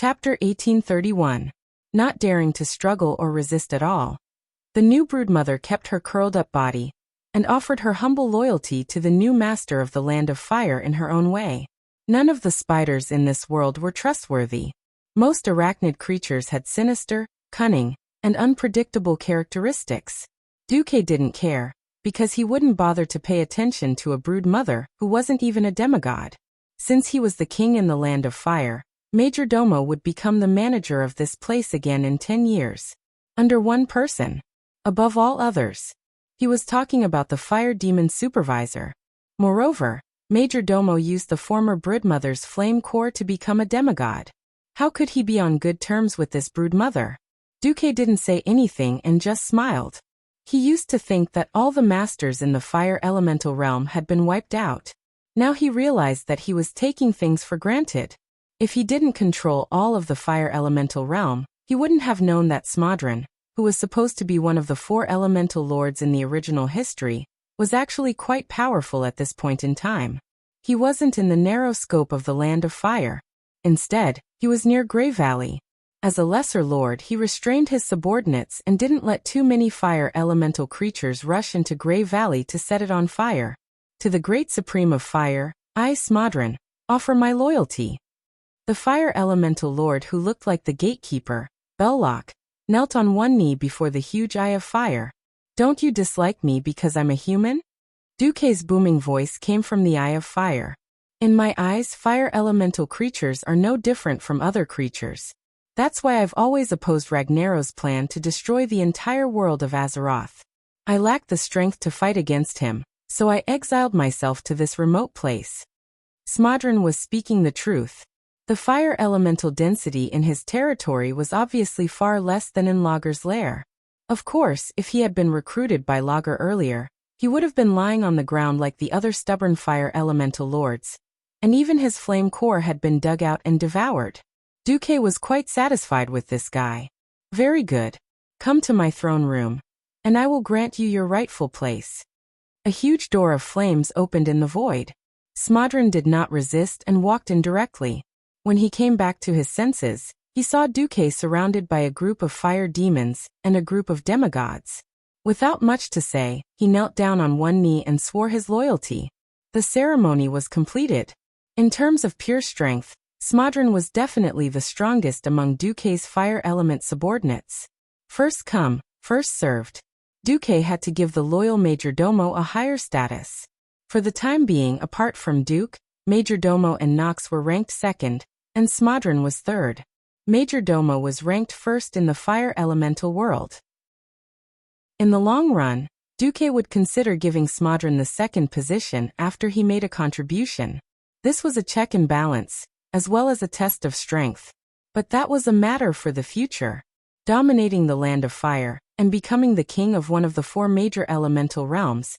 Chapter 1831. Not daring to struggle or resist at all. The new broodmother kept her curled-up body and offered her humble loyalty to the new master of the Land of Fire in her own way. None of the spiders in this world were trustworthy. Most arachnid creatures had sinister, cunning, and unpredictable characteristics. Duque didn't care, because he wouldn't bother to pay attention to a broodmother who wasn't even a demigod. Since he was the king in the Land of Fire, Majordomo would become the manager of this place again in 10 years. Under one person. Above all others. He was talking about the fire demon supervisor. Moreover, Majordomo used the former broodmother's flame core to become a demigod. How could he be on good terms with this broodmother? Duque didn't say anything and just smiled. He used to think that all the masters in the fire elemental realm had been wiped out. Now he realized that he was taking things for granted. If he didn't control all of the fire elemental realm, he wouldn't have known that Smadron, who was supposed to be one of the 4 elemental lords in the original history, was actually quite powerful at this point in time. He wasn't in the narrow scope of the Land of Fire. Instead, he was near Grey Valley. As a lesser lord, he restrained his subordinates and didn't let too many fire elemental creatures rush into Grey Valley to set it on fire. To the Great Supreme of Fire, I, Smadron, offer my loyalty. The fire elemental lord, who looked like the gatekeeper, Belloc, knelt on one knee before the huge Eye of Fire. Don't you dislike me because I'm a human? Duque's booming voice came from the Eye of Fire. In my eyes, fire elemental creatures are no different from other creatures. That's why I've always opposed Ragnaros's plan to destroy the entire world of Azeroth. I lacked the strength to fight against him, so I exiled myself to this remote place. Smadron was speaking the truth. The fire elemental density in his territory was obviously far less than in Lager's lair. Of course, if he had been recruited by Lager earlier, he would have been lying on the ground like the other stubborn fire elemental lords, and even his flame core had been dug out and devoured. Duque was quite satisfied with this guy. Very good. Come to my throne room, and I will grant you your rightful place. A huge door of flames opened in the void. Smadron did not resist and walked in directly. When he came back to his senses, he saw Duque surrounded by a group of fire demons and a group of demigods. Without much to say, he knelt down on one knee and swore his loyalty. The ceremony was completed. In terms of pure strength, Smadron was definitely the strongest among Duque's fire element subordinates. First come, first served. Duque had to give the loyal Majordomo a higher status. For the time being, apart from Duque, Majordomo and Nox were ranked second, and Smadron was third. Majordomo was ranked first in the fire elemental world. In the long run, Duque would consider giving Smadron the second position after he made a contribution. This was a check and balance, as well as a test of strength. But that was a matter for the future. Dominating the Land of Fire, and becoming the king of one of the 4 major elemental realms,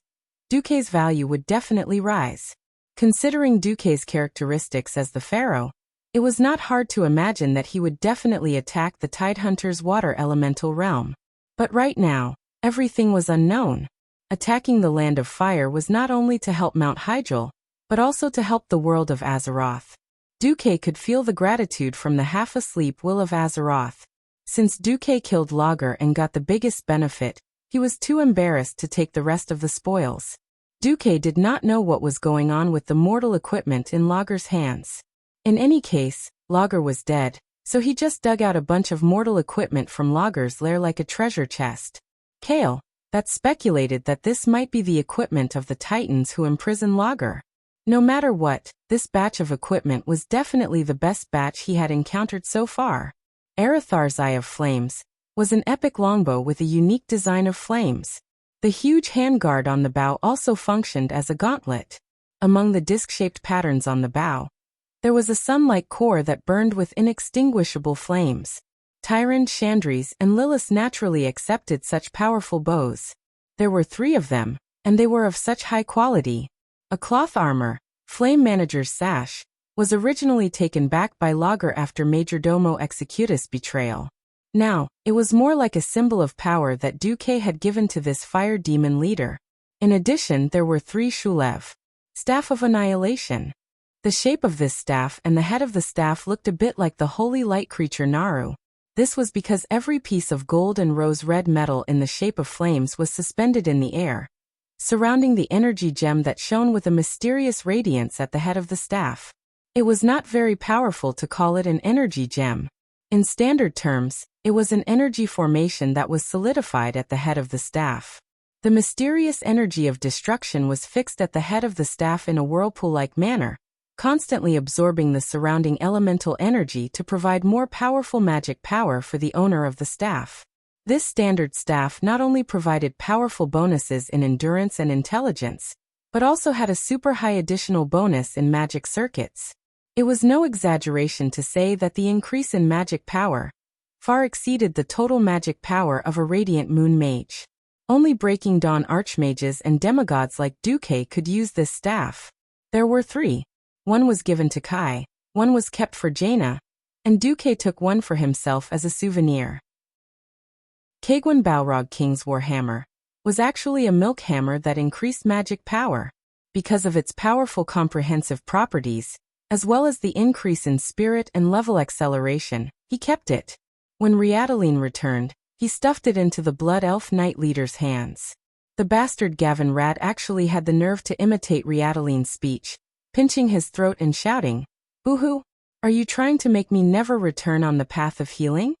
Duque's value would definitely rise. Considering Duque's characteristics as the pharaoh, it was not hard to imagine that he would definitely attack the Tidehunter's water elemental realm. But right now, everything was unknown. Attacking the Land of Fire was not only to help Mount Hyjal, but also to help the world of Azeroth. Duque could feel the gratitude from the half-asleep will of Azeroth. Since Duque killed Lager and got the biggest benefit, he was too embarrassed to take the rest of the spoils. Duque did not know what was going on with the mortal equipment in Lager's hands. In any case, Lager was dead, so he just dug out a bunch of mortal equipment from Lager's lair like a treasure chest. Kale, that speculated that this might be the equipment of the Titans who imprisoned Lager. No matter what, this batch of equipment was definitely the best batch he had encountered so far. Arethar's Eye of Flames was an epic longbow with a unique design of flames. The huge handguard on the bow also functioned as a gauntlet. Among the disc-shaped patterns on the bow, there was a sun-like core that burned with inextinguishable flames. Tyrant, Chandris, and Lilith naturally accepted such powerful bows. There were 3 of them, and they were of such high quality. A cloth armor, Flame Manager's sash, was originally taken back by Lager after Majordomo Executus' betrayal. Now, it was more like a symbol of power that Duque had given to this fire demon leader. In addition, there were 3 Shulev, Staff of Annihilation. The shape of this staff and the head of the staff looked a bit like the holy light creature Naru. This was because every piece of gold and rose-red metal in the shape of flames was suspended in the air, surrounding the energy gem that shone with a mysterious radiance at the head of the staff. It was not very powerful to call it an energy gem. In standard terms, it was an energy formation that was solidified at the head of the staff. The mysterious energy of destruction was fixed at the head of the staff in a whirlpool-like manner, constantly absorbing the surrounding elemental energy to provide more powerful magic power for the owner of the staff. This standard staff not only provided powerful bonuses in endurance and intelligence, but also had a super high additional bonus in magic circuits. It was no exaggeration to say that the increase in magic power far exceeded the total magic power of a radiant moon mage. Only Breaking Dawn archmages and demigods like Duque could use this staff. There were 3. One was given to Kai, one was kept for Jaina, and Duque took one for himself as a souvenir. Kagwan Balrog King's Warhammer was actually a milk hammer that increased magic power. Because of its powerful comprehensive properties, as well as the increase in spirit and level acceleration, he kept it. When Riadaline returned, he stuffed it into the Blood Elf Knight leader's hands. The bastard Gavin Rad actually had the nerve to imitate Riadaline's speech, pinching his throat and shouting, "Boo-hoo, are you trying to make me never return on the path of healing?"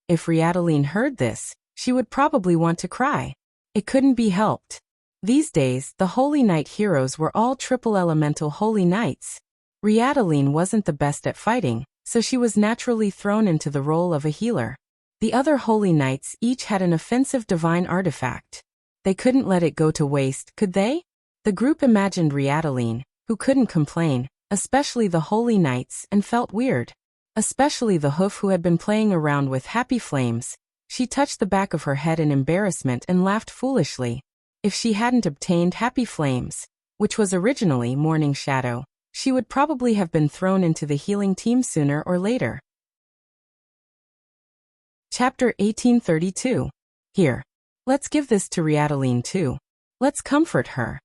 If Riadaline heard this, she would probably want to cry. It couldn't be helped. These days, the Holy Knight heroes were all triple elemental Holy Knights. Riadaline wasn't the best at fighting, so she was naturally thrown into the role of a healer. The other Holy Knights each had an offensive divine artifact. They couldn't let it go to waste, could they? The group imagined Riadaline, who couldn't complain, especially the Holy Knights, and felt weird. Especially the Hoof, who had been playing around with happy flames. She touched the back of her head in embarrassment and laughed foolishly. If she hadn't obtained happy flames, which was originally Morning Shadow, she would probably have been thrown into the healing team sooner or later. Chapter 1832. Here. Let's give this to Riadaline too. Let's comfort her.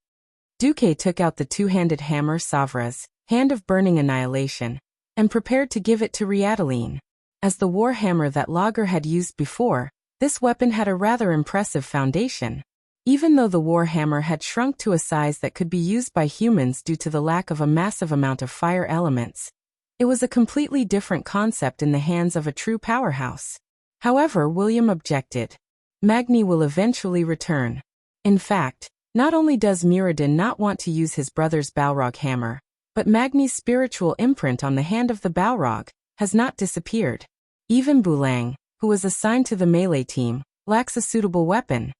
Duque took out the two-handed hammer Savra's, Hand of Burning Annihilation, and prepared to give it to Riadaline. As the warhammer that Lager had used before, this weapon had a rather impressive foundation. Even though the warhammer had shrunk to a size that could be used by humans due to the lack of a massive amount of fire elements, it was a completely different concept in the hands of a true powerhouse. However, William objected. Magni will eventually return. In fact, not only does Muradin not want to use his brother's Balrog hammer, but Magni's spiritual imprint on the hand of the Balrog has not disappeared. Even Bulang, who was assigned to the melee team, lacks a suitable weapon.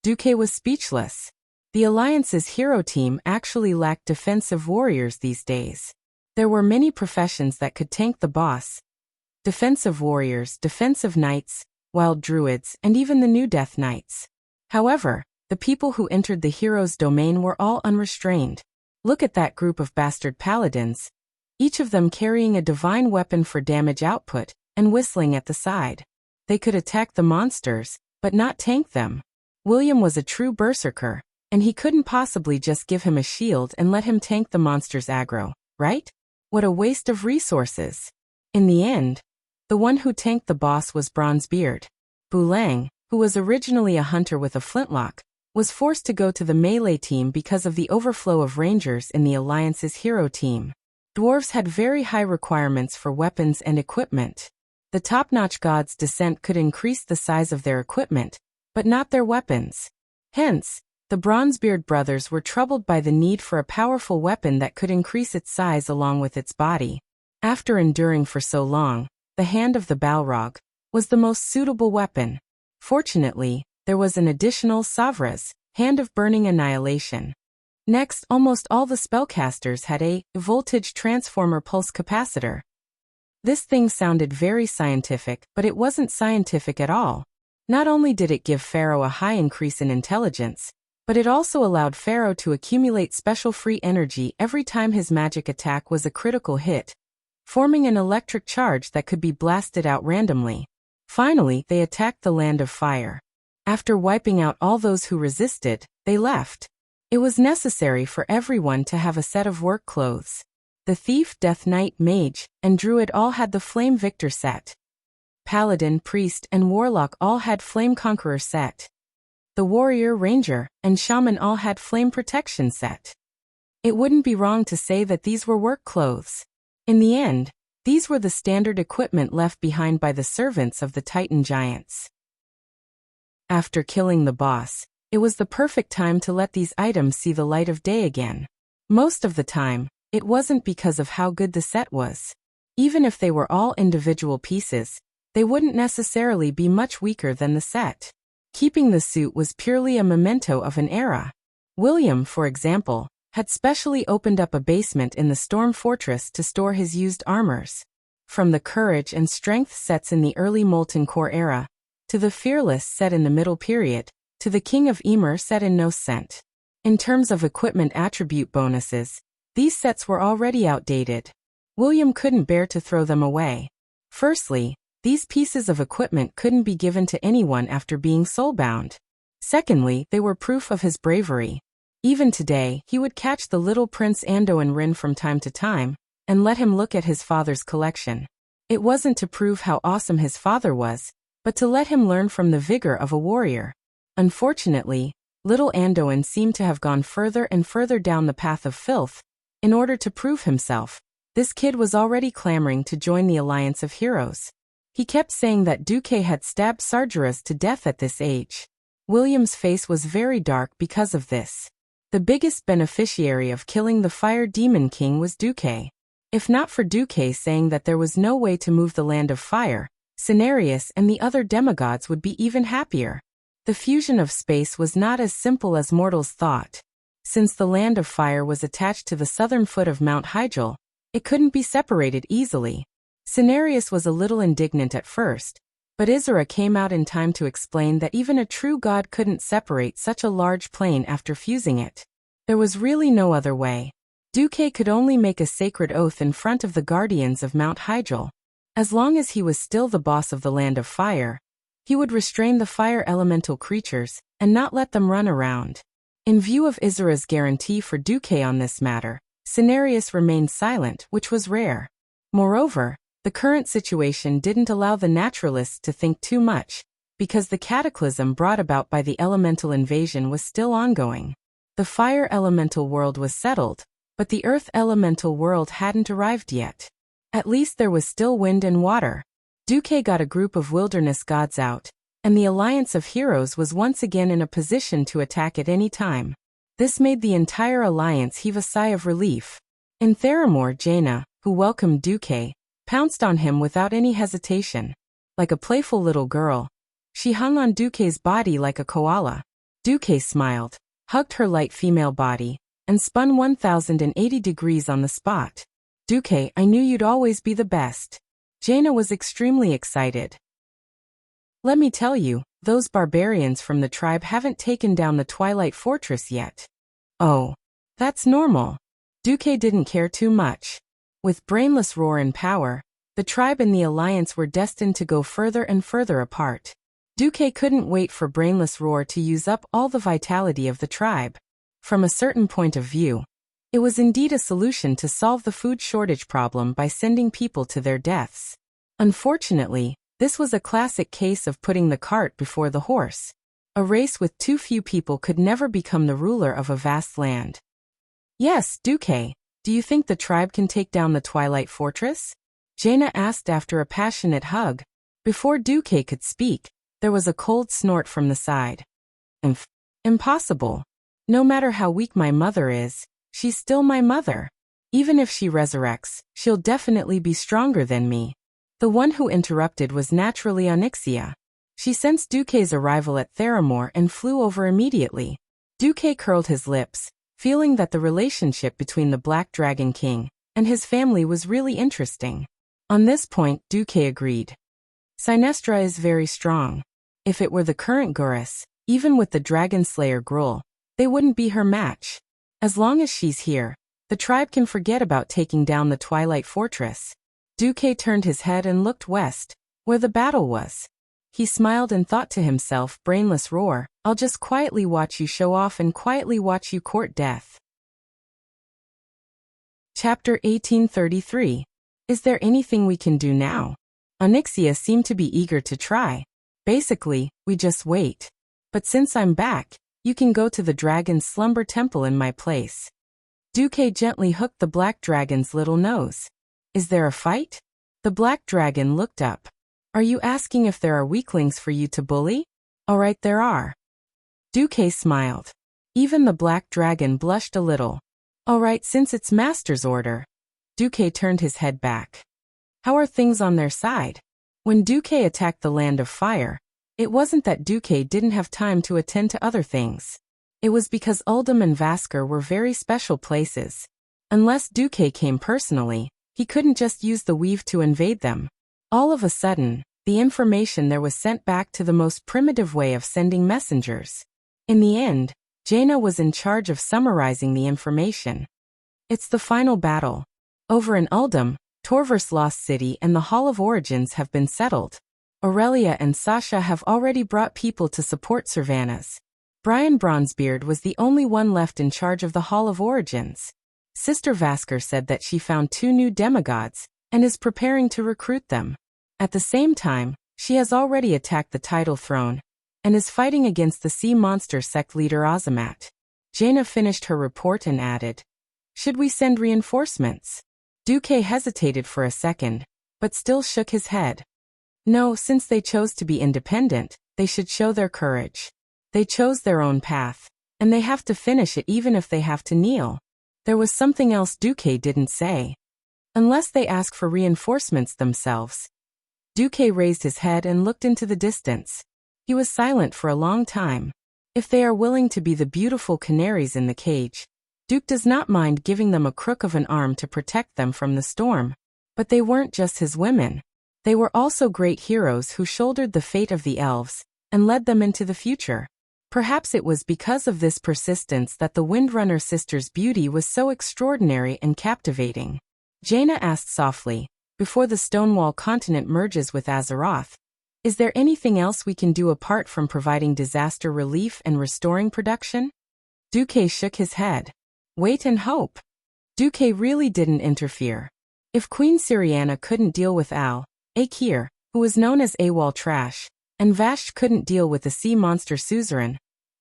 Duque was speechless. The Alliance's hero team actually lacked defensive warriors these days. There were many professions that could tank the boss. Defensive warriors, defensive knights, wild druids, and even the new death knights. However, the people who entered the hero's domain were all unrestrained. Look at that group of bastard paladins, each of them carrying a divine weapon for damage output, and whistling at the side. They could attack the monsters, but not tank them. William was a true berserker, and he couldn't possibly just give him a shield and let him tank the monster's aggro, right? What a waste of resources. In the end, the one who tanked the boss was Bronzebeard. Bulang, who was originally a hunter with a flintlock, was forced to go to the melee team because of the overflow of rangers in the Alliance's hero team. Dwarves had very high requirements for weapons and equipment. The top-notch god's descent could increase the size of their equipment, but not their weapons. Hence, the Bronzebeard brothers were troubled by the need for a powerful weapon that could increase its size along with its body. After enduring for so long, the hand of the Balrog was the most suitable weapon. Fortunately, there was an additional Savra's, Hand of Burning Annihilation. Next, almost all the spellcasters had a voltage transformer pulse capacitor. This thing sounded very scientific, but it wasn't scientific at all. Not only did it give Pharaoh a high increase in intelligence, but it also allowed Pharaoh to accumulate special free energy every time his magic attack was a critical hit, forming an electric charge that could be blasted out randomly. Finally, they attacked the Land of Fire. After wiping out all those who resisted, they left. It was necessary for everyone to have a set of work clothes. The thief, death knight, mage, and druid all had the flame victor set. Paladin, priest, and warlock all had flame conqueror set. The warrior, ranger, and shaman all had flame protection set. It wouldn't be wrong to say that these were work clothes. In the end, these were the standard equipment left behind by the servants of the Titan giants. After killing the boss, it was the perfect time to let these items see the light of day again. Most of the time, it wasn't because of how good the set was. Even if they were all individual pieces, they wouldn't necessarily be much weaker than the set. Keeping the suit was purely a memento of an era. William, for example, had specially opened up a basement in the Storm Fortress to store his used armors. From the Courage and Strength sets in the early Molten Core era, to the Fearless set in the Middle Period, to the King of Emer set in No Scent. In terms of equipment attribute bonuses, these sets were already outdated. William couldn't bear to throw them away. Firstly, these pieces of equipment couldn't be given to anyone after being soulbound. Secondly, they were proof of his bravery. Even today, he would catch the little Prince Anduin Rin from time to time, and let him look at his father's collection. It wasn't to prove how awesome his father was, but to let him learn from the vigor of a warrior. Unfortunately, little Anduin seemed to have gone further and further down the path of filth. In order to prove himself, this kid was already clamoring to join the Alliance of Heroes. He kept saying that Duque had stabbed Sargeras to death at this age. William's face was very dark because of this. The biggest beneficiary of killing the Fire Demon King was Duque. If not for Duque saying that there was no way to move the Land of Fire, Cenarius and the other demigods would be even happier. The fusion of space was not as simple as mortals thought. Since the Land of Fire was attached to the southern foot of Mount Hyjal, it couldn't be separated easily. Cenarius was a little indignant at first, but Isra came out in time to explain that even a true god couldn't separate such a large plane after fusing it. There was really no other way. Duque could only make a sacred oath in front of the guardians of Mount Hyjal. As long as he was still the boss of the Land of Fire, he would restrain the fire elemental creatures and not let them run around. In view of Isra's guarantee for Duque on this matter, Cenarius remained silent, which was rare. Moreover, the current situation didn't allow the naturalists to think too much, because the cataclysm brought about by the elemental invasion was still ongoing. The fire elemental world was settled, but the earth elemental world hadn't arrived yet. At least there was still wind and water. Duque got a group of wilderness gods out, and the Alliance of Heroes was once again in a position to attack at any time. This made the entire alliance heave a sigh of relief. In Theramore, Jaina, who welcomed Duque, pounced on him without any hesitation. Like a playful little girl, she hung on Duque's body like a koala. Duque smiled, hugged her light female body, and spun 1,080 degrees on the spot. Duque, I knew you'd always be the best. Jaina was extremely excited. Let me tell you, those barbarians from the tribe haven't taken down the Twilight Fortress yet. Oh, that's normal. Duque didn't care too much. With Brainless Roar in power, the tribe and the alliance were destined to go further and further apart. Duque couldn't wait for Brainless Roar to use up all the vitality of the tribe. From a certain point of view, it was indeed a solution to solve the food shortage problem by sending people to their deaths. Unfortunately, this was a classic case of putting the cart before the horse. A race with too few people could never become the ruler of a vast land. Yes, Duque. Do you think the tribe can take down the Twilight Fortress? Jaina asked after a passionate hug. Before Duque could speak, there was a cold snort from the side. Impossible. No matter how weak my mother is, she's still my mother. Even if she resurrects, she'll definitely be stronger than me. The one who interrupted was naturally Onyxia. She sensed Duque's arrival at Theramore and flew over immediately. Duque curled his lips, feeling that the relationship between the Black Dragon King and his family was really interesting. On this point, Duque agreed. Sinestra is very strong. If it were the current Gurus, even with the Dragon Slayer Gruul, they wouldn't be her match. As long as she's here, the tribe can forget about taking down the Twilight Fortress. Duque turned his head and looked west, where the battle was. He smiled and thought to himself, Brainless Roar, I'll just quietly watch you show off and quietly watch you court death. Chapter 1833. Is there anything we can do now? Onyxia seemed to be eager to try. Basically, we just wait. But since I'm back, you can go to the dragon's slumber temple in my place. Duque gently hooked the black dragon's little nose. Is there a fight? The black dragon looked up. Are you asking if there are weaklings for you to bully? Alright, there are. Duque smiled. Even the black dragon blushed a little. Alright, since it's master's order. Duque turned his head back. How are things on their side? When Duque attacked the Land of Fire, it wasn't that Duque didn't have time to attend to other things. It was because Uldum and Vasker were very special places. Unless Duque came personally, he couldn't just use the weave to invade them. All of a sudden, the information there was sent back to the most primitive way of sending messengers. In the end, Jaina was in charge of summarizing the information. It's the final battle. Over in Uldum, Torver's Lost City and the Hall of Origins have been settled. Aurelia and Sasha have already brought people to support Servanas. Brian Bronzebeard was the only one left in charge of the Hall of Origins. Sister Vasker said that she found 2 new demigods, and is preparing to recruit them. At the same time, she has already attacked the tidal throne, and is fighting against the sea monster sect leader Azamat. Jaina finished her report and added, "Should we send reinforcements?" Duque hesitated for a second, but still shook his head. No, since they chose to be independent, they should show their courage. They chose their own path, and they have to finish it even if they have to kneel. There was something else Duque didn't say. Unless they ask for reinforcements themselves. Duque raised his head and looked into the distance. He was silent for a long time. If they are willing to be the beautiful canaries in the cage, Duke does not mind giving them a crook of an arm to protect them from the storm. But they weren't just his women. They were also great heroes who shouldered the fate of the elves, and led them into the future. Perhaps it was because of this persistence that the Windrunner sisters' beauty was so extraordinary and captivating. Jaina asked softly, before the Stonewall continent merges with Azeroth, is there anything else we can do apart from providing disaster relief and restoring production? Duque shook his head. Wait and hope. Duque really didn't interfere. If Queen Syriana couldn't deal with Akir, who was known as AWOL Trash, and Vashj couldn't deal with the sea monster suzerain,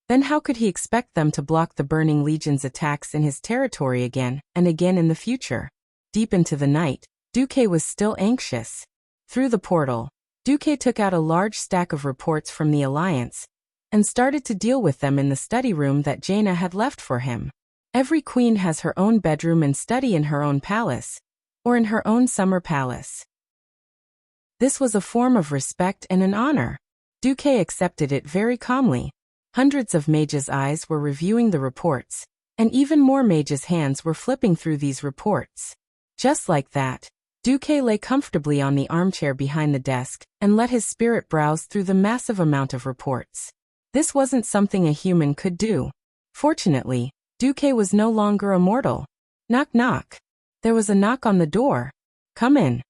then how could he expect them to block the Burning Legion's attacks in his territory again and again in the future? Deep into the night, Duque was still anxious. Through the portal, Duque took out a large stack of reports from the Alliance, and started to deal with them in the study room that Jaina had left for him. Every queen has her own bedroom and study in her own palace, or in her own summer palace. This was a form of respect and an honor. Duque accepted it very calmly. Hundreds of mages' eyes were reviewing the reports, and even more mages' hands were flipping through these reports. Just like that, Duque lay comfortably on the armchair behind the desk and let his spirit browse through the massive amount of reports. This wasn't something a human could do. Fortunately, Duque was no longer a mortal. Knock knock. There was a knock on the door. Come in.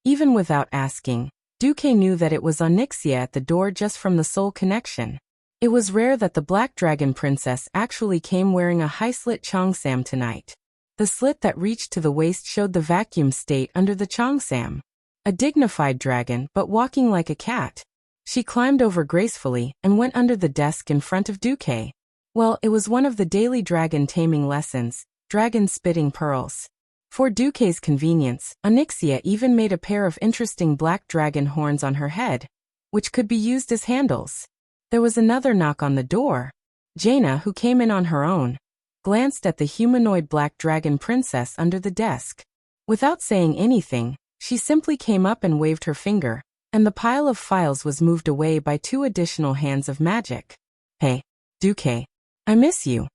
Even without asking, Duque knew that it was Onyxia at the door just from the soul connection. It was rare that the Black Dragon Princess actually came wearing a high-slit chongsam tonight. The slit that reached to the waist showed the vacuum state under the chongsam. A dignified dragon, but walking like a cat. She climbed over gracefully and went under the desk in front of Duque. Well, it was one of the daily dragon taming lessons, dragon spitting pearls. For Duque's convenience, Onyxia even made a pair of interesting black dragon horns on her head, which could be used as handles. There was another knock on the door. Jaina, who came in on her own, glanced at the humanoid black dragon princess under the desk. Without saying anything, she simply came up and waved her finger, and the pile of files was moved away by 2 additional hands of magic. Hey, Duque, I miss you.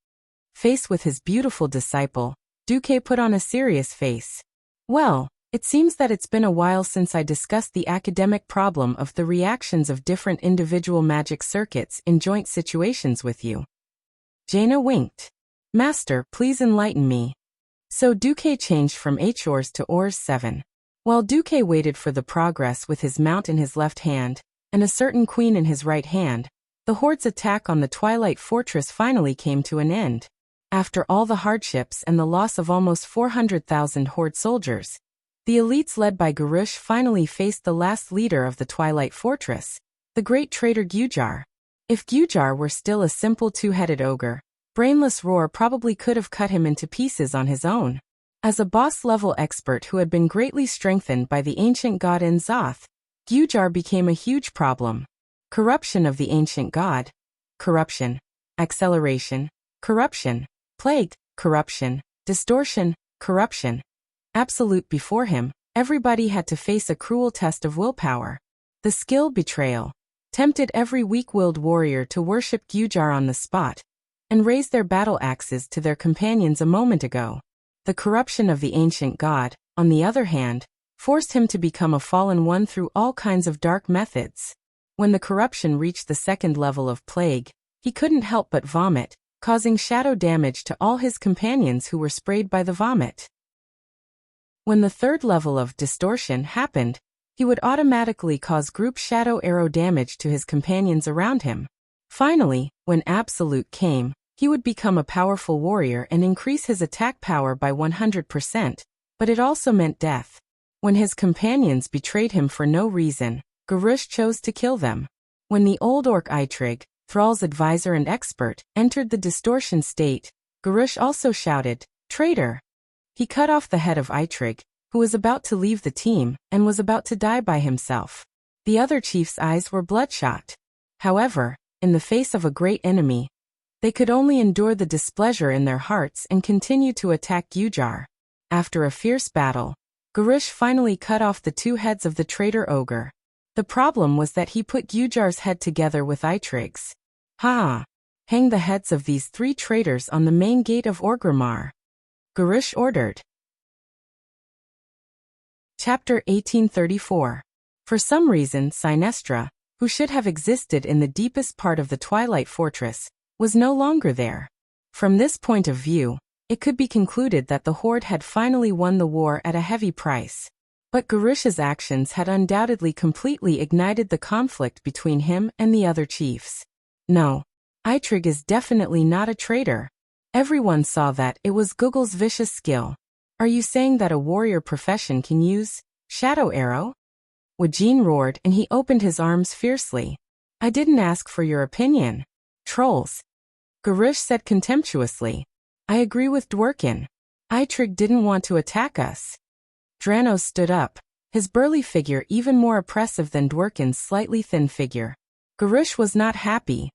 Faced with his beautiful disciple, Duque put on a serious face. Well, it seems that it's been a while since I discussed the academic problem of the reactions of different individual magic circuits in joint situations with you. Jaina winked. Master, please enlighten me. So Duque changed from Ors to Ors 7. While Duque waited for the progress with his mount in his left hand, and a certain queen in his right hand, the Horde's attack on the Twilight Fortress finally came to an end. After all the hardships and the loss of almost 400,000 Horde soldiers, the elites led by Garush finally faced the last leader of the Twilight Fortress, the great traitor Gujar. If Gujar were still a simple two-headed ogre, Brainless Roar probably could have cut him into pieces on his own. As a boss-level expert who had been greatly strengthened by the ancient god N'Zoth, Gujar became a huge problem. Corruption of the ancient god. Corruption. Acceleration. Corruption. Plague. Corruption. Distortion. Corruption. Absolute before him, everybody had to face a cruel test of willpower. The skill betrayal tempted every weak-willed warrior to worship Gujar on the spot and raise their battle axes to their companions a moment ago. The corruption of the ancient god, on the other hand, forced him to become a fallen one through all kinds of dark methods. When the corruption reached the second level of plague, he couldn't help but vomit, causing shadow damage to all his companions who were sprayed by the vomit. When the third level of distortion happened, he would automatically cause group shadow arrow damage to his companions around him. Finally, when Absolute came, he would become a powerful warrior and increase his attack power by 100%, but it also meant death. When his companions betrayed him for no reason, Garush chose to kill them. When the old orc Eitrig, Thrall's advisor and expert, entered the distortion state, Garush also shouted, "Traitor!" He cut off the head of Eitrig, who was about to leave the team and was about to die by himself. The other chief's eyes were bloodshot. However, in the face of a great enemy, they could only endure the displeasure in their hearts and continue to attack Gujar. After a fierce battle, Garush finally cut off the two heads of the traitor ogre. The problem was that he put Gujar's head together with Eitrig's. Ha! Hang the heads of these three traitors on the main gate of Orgrimmar. Garush ordered. Chapter 1834. For some reason Sinestra, who should have existed in the deepest part of the Twilight Fortress, was no longer there. From this point of view, it could be concluded that the Horde had finally won the war at a heavy price. But Garush's actions had undoubtedly completely ignited the conflict between him and the other chiefs. No, Eitrig is definitely not a traitor. Everyone saw that it was Google's vicious skill. Are you saying that a warrior profession can use Shadow Arrow? Wajin roared and he opened his arms fiercely. I didn't ask for your opinion. Trolls. Garush said contemptuously. I agree with Dworkin. Eitrig didn't want to attack us. Dranos stood up, his burly figure even more oppressive than Dworkin's slightly thin figure. Garush was not happy.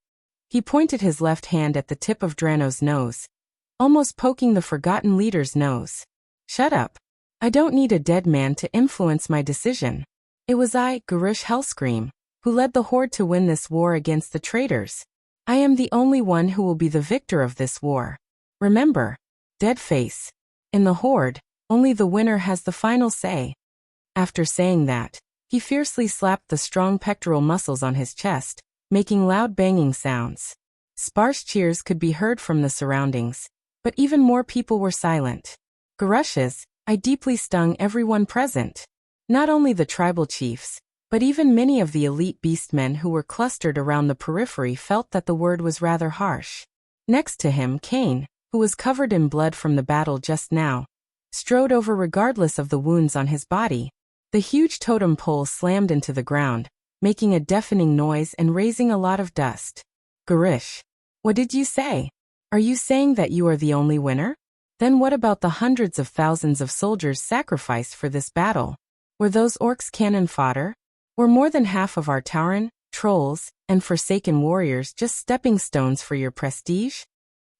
He pointed his left hand at the tip of Dranos' nose, almost poking the forgotten leader's nose. Shut up. I don't need a dead man to influence my decision. It was I, Garush Hellscream, who led the Horde to win this war against the traitors. I am the only one who will be the victor of this war. Remember, Deadface. In the Horde, only the winner has the final say. After saying that, he fiercely slapped the strong pectoral muscles on his chest, making loud banging sounds. Sparse cheers could be heard from the surroundings, but even more people were silent. Garush's, I deeply stung everyone present. Not only the tribal chiefs, but even many of the elite beastmen who were clustered around the periphery felt that the word was rather harsh. Next to him, Cain, who was covered in blood from the battle just now, strode over regardless of the wounds on his body. The huge totem pole slammed into the ground, making a deafening noise and raising a lot of dust. Garush, what did you say? Are you saying that you are the only winner? Then what about the hundreds of thousands of soldiers sacrificed for this battle? Were those orcs cannon fodder? Were more than half of our Tauren, trolls, and Forsaken warriors just stepping stones for your prestige?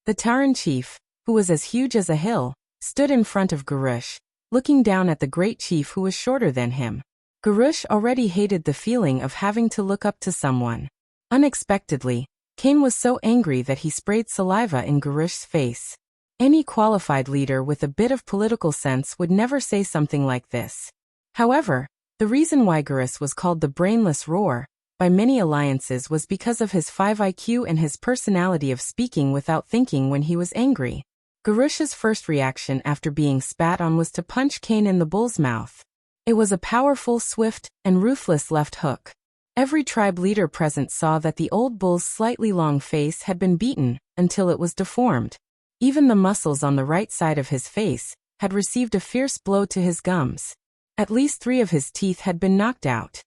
The Tauren chief, who was as huge as a hill, stood in front of Garush, looking down at the great chief who was shorter than him. Garush already hated the feeling of having to look up to someone. Unexpectedly, Cain was so angry that he sprayed saliva in Garush's face. Any qualified leader with a bit of political sense would never say something like this. However, the reason why Garush was called the Brainless Roar by many alliances was because of his 5 IQ and his personality of speaking without thinking when he was angry. Garush's first reaction after being spat on was to punch Cain in the bull's mouth. It was a powerful, swift, and ruthless left hook. Every tribe leader present saw that the old bull's slightly long face had been beaten until it was deformed. Even the muscles on the right side of his face had received a fierce blow to his gums. At least 3 of his teeth had been knocked out.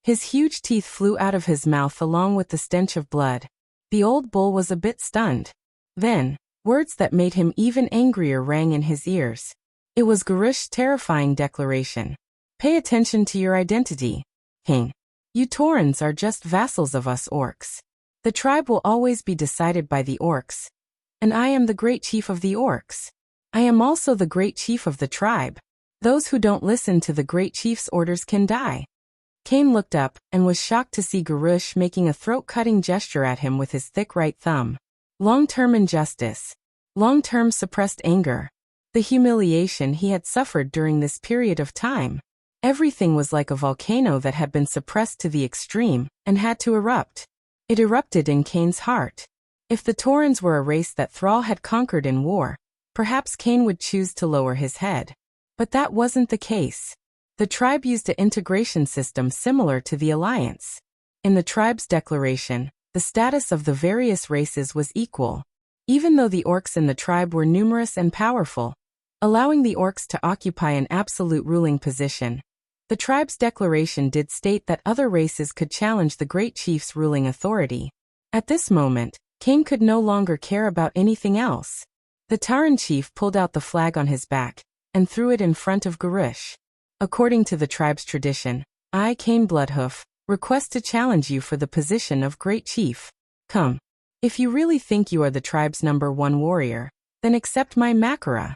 His huge teeth flew out of his mouth along with the stench of blood. The old bull was a bit stunned. Then, words that made him even angrier rang in his ears. It was Garush's terrifying declaration. "Pay attention to your identity, King. You Taurens are just vassals of us orcs. The tribe will always be decided by the orcs. And I am the great chief of the orcs. I am also the great chief of the tribe. Those who don't listen to the great chief's orders can die." Cain looked up and was shocked to see Garush making a throat-cutting gesture at him with his thick right thumb. Long-term injustice. Long-term suppressed anger. The humiliation he had suffered during this period of time. Everything was like a volcano that had been suppressed to the extreme and had to erupt. It erupted in Cain's heart. If the Taurens were a race that Thrall had conquered in war, perhaps Cain would choose to lower his head. But that wasn't the case. The tribe used an integration system similar to the Alliance. In the tribe's declaration, the status of the various races was equal. Even though the orcs in the tribe were numerous and powerful, allowing the orcs to occupy an absolute ruling position, the tribe's declaration did state that other races could challenge the great chief's ruling authority. At this moment, Cain could no longer care about anything else. The Tauren chief pulled out the flag on his back and threw it in front of Garush. "According to the tribe's tradition, I, Cain Bloodhoof, request to challenge you for the position of Great Chief. Come. If you really think you are the tribe's #1 warrior, then accept my Makara."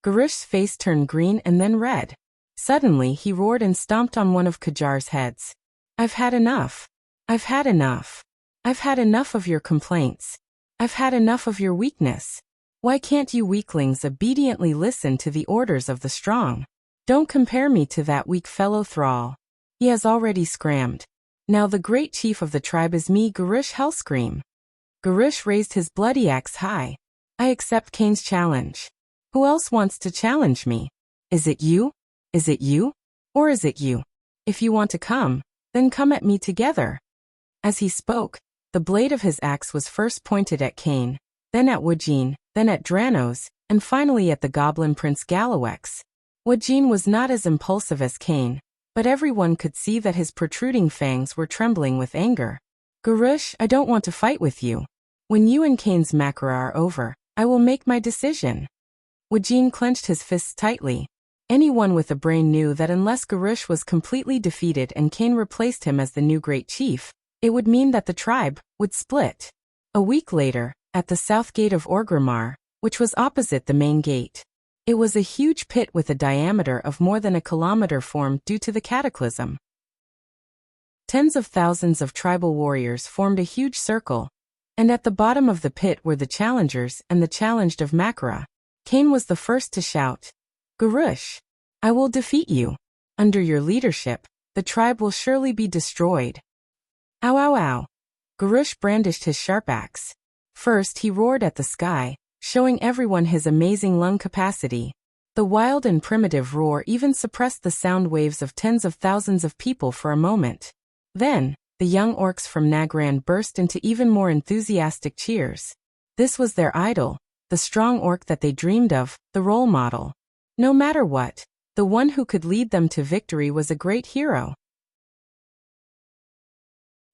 Garush's face turned green and then red. Suddenly he roared and stomped on one of Kajar's heads. "I've had enough. I've had enough. I've had enough of your complaints. I've had enough of your weakness. Why can't you weaklings obediently listen to the orders of the strong? Don't compare me to that weak fellow Thrall. He has already scrammed. Now the great chief of the tribe is me, Garush Hellscream." Garush raised his bloody axe high. "I accept Cain's challenge. Who else wants to challenge me? Is it you? Is it you? Or is it you? If you want to come, then come at me together." As he spoke, the blade of his axe was first pointed at Cain, then at Wujin, then at Dranos, and finally at the goblin prince Galawex. Wujin was not as impulsive as Cain, but everyone could see that his protruding fangs were trembling with anger. "Garush, I don't want to fight with you. When you and Cain's Makara are over, I will make my decision." Wujin clenched his fists tightly. Anyone with a brain knew that unless Garush was completely defeated and Cain replaced him as the new great chief, it would mean that the tribe would split. A week later, at the south gate of Orgrimmar, which was opposite the main gate, it was a huge pit with a diameter of more than a kilometer formed due to the cataclysm. Tens of thousands of tribal warriors formed a huge circle, and at the bottom of the pit were the challengers and the challenged of Makara. Cain was the first to shout, "Garush, I will defeat you. Under your leadership, the tribe will surely be destroyed." "Ow ow ow." Garush brandished his sharp axe. First he roared at the sky, showing everyone his amazing lung capacity. The wild and primitive roar even suppressed the sound waves of tens of thousands of people for a moment. Then, the young orcs from Nagran burst into even more enthusiastic cheers. This was their idol, the strong orc that they dreamed of, the role model. No matter what, the one who could lead them to victory was a great hero.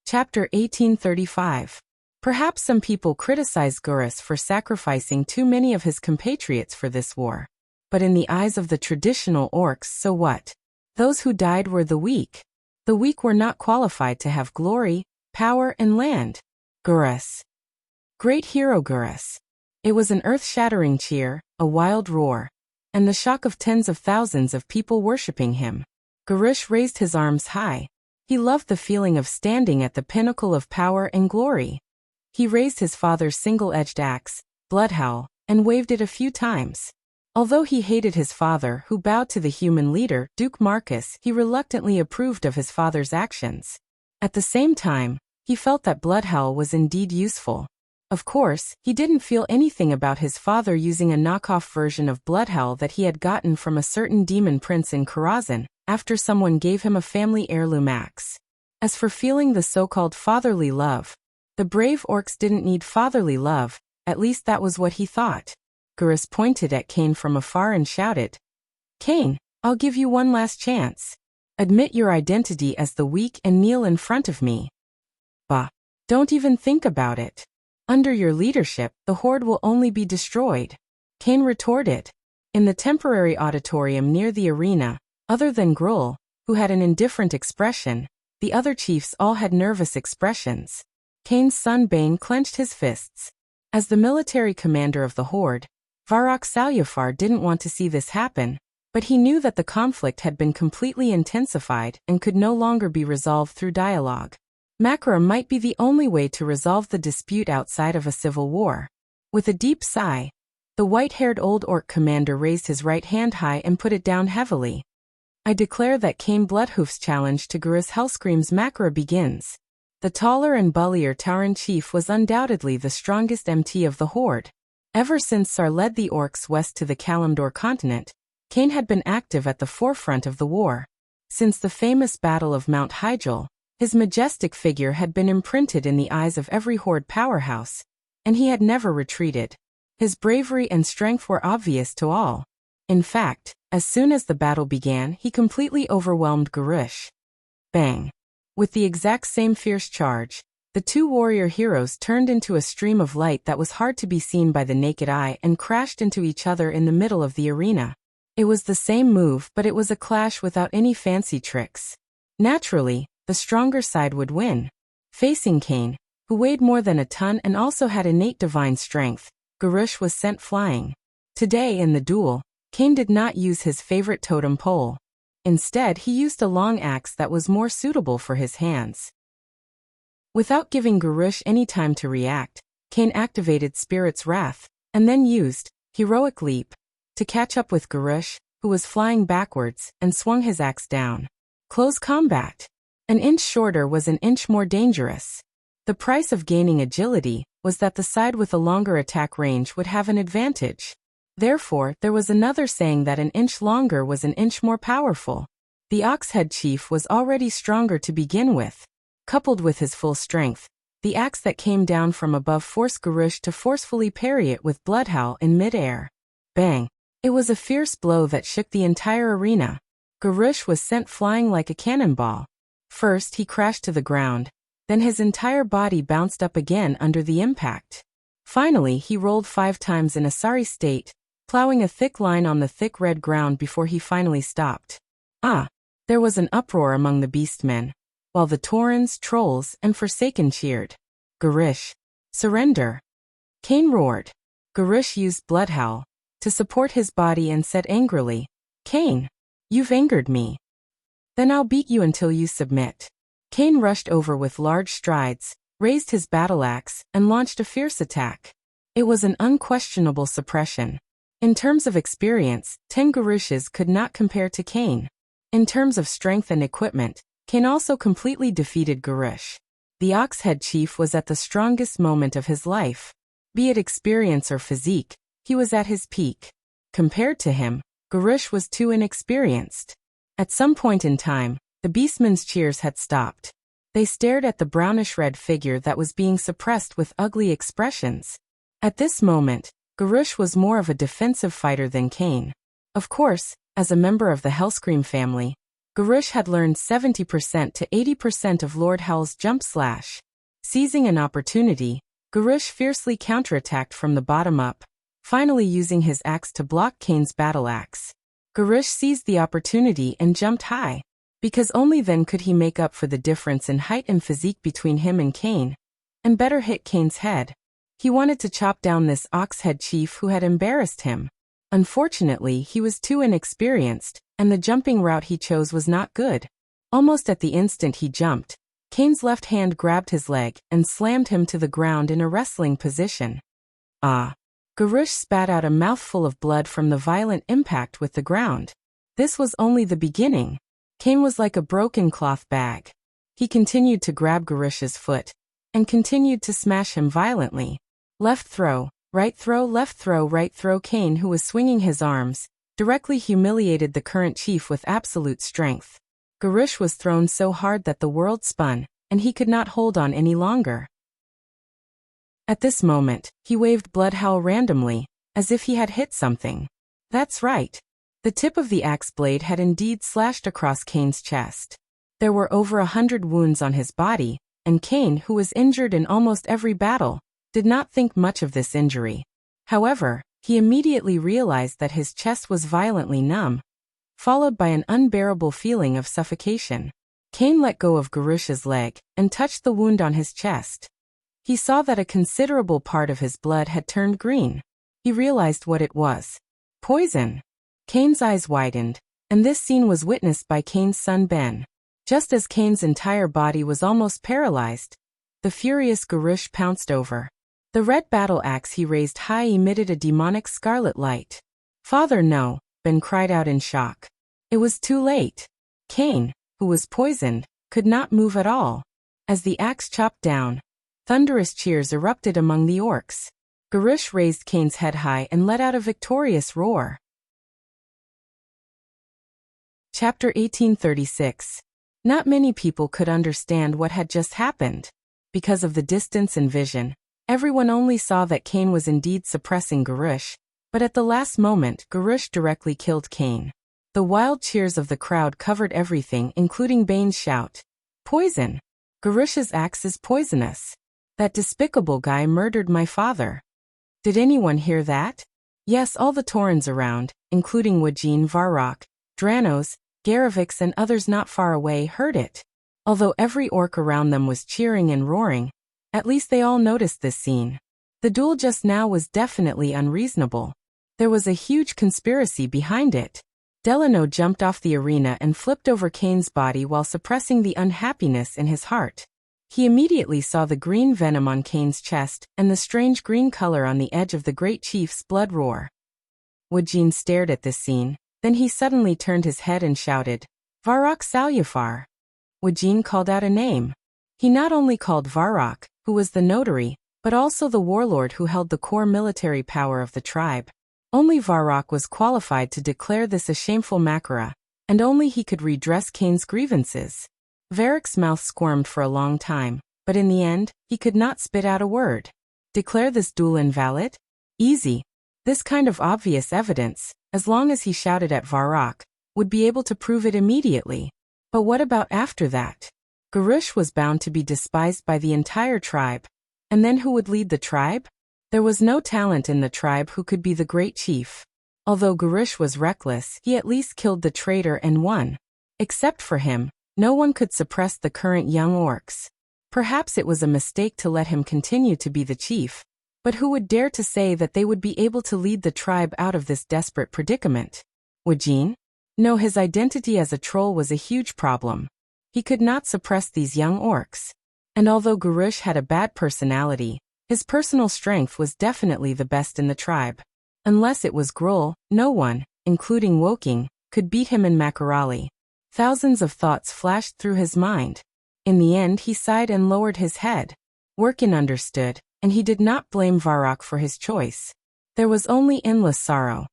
Chapter 1835. Perhaps some people criticized Garush for sacrificing too many of his compatriots for this war. But in the eyes of the traditional orcs, so what? Those who died were the weak. The weak were not qualified to have glory, power, and land. Garush. Great hero Garush. It was an earth-shattering cheer, a wild roar, and the shock of tens of thousands of people worshipping him. Garush raised his arms high. He loved the feeling of standing at the pinnacle of power and glory. He raised his father's single-edged axe, Bloodhowl, and waved it a few times. Although he hated his father who bowed to the human leader, Duke Marcus, he reluctantly approved of his father's actions. At the same time, he felt that Bloodhowl was indeed useful. Of course, he didn't feel anything about his father using a knockoff version of Bloodhowl that he had gotten from a certain demon prince in Karazhan, after someone gave him a family heirloom axe. As for feeling the so-called fatherly love, the brave orcs didn't need fatherly love, At least that was what he thought. Garrus pointed at Cain from afar and shouted, "Cain, I'll give you one last chance. Admit your identity as the weak and kneel in front of me." "Bah. Don't even think about it. Under your leadership, the Horde will only be destroyed," Cain retorted. In the temporary auditorium near the arena, other than Gruul, who had an indifferent expression, the other chiefs all had nervous expressions. Cain's son Bane clenched his fists. As the military commander of the Horde, Varrock Salyafar didn't want to see this happen, but he knew that the conflict had been completely intensified and could no longer be resolved through dialogue. Makra might be the only way to resolve the dispute outside of a civil war. With a deep sigh, the white-haired old orc commander raised his right hand high and put it down heavily. "I declare that Cain Bloodhoof's challenge to Garrus Hellscream's Makra begins." The taller and bullier Tauren chief was undoubtedly the strongest MT of the Horde. Ever since Sar led the orcs west to the Kalimdor continent, Cain had been active at the forefront of the war. Since the famous Battle of Mount Hyjal, his majestic figure had been imprinted in the eyes of every Horde powerhouse, and he had never retreated. His bravery and strength were obvious to all. In fact, as soon as the battle began, he completely overwhelmed Garrus. Bang! With the exact same fierce charge, the two warrior heroes turned into a stream of light that was hard to be seen by the naked eye and crashed into each other in the middle of the arena. It was the same move, but it was a clash without any fancy tricks. Naturally, the stronger side would win. Facing Cain, who weighed more than a ton and also had innate divine strength, Garrus was sent flying. Today in the duel, Cain did not use his favorite totem pole. Instead, he used a long axe that was more suitable for his hands. Without giving Garrus any time to react, Cain activated Spirit's Wrath, and then used Heroic Leap to catch up with Garrus, who was flying backwards, and swung his axe down. Close combat. An inch shorter was an inch more dangerous. The price of gaining agility was that the side with a longer attack range would have an advantage. Therefore, there was another saying that an inch longer was an inch more powerful. The Oxhead chief was already stronger to begin with. Coupled with his full strength, the axe that came down from above forced Garrus to forcefully parry it with Bloodhowl in midair. Bang! It was a fierce blow that shook the entire arena. Garrus was sent flying like a cannonball. First, he crashed to the ground, then his entire body bounced up again under the impact. Finally, he rolled 5 times in a sorry state, plowing a thick line on the thick red ground before he finally stopped. Ah! There was an uproar among the beastmen, while the Taurens, Trolls, and Forsaken cheered. "Garrus, surrender!" Cain roared. Garrus used Bloodhowl to support his body and said angrily, "Cain, you've angered me. Then I'll beat you until you submit." Cain rushed over with large strides, raised his battle axe, and launched a fierce attack. It was an unquestionable suppression. In terms of experience, 10 Garrushes could not compare to Cain. In terms of strength and equipment, Cain also completely defeated Garrus. The Oxhead chief was at the strongest moment of his life. Be it experience or physique, he was at his peak. Compared to him, Garrus was too inexperienced. At some point in time, the beastmen's cheers had stopped. They stared at the brownish-red figure that was being suppressed with ugly expressions. At this moment, Garrus was more of a defensive fighter than Cain. Of course, as a member of the Hellscream family, Garrus had learned 70% to 80% of Lord Howl's jump slash. Seizing an opportunity, Garrus fiercely counterattacked from the bottom up, finally using his axe to block Cain's battle axe. Garrus seized the opportunity and jumped high, because only then could he make up for the difference in height and physique between him and Cain, and better hit Cain's head. He wanted to chop down this Oxhead chief who had embarrassed him. Unfortunately, he was too inexperienced, and the jumping route he chose was not good. Almost at the instant he jumped, Cain's left hand grabbed his leg and slammed him to the ground in a wrestling position. Ah! Garrus spat out a mouthful of blood from the violent impact with the ground. This was only the beginning. Cain was like a broken cloth bag. He continued to grab Garrus's foot, and continued to smash him violently. Left throw, right throw, left throw, right throw. Cain, who was swinging his arms, directly humiliated the current chief with absolute strength. Garrus was thrown so hard that the world spun, and he could not hold on any longer. At this moment, he waved Bloodhowl randomly, as if he had hit something. That's right. The tip of the axe blade had indeed slashed across Kane's chest. There were over 100 wounds on his body, and Kane, who was injured in almost every battle, did not think much of this injury. However, he immediately realized that his chest was violently numb, followed by an unbearable feeling of suffocation. Kane let go of Garush's leg and touched the wound on his chest. He saw that a considerable part of his blood had turned green. He realized what it was. Poison. Kane's eyes widened, and this scene was witnessed by Kane's son Ben. Just as Kane's entire body was almost paralyzed, the furious Garush pounced over. The red battle axe he raised high emitted a demonic scarlet light. "Father, no," Ben cried out in shock. It was too late. Kane, who was poisoned, could not move at all. As the axe chopped down, thunderous cheers erupted among the orcs. Garush raised Kane's head high and let out a victorious roar. Chapter 1836. Not many people could understand what had just happened. Because of the distance and vision, everyone only saw that Kane was indeed suppressing Garush, but at the last moment Garush directly killed Kane. The wild cheers of the crowd covered everything, including Bane's shout, "Poison! Garush's axe is poisonous! That despicable guy murdered my father!" Did anyone hear that? Yes, all the Taurens around, including Wajin, Varrock, Dranos, Garavix and others not far away, heard it. Although every orc around them was cheering and roaring, at least they all noticed this scene. The duel just now was definitely unreasonable. There was a huge conspiracy behind it. Delano jumped off the arena and flipped over Kane's body while suppressing the unhappiness in his heart. He immediately saw the green venom on Kane's chest and the strange green color on the edge of the great chief's blood roar. Wajin stared at this scene, then he suddenly turned his head and shouted, "Varrock Salyafar!" Wajin called out a name. He not only called Varrock, who was the notary, but also the warlord who held the core military power of the tribe. Only Varrock was qualified to declare this a shameful makara, and only he could redress Kane's grievances. Varrock's mouth squirmed for a long time, but in the end, he could not spit out a word. Declare this duel invalid? Easy. This kind of obvious evidence, as long as he shouted at Varrock, would be able to prove it immediately. But what about after that? Garush was bound to be despised by the entire tribe. And then who would lead the tribe? There was no talent in the tribe who could be the great chief. Although Garush was reckless, he at least killed the traitor and won. Except for him, no one could suppress the current young orcs. Perhaps it was a mistake to let him continue to be the chief, but who would dare to say that they would be able to lead the tribe out of this desperate predicament? Wajin? No, his identity as a troll was a huge problem. He could not suppress these young orcs. And although Garush had a bad personality, his personal strength was definitely the best in the tribe. Unless it was Gruul, no one, including Woking, could beat him in Makarali. Thousands of thoughts flashed through his mind. In the end he sighed and lowered his head. Workin understood, and he did not blame Varrock for his choice. There was only endless sorrow.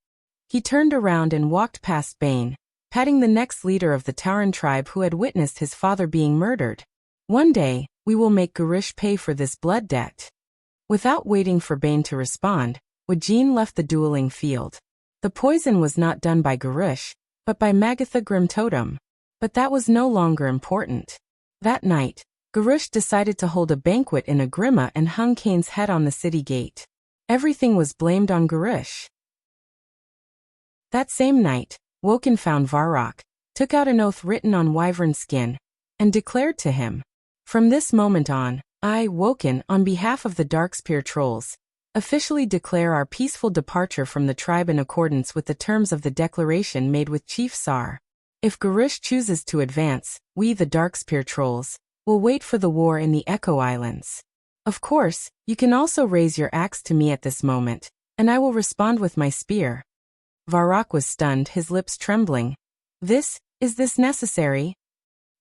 He turned around and walked past Bane, patting the next leader of the Tauren tribe who had witnessed his father being murdered. One day, we will make Garush pay for this blood debt. Without waiting for Bane to respond, Wajin left the dueling field. The poison was not done by Garush, but by Magatha Grimtotem. But that was no longer important. That night, Garush decided to hold a banquet in Agrima and hung Kane's head on the city gate. Everything was blamed on Garush. That same night, Woken found Varrock, took out an oath written on wyvern skin, and declared to him, "From this moment on, I, Woken, on behalf of the Darkspear Trolls, officially declare our peaceful departure from the tribe in accordance with the terms of the declaration made with Chief Sar. If Garush chooses to advance, we, the Darkspear Trolls, will wait for the war in the Echo Islands. Of course, you can also raise your axe to me at this moment, and I will respond with my spear." Varrock was stunned, his lips trembling. Is this necessary?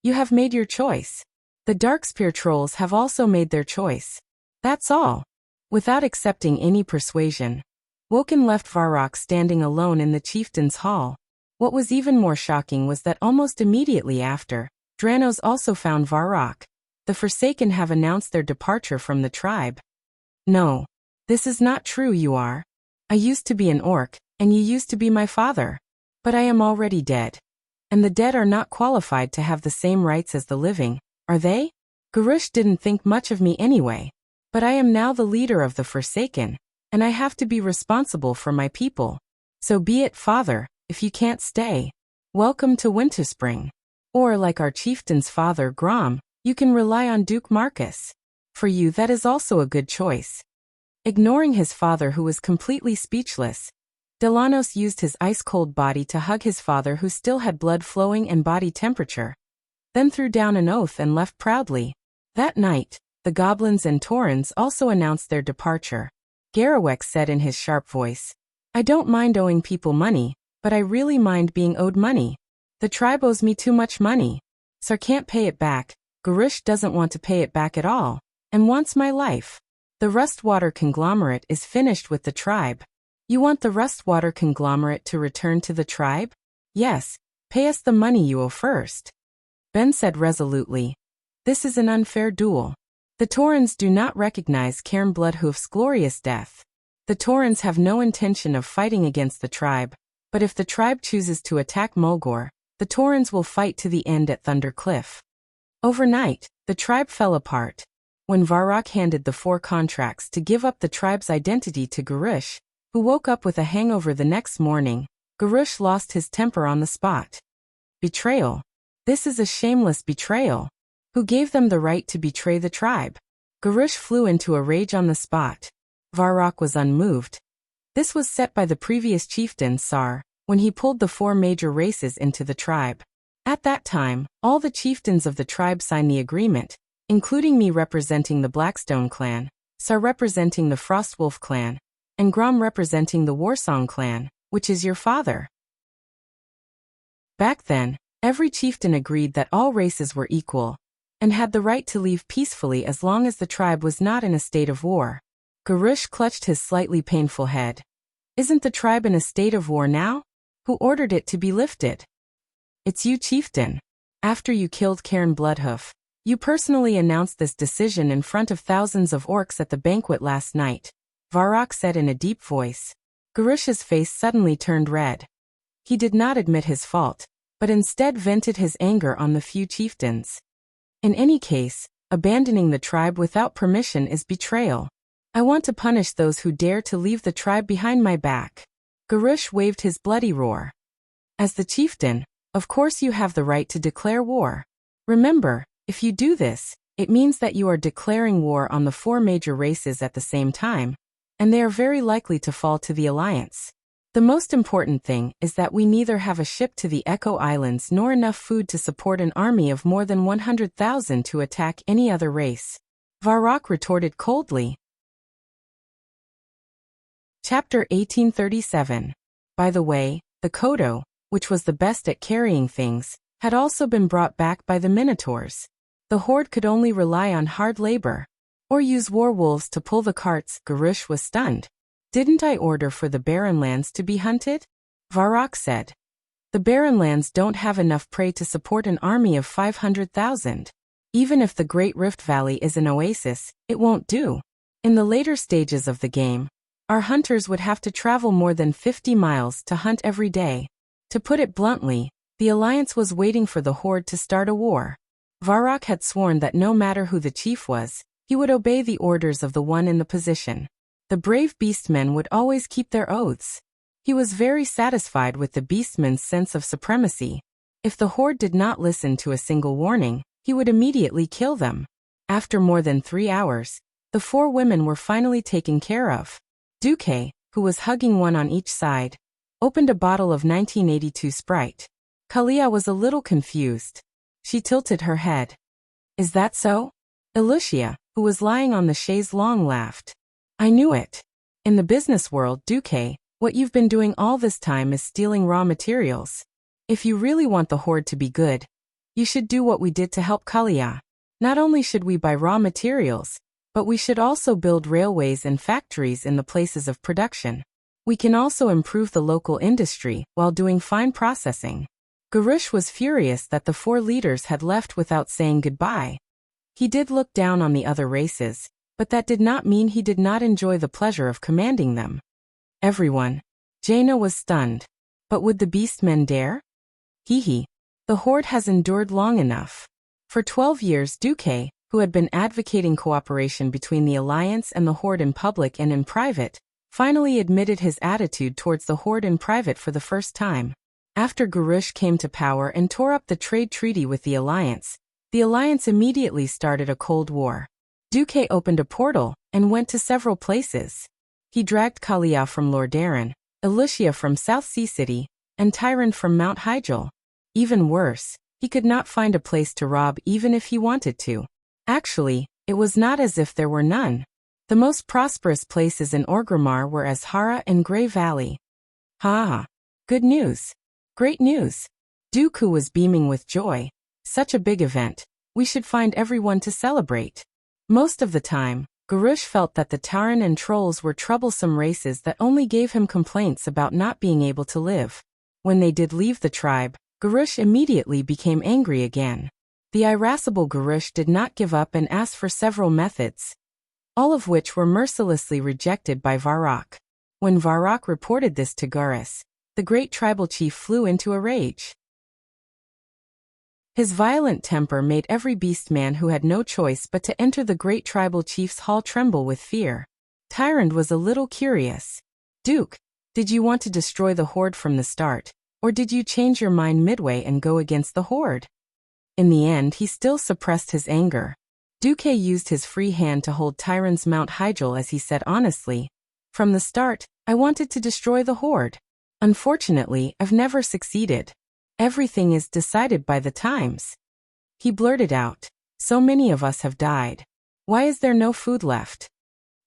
You have made your choice. The Darkspear Trolls have also made their choice. That's all. Without accepting any persuasion, Woken left Varrock standing alone in the chieftain's hall. What was even more shocking was that almost immediately after, Dranos also found Varrock. The Forsaken have announced their departure from the tribe. No. This is not true, you are. I used to be an orc, and you used to be my father. But I am already dead. And the dead are not qualified to have the same rights as the living, are they? Garush didn't think much of me anyway. But I am now the leader of the Forsaken, and I have to be responsible for my people. So be it, father, if you can't stay. Welcome to Winterspring. Or like our chieftain's father Grom, you can rely on Duke Marcus. For you that is also a good choice. Ignoring his father who was completely speechless, Delanos used his ice-cold body to hug his father who still had blood flowing and body temperature, then threw down an oath and left proudly. That night, the goblins and Taurens also announced their departure. Garrawek said in his sharp voice, I don't mind owing people money, but I really mind being owed money. The tribe owes me too much money. Sar can't pay it back, Garush doesn't want to pay it back at all, and wants my life. The Rustwater conglomerate is finished with the tribe. You want the Rustwater conglomerate to return to the tribe? Yes, pay us the money you owe first. Ben said resolutely. This is an unfair duel. The Taurens do not recognize Cairn Bloodhoof's glorious death. The Taurens have no intention of fighting against the tribe, but if the tribe chooses to attack Mulgore, the Taurens will fight to the end at Thunder Cliff. Overnight, the tribe fell apart. When Varrock handed the 4 contracts to give up the tribe's identity to Garush, who woke up with a hangover the next morning, Garush lost his temper on the spot. Betrayal. This is a shameless betrayal. Who gave them the right to betray the tribe? Garush flew into a rage on the spot. Varrock was unmoved. This was set by the previous chieftain Sar, when he pulled the 4 major races into the tribe. At that time, all the chieftains of the tribe signed the agreement, including me representing the Blackstone clan, Sar representing the Frostwolf clan, and Grom representing the Warsong clan, which is your father. Back then, every chieftain agreed that all races were equal, and had the right to leave peacefully as long as the tribe was not in a state of war. Garush clutched his slightly painful head. Isn't the tribe in a state of war now? Who ordered it to be lifted? It's you, chieftain. After you killed Cairn Bloodhoof, you personally announced this decision in front of thousands of orcs at the banquet last night, Varrock said in a deep voice. Garush's face suddenly turned red. He did not admit his fault, but instead vented his anger on the few chieftains. In any case, abandoning the tribe without permission is betrayal. I want to punish those who dare to leave the tribe behind my back. Garush waved his bloody roar. As the chieftain, of course you have the right to declare war. Remember, if you do this, it means that you are declaring war on the 4 major races at the same time, and they are very likely to fall to the Alliance. The most important thing is that we neither have a ship to the Echo Islands nor enough food to support an army of more than 100,000 to attack any other race. Varrock retorted coldly. Chapter 1837. By the way, the Kodo, which was the best at carrying things, had also been brought back by the Minotaurs. The Horde could only rely on hard labor, or use werewolves to pull the carts. Garush was stunned. Didn't I order for the Barrenlands to be hunted? Varrock said. The Barrenlands don't have enough prey to support an army of 500,000. Even if the Great Rift Valley is an oasis, it won't do. In the later stages of the game, our hunters would have to travel more than 50 miles to hunt every day. To put it bluntly, the Alliance was waiting for the Horde to start a war. Varrock had sworn that no matter who the chief was, he would obey the orders of the one in the position. The brave beastmen would always keep their oaths. He was very satisfied with the beastmen's sense of supremacy. If the Horde did not listen to a single warning, he would immediately kill them. After more than 3 hours, the 4 women were finally taken care of. Duque, who was hugging one on each side, opened a bottle of 1982 Sprite. Kalia was a little confused. She tilted her head. Is that so? Elucia, who was lying on the chaise longue, laughed. I knew it. In the business world, Duque, what you've been doing all this time is stealing raw materials. If you really want the Horde to be good, you should do what we did to help Kalia. Not only should we buy raw materials, but we should also build railways and factories in the places of production. We can also improve the local industry while doing fine processing. Garush was furious that the 4 leaders had left without saying goodbye. He did look down on the other races, but that did not mean he did not enjoy the pleasure of commanding them. Everyone. Jaina was stunned. But would the beastmen dare? Hee. The horde has endured long enough. For 12 years Duque, who had been advocating cooperation between the Alliance and the horde in public and in private, finally admitted his attitude towards the horde in private for the first time. After Gurush came to power and tore up the trade treaty with the Alliance immediately started a cold war. Duque opened a portal and went to several places. He dragged Kalia from Lordaeron, Elucia from South Sea City, and Tyrant from Mount Hyjal. Even worse, he could not find a place to rob even if he wanted to. Actually, it was not as if there were none. The most prosperous places in Orgrimmar were Azhara and Grey Valley. Ha! Good news! Great news! Dooku was beaming with joy. Such a big event. We should find everyone to celebrate. Most of the time, Gurush felt that the Tauren and Trolls were troublesome races that only gave him complaints about not being able to live. When they did leave the tribe, Gurush immediately became angry again. The irascible Gurush did not give up and asked for several methods, all of which were mercilessly rejected by Varrock. When Varrock reported this to Gurus, the great tribal chief flew into a rage. His violent temper made every beastman who had no choice but to enter the great tribal chief's hall tremble with fear. Tyrant was a little curious. Duke, did you want to destroy the horde from the start, or did you change your mind midway and go against the horde? In the end he still suppressed his anger. Duque used his free hand to hold Tyrant's Mount Hyjal as he said honestly, "From the start, I wanted to destroy the horde. Unfortunately, I've never succeeded. Everything is decided by the times." He blurted out, "So many of us have died. Why is there no food left?"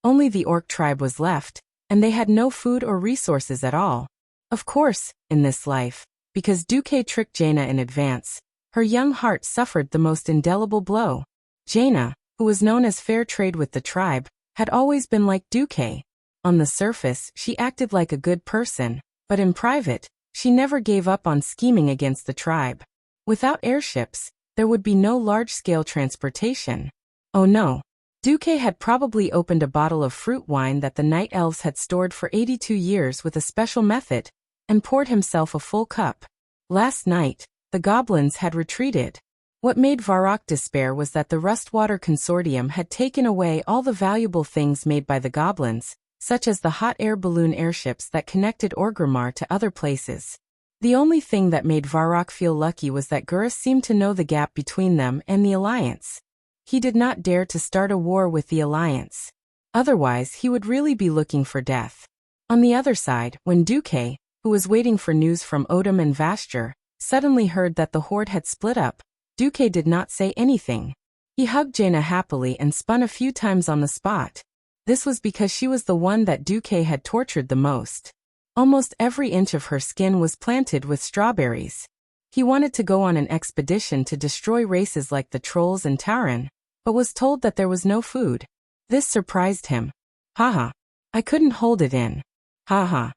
Only the orc tribe was left, and they had no food or resources at all. Of course, in this life, because Duque tricked Jaina in advance, her young heart suffered the most indelible blow. Jaina, who was known as fair trade with the tribe, had always been like Duque. On the surface, she acted like a good person, but in private, she never gave up on scheming against the tribe. Without airships, there would be no large-scale transportation. Oh no. Duque had probably opened a bottle of fruit wine that the night elves had stored for 82 years with a special method, and poured himself a full cup. Last night, the goblins had retreated. What made Varrock despair was that the Rustwater Consortium had taken away all the valuable things made by the goblins, such as the hot air balloon airships that connected Orgrimmar to other places. The only thing that made Varrock feel lucky was that Gurus seemed to know the gap between them and the Alliance. He did not dare to start a war with the Alliance. Otherwise, he would really be looking for death. On the other side, when Duque, who was waiting for news from Odom and Vastur, suddenly heard that the horde had split up, Duque did not say anything. He hugged Jaina happily and spun a few times on the spot. This was because she was the one that Duque had tortured the most. Almost every inch of her skin was planted with strawberries. He wanted to go on an expedition to destroy races like the Trolls and Tauren, but was told that there was no food. This surprised him. Haha. I couldn't hold it in. Haha.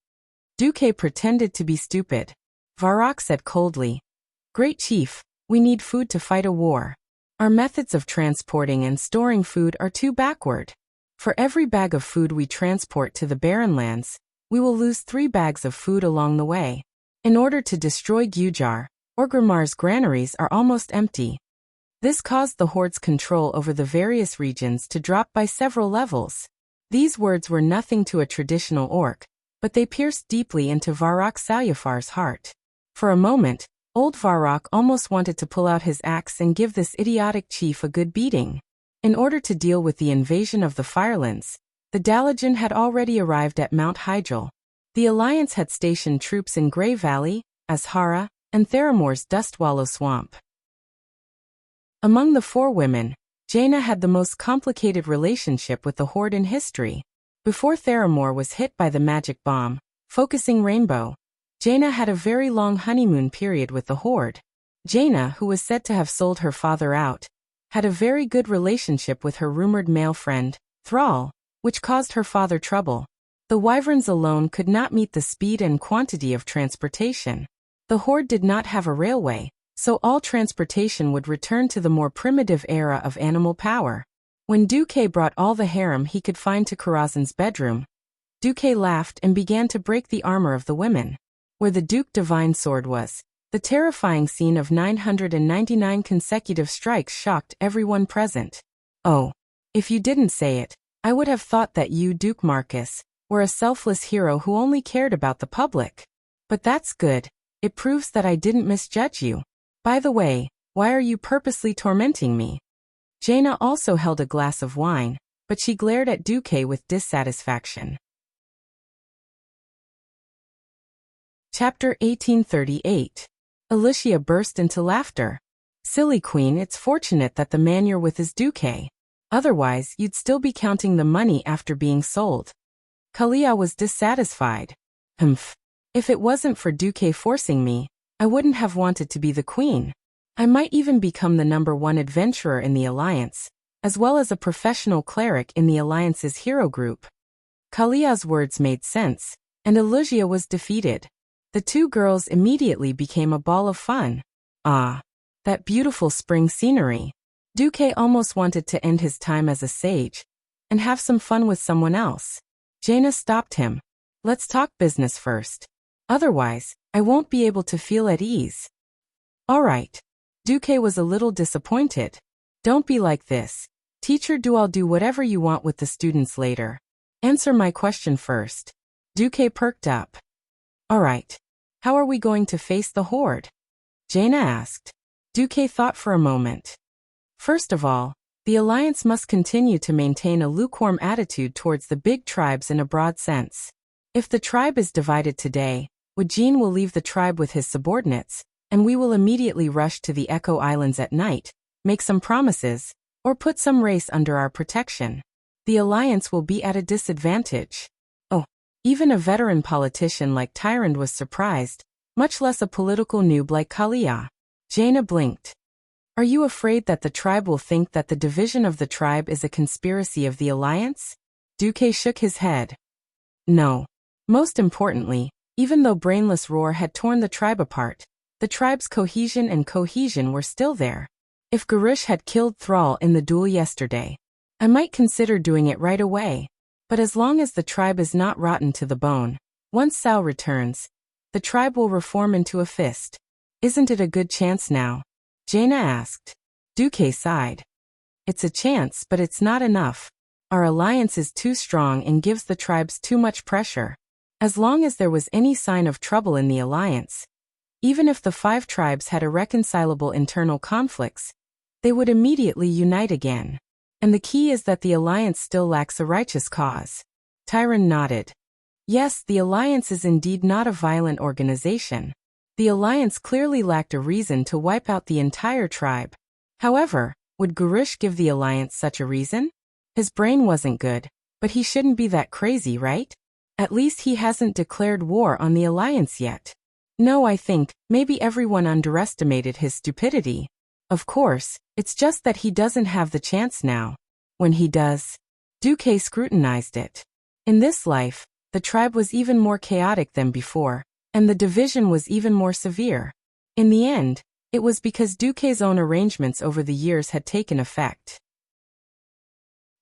Duque pretended to be stupid. Varrock said coldly, "Great Chief, we need food to fight a war. Our methods of transporting and storing food are too backward. For every bag of food we transport to the Barren Lands, we will lose 3 bags of food along the way. In order to destroy Gujar, Orgrimmar's granaries are almost empty." This caused the horde's control over the various regions to drop by several levels. These words were nothing to a traditional orc, but they pierced deeply into Varrock Salufar's heart. For a moment, old Varrock almost wanted to pull out his axe and give this idiotic chief a good beating. In order to deal with the invasion of the Firelands, the Dalajan had already arrived at Mount Hyjal. The Alliance had stationed troops in Grey Valley, Azhara, and Theramor's Dustwallow Swamp. Among the 4 women, Jaina had the most complicated relationship with the Horde in history. Before Theramor was hit by the magic bomb, focusing Rainbow, Jaina had a very long honeymoon period with the Horde. Jaina, who was said to have sold her father out, had a very good relationship with her rumored male friend, Thrall, which caused her father trouble. The Wyverns alone could not meet the speed and quantity of transportation. The Horde did not have a railway, so all transportation would return to the more primitive era of animal power. When Duque brought all the harem he could find to Karazhan's bedroom, Duque laughed and began to break the armor of the women. Where the Duke Divine sword was, the terrifying scene of 999 consecutive strikes shocked everyone present. Oh, if you didn't say it, I would have thought that you, Duke Marcus, were a selfless hero who only cared about the public. But that's good. It proves that I didn't misjudge you. By the way, why are you purposely tormenting me? Jaina also held a glass of wine, but she glared at Duque with dissatisfaction. Chapter 1838. Alicia burst into laughter. Silly queen, it's fortunate that the man you're with is Duque. Otherwise, you'd still be counting the money after being sold. Kalia was dissatisfied. Humph. If it wasn't for Duque forcing me, I wouldn't have wanted to be the queen. I might even become the #1 adventurer in the Alliance, as well as a professional cleric in the Alliance's hero group. Kalia's words made sense, and Alicia was defeated. The two girls immediately became a ball of fun. Ah, that beautiful spring scenery. Duque almost wanted to end his time as a sage and have some fun with someone else. Jaina stopped him. Let's talk business first. Otherwise, I won't be able to feel at ease. All right. Duque was a little disappointed. Don't be like this. Teacher, I'll do whatever you want with the students later. Answer my question first. Duque perked up. All right. How are we going to face the horde? Jaina asked. Duque thought for a moment. First of all, the Alliance must continue to maintain a lukewarm attitude towards the big tribes in a broad sense. If the tribe is divided today, Wujin will leave the tribe with his subordinates, and we will immediately rush to the Echo Islands at night, make some promises, or put some race under our protection. The Alliance will be at a disadvantage. Oh, even a veteran politician like Tyrande was surprised, much less a political noob like Kalia. Jaina blinked. Are you afraid that the tribe will think that the division of the tribe is a conspiracy of the Alliance? Duque shook his head. No. Most importantly, even though Brainless Roar had torn the tribe apart, the tribe's cohesion were still there. If Garush had killed Thrall in the duel yesterday, I might consider doing it right away. But as long as the tribe is not rotten to the bone, once Sao returns, the tribe will reform into a fist. Isn't it a good chance now? Jaina asked. Duque sighed. It's a chance, but it's not enough. Our alliance is too strong and gives the tribes too much pressure. As long as there was any sign of trouble in the alliance, even if the 5 tribes had irreconcilable internal conflicts, they would immediately unite again. And the key is that the alliance still lacks a righteous cause. Tyrande nodded. Yes, the alliance is indeed not a violent organization. The alliance clearly lacked a reason to wipe out the entire tribe. However, would Garush give the alliance such a reason? His brain wasn't good, but he shouldn't be that crazy, right? At least he hasn't declared war on the alliance yet. No, I think, maybe everyone underestimated his stupidity. Of course, it's just that he doesn't have the chance now. When he does, Duque scrutinized it. In this life, the tribe was even more chaotic than before, and the division was even more severe. In the end, it was because Duque's own arrangements over the years had taken effect.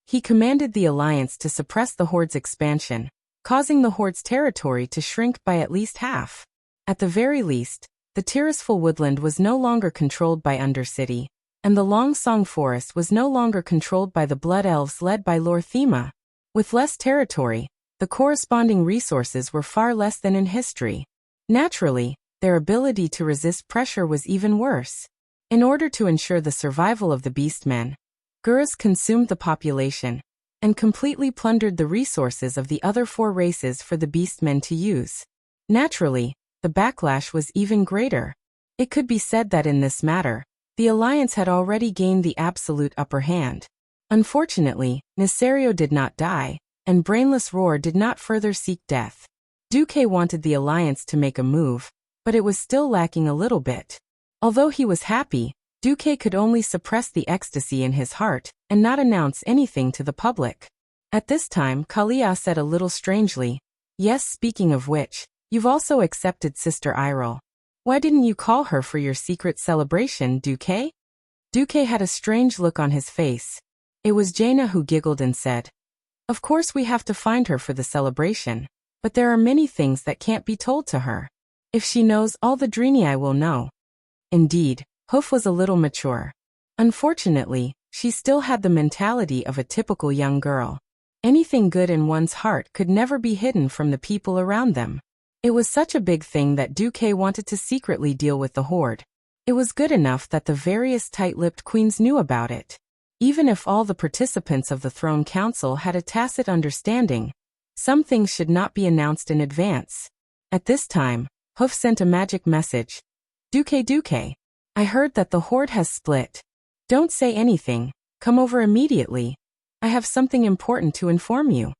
He commanded the alliance to suppress the horde's expansion, causing the horde's territory to shrink by at least half. At the very least, the Tirisful woodland was no longer controlled by Undercity, and the Long Song forest was no longer controlled by the Blood Elves led by Lord Thema. With less territory, the corresponding resources were far less than in history. Naturally, their ability to resist pressure was even worse. In order to ensure the survival of the Beastmen, Gurus consumed the population and completely plundered the resources of the other 4 races for the Beastmen to use. Naturally, the backlash was even greater. It could be said that in this matter, the alliance had already gained the absolute upper hand. Unfortunately, Nesario did not die, and Brainless Roar did not further seek death. Duque wanted the alliance to make a move, but it was still lacking a little bit. Although he was happy, Duque could only suppress the ecstasy in his heart and not announce anything to the public. At this time, Kalia said a little strangely, "Yes, speaking of which, you've also accepted Sister Irel. Why didn't you call her for your secret celebration, Duque?" Duque had a strange look on his face. It was Jaina who giggled and said, "Of course we have to find her for the celebration, but there are many things that can't be told to her. If she knows, all the Drenii will know." Indeed, Hoof was a little mature. Unfortunately, she still had the mentality of a typical young girl. Anything good in one's heart could never be hidden from the people around them. It was such a big thing that Duque wanted to secretly deal with the Horde. It was good enough that the various tight-lipped queens knew about it. Even if all the participants of the Throne Council had a tacit understanding, some things should not be announced in advance. At this time, Hoof sent a magic message. Duque, I heard that the Horde has split. Don't say anything, come over immediately. I have something important to inform you."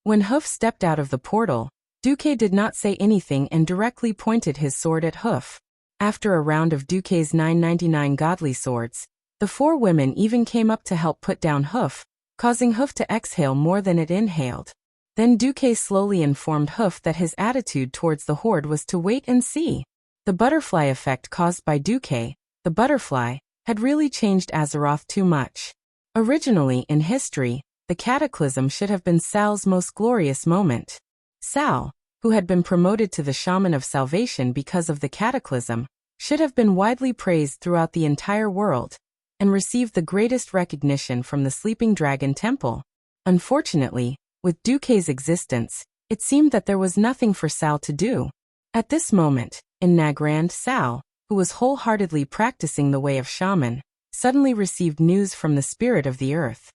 When Hoof stepped out of the portal, Duque did not say anything and directly pointed his sword at Hoof. After a round of Duque's 999 godly swords, the four women even came up to help put down Hoof, causing Hoof to exhale more than it inhaled. Then Duque slowly informed Hoof that his attitude towards the Horde was to wait and see. The butterfly effect caused by Duque, the butterfly, had really changed Azeroth too much. Originally in history, the Cataclysm should have been Sal's most glorious moment. Sal, who had been promoted to the Shaman of Salvation because of the Cataclysm, should have been widely praised throughout the entire world, and received the greatest recognition from the Sleeping Dragon Temple. Unfortunately, with Duque's existence, it seemed that there was nothing for Sal to do. At this moment, in Nagrand, Sal, who was wholeheartedly practicing the way of shaman, suddenly received news from the spirit of the earth.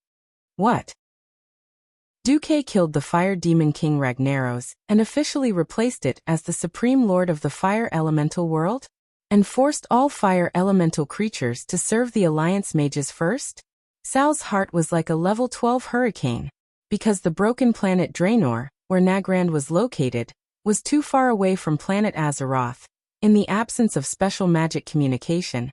What? Duque killed the fire demon king Ragnaros and officially replaced it as the supreme lord of the fire elemental world? And forced all fire elemental creatures to serve the Alliance mages first? Sal's heart was like a level 12 hurricane, because the broken planet Draenor, where Nagrand was located, was too far away from planet Azeroth. In the absence of special magic communication,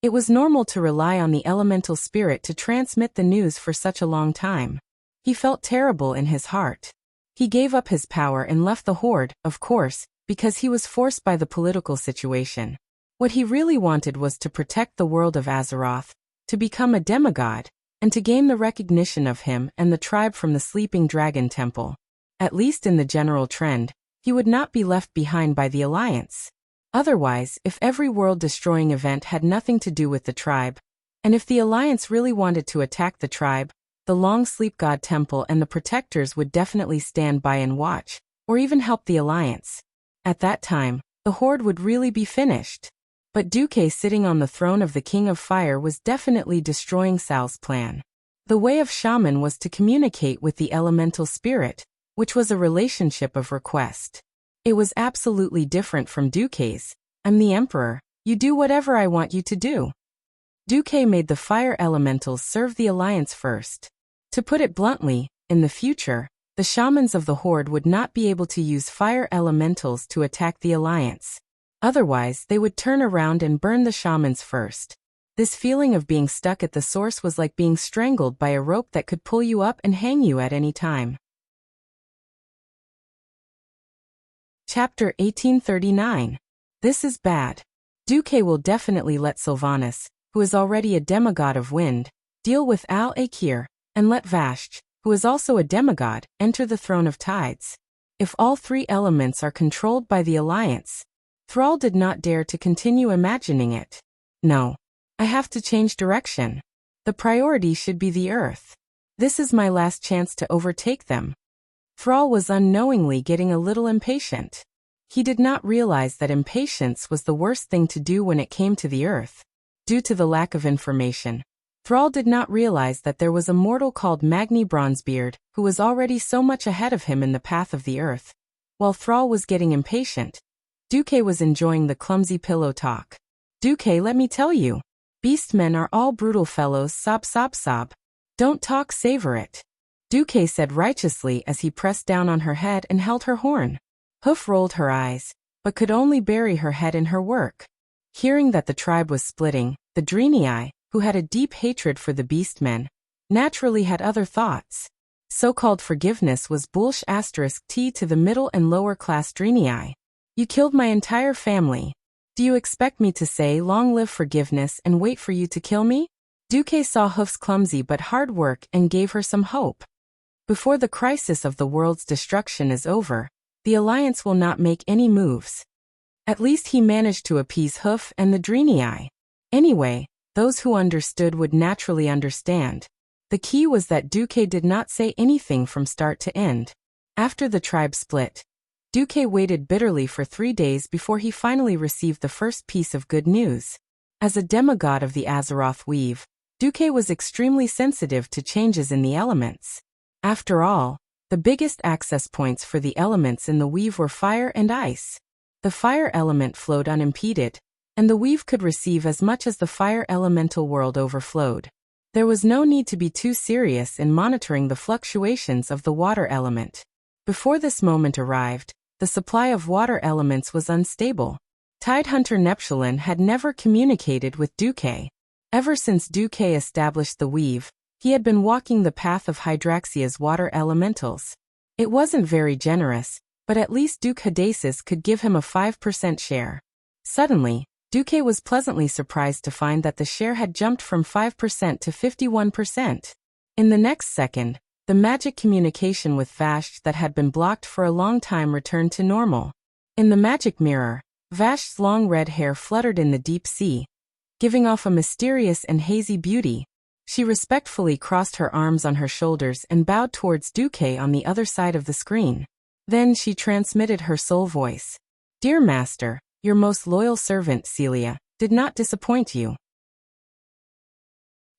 it was normal to rely on the elemental spirit to transmit the news for such a long time. He felt terrible in his heart. He gave up his power and left the Horde, of course, because he was forced by the political situation. What he really wanted was to protect the world of Azeroth, to become a demigod, and to gain the recognition of him and the tribe from the Sleeping Dragon Temple. At least in the general trend, he would not be left behind by the Alliance. Otherwise, if every world-destroying event had nothing to do with the tribe, and if the Alliance really wanted to attack the tribe, the Long Sleep God Temple and the Protectors would definitely stand by and watch, or even help the Alliance. At that time, the Horde would really be finished. But Duque sitting on the throne of the King of Fire was definitely destroying Sal's plan. The way of shaman was to communicate with the elemental spirit, which was a relationship of request. It was absolutely different from Duque's. I'm the Emperor, you do whatever I want you to do. Duque made the fire elementals serve the Alliance first. To put it bluntly, in the future, the shamans of the Horde would not be able to use fire elementals to attack the Alliance. Otherwise, they would turn around and burn the shamans first. This feeling of being stuck at the source was like being strangled by a rope that could pull you up and hang you at any time. Chapter 1839. This is bad. Duque will definitely let Sylvanas, who is already a demigod of wind, deal with Al-Akir, and let Vashj, who is also a demigod, enter the throne of tides. If all three elements are controlled by the Alliance, Thrall did not dare to continue imagining it. No. I have to change direction. The priority should be the Earth. This is my last chance to overtake them. Thrall was unknowingly getting a little impatient. He did not realize that impatience was the worst thing to do when it came to the Earth. Due to the lack of information, Thrall did not realize that there was a mortal called Magni Bronzebeard, who was already so much ahead of him in the path of the Earth. While Thrall was getting impatient, Duque was enjoying the clumsy pillow talk. Duque, let me tell you. Beastmen are all brutal fellows, sob sob sob. Don't talk, savor it. Duque said righteously as he pressed down on her head and held her horn. Hoof rolled her eyes, but could only bury her head in her work. Hearing that the tribe was splitting, the Drenii, who had a deep hatred for the Beastmen, naturally had other thoughts. So-called forgiveness was bullsh *t to the middle and lower class Drenii. You killed my entire family. Do you expect me to say long live forgiveness and wait for you to kill me? Duque saw Hoof's clumsy but hard work and gave her some hope. Before the crisis of the world's destruction is over, the Alliance will not make any moves. At least he managed to appease Hoof and the Draenei. Anyway, those who understood would naturally understand. The key was that Duque did not say anything from start to end. After the tribe split, Duque waited bitterly for 3 days before he finally received the first piece of good news. As a demigod of the Azeroth weave, Duque was extremely sensitive to changes in the elements. After all, the biggest access points for the elements in the weave were fire and ice. The fire element flowed unimpeded, and the weave could receive as much as the fire elemental world overflowed. There was no need to be too serious in monitoring the fluctuations of the water element. Before this moment arrived, the supply of water elements was unstable. Tidehunter Neptulin had never communicated with Duque. Ever since Duque established the weave, he had been walking the path of Hydraxia's water elementals. It wasn't very generous, but at least Duke Hadasis could give him a 5% share. Suddenly, Duque was pleasantly surprised to find that the share had jumped from 5% to 51%. In the next second, the magic communication with Vashj that had been blocked for a long time returned to normal. In the magic mirror, Vashj's long red hair fluttered in the deep sea, giving off a mysterious and hazy beauty. She respectfully crossed her arms on her shoulders and bowed towards Duque on the other side of the screen. Then she transmitted her soul voice. "Dear Master, your most loyal servant, Celia, did not disappoint you.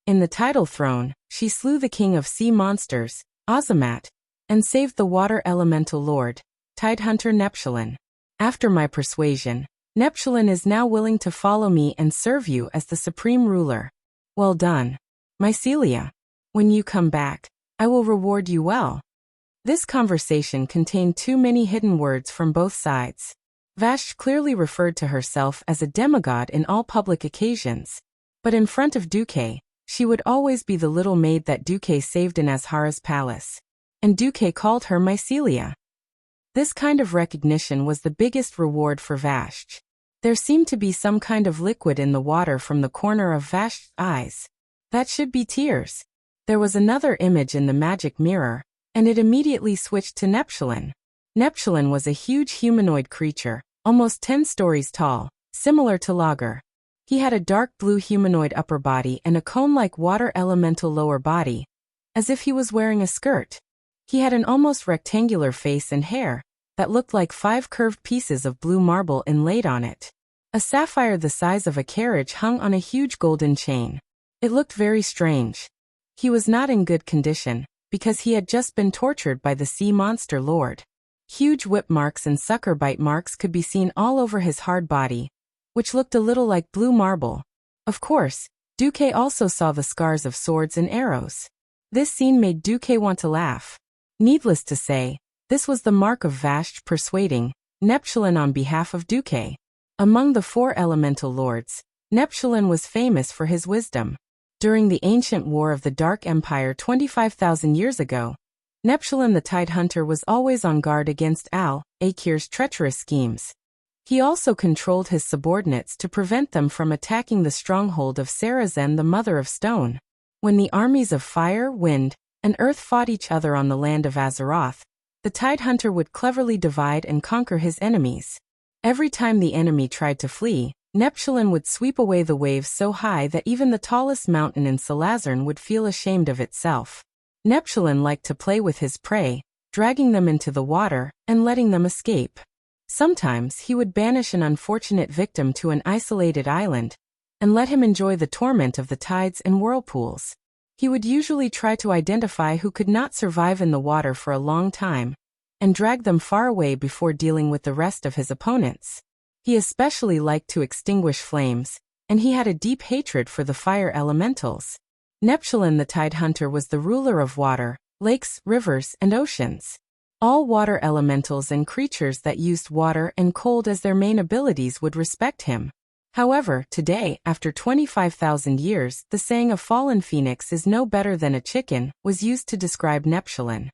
In the tidal throne, she slew the king of sea monsters, Azamat, and saved the water elemental lord, Tidehunter Neptulin. After my persuasion, Neptulin is now willing to follow me and serve you as the supreme ruler. Well done, my Celia. When you come back, I will reward you well." This conversation contained too many hidden words from both sides. Vashj clearly referred to herself as a demigod in all public occasions. But in front of Duque, she would always be the little maid that Duque saved in Azhara's palace. And Duque called her Mycelia. This kind of recognition was the biggest reward for Vashj. There seemed to be some kind of liquid in the water from the corner of Vashj's eyes. That should be tears. There was another image in the magic mirror, and it immediately switched to Neptulin. Neptulin was a huge humanoid creature, almost 10 stories tall, similar to Lager. He had a dark blue humanoid upper body and a cone-like water elemental lower body, as if he was wearing a skirt. He had an almost rectangular face and hair that looked like 5 curved pieces of blue marble inlaid on it. A sapphire the size of a carriage hung on a huge golden chain. It looked very strange. He was not in good condition, because he had just been tortured by the sea monster lord. Huge whip marks and sucker bite marks could be seen all over his hard body, which looked a little like blue marble. Of course, Duque also saw the scars of swords and arrows. This scene made Duque want to laugh. Needless to say, this was the mark of Vashj persuading Neptulin on behalf of Duque. Among the 4 elemental lords, Neptulin was famous for his wisdom. During the ancient war of the Dark Empire 25,000 years ago, Neptulin the Tidehunter was always on guard against Al-Akir's treacherous schemes. He also controlled his subordinates to prevent them from attacking the stronghold of Sarazen, the Mother of Stone. When the armies of fire, wind, and earth fought each other on the land of Azeroth, the Tidehunter would cleverly divide and conquer his enemies. Every time the enemy tried to flee, Neptulin would sweep away the waves so high that even the tallest mountain in Salazarn would feel ashamed of itself. Neptulin liked to play with his prey, dragging them into the water and letting them escape. Sometimes he would banish an unfortunate victim to an isolated island and let him enjoy the torment of the tides and whirlpools. He would usually try to identify who could not survive in the water for a long time and drag them far away before dealing with the rest of his opponents. He especially liked to extinguish flames, and he had a deep hatred for the fire elementals. Neptulin the Tidehunter was the ruler of water, lakes, rivers, and oceans. All water elementals and creatures that used water and cold as their main abilities would respect him. However, today, after 25,000 years, the saying "a fallen phoenix is no better than a chicken" was used to describe Neptulin.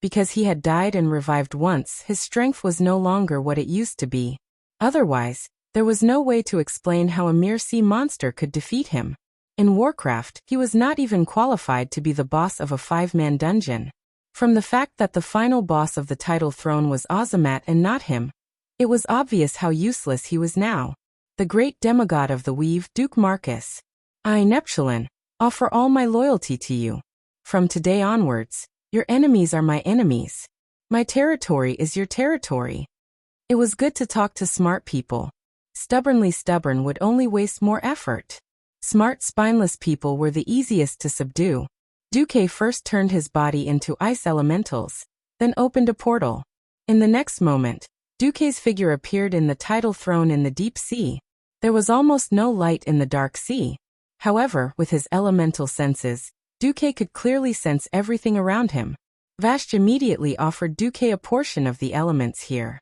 Because he had died and revived once, his strength was no longer what it used to be. Otherwise, there was no way to explain how a mere sea monster could defeat him. In Warcraft, he was not even qualified to be the boss of a 5-man dungeon. From the fact that the final boss of the title throne was Azamat and not him, it was obvious how useless he was now. The great demigod of the weave, Duke Marcus. I, Neptulin, offer all my loyalty to you. From today onwards, your enemies are my enemies. My territory is your territory. It was good to talk to smart people. Stubbornly stubborn would only waste more effort. Smart, spineless people were the easiest to subdue. Duque first turned his body into ice elementals, then opened a portal. In the next moment, Duque's figure appeared in the title throne in the deep sea. There was almost no light in the dark sea. However, with his elemental senses, Duque could clearly sense everything around him. Vashj immediately offered Duque a portion of the elements here.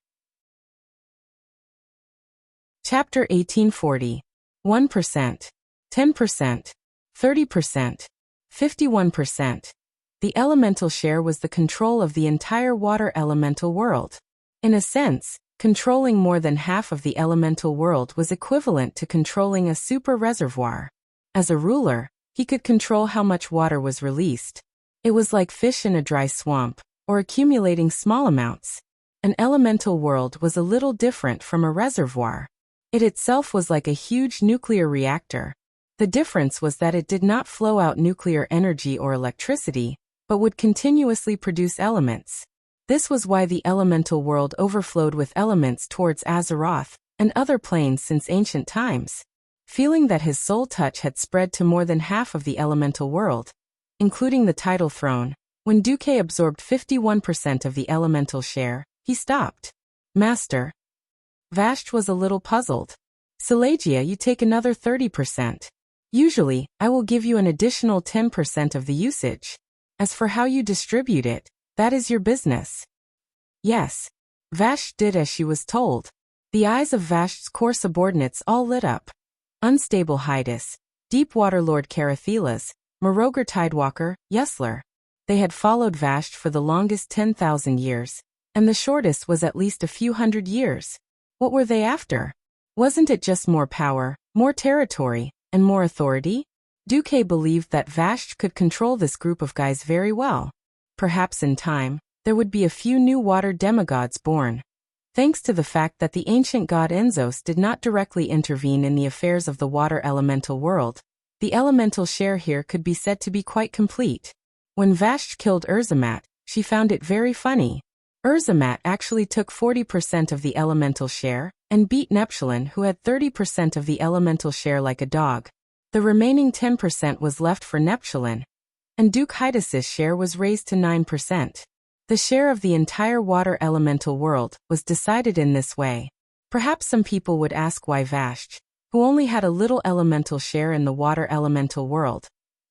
Chapter 1840. 1%, 10%, 30%, 51%. The elemental share was the control of the entire water elemental world. In a sense, controlling more than half of the elemental world was equivalent to controlling a super reservoir. As a ruler, he could control how much water was released. It was like fish in a dry swamp, or accumulating small amounts. An elemental world was a little different from a reservoir. It itself was like a huge nuclear reactor. The difference was that it did not flow out nuclear energy or electricity, but would continuously produce elements. This was why the elemental world overflowed with elements towards Azeroth and other planes since ancient times. Feeling that his soul touch had spread to more than half of the elemental world, including the title throne, when Duque absorbed 51% of the elemental share, he stopped. Master. Vashj was a little puzzled. Silegia, you take another 30%. Usually, I will give you an additional 10% of the usage. As for how you distribute it, that is your business. Yes. Vashj did as she was told. The eyes of Vashj's core subordinates all lit up. Unstable Hydus, Deepwater Lord Carathilas, Moroger Tidewalker, Yesler. They had followed Vashj for the longest 10,000 years, and the shortest was at least a few hundred years. What were they after? Wasn't it just more power, more territory, and more authority? Duque believed that Vashj could control this group of guys very well. Perhaps in time, there would be a few new water demigods born. Thanks to the fact that the ancient god Enzos did not directly intervene in the affairs of the water elemental world, the elemental share here could be said to be quite complete. When Vashj killed Urzamat, she found it very funny. Urzamat actually took 40% of the elemental share, and beat Neptulin, who had 30% of the elemental share like a dog. The remaining 10% was left for Neptulin, and Duke Hydus's share was raised to 9%. The share of the entire water elemental world was decided in this way. Perhaps some people would ask why Vashj, who only had a little elemental share in the water elemental world,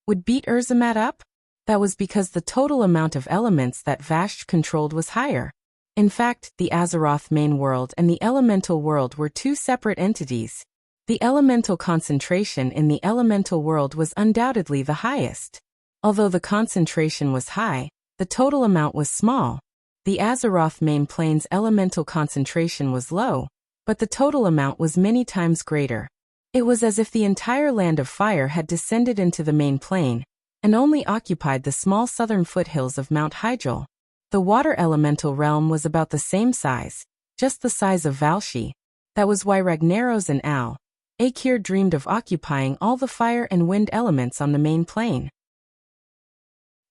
would beat Urzamat up? That was because the total amount of elements that Vashj controlled was higher. In fact, the Azeroth main world and the elemental world were two separate entities. The elemental concentration in the elemental world was undoubtedly the highest. Although the concentration was high, the total amount was small. The Azeroth main plane's elemental concentration was low, but the total amount was many times greater. It was as if the entire land of fire had descended into the main plane, and only occupied the small southern foothills of Mount Hyjal. The water elemental realm was about the same size, just the size of Valshi. That was why Ragnaros and Akir dreamed of occupying all the fire and wind elements on the main plane.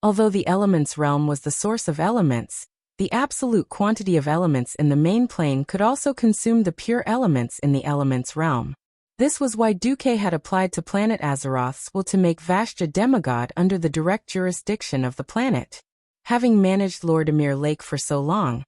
Although the elements realm was the source of elements, the absolute quantity of elements in the main plane could also consume the pure elements in the elements realm. This was why Duque had applied to planet Azeroth's will to make Vashj a demigod under the direct jurisdiction of the planet. Having managed Lordamir Lake for so long,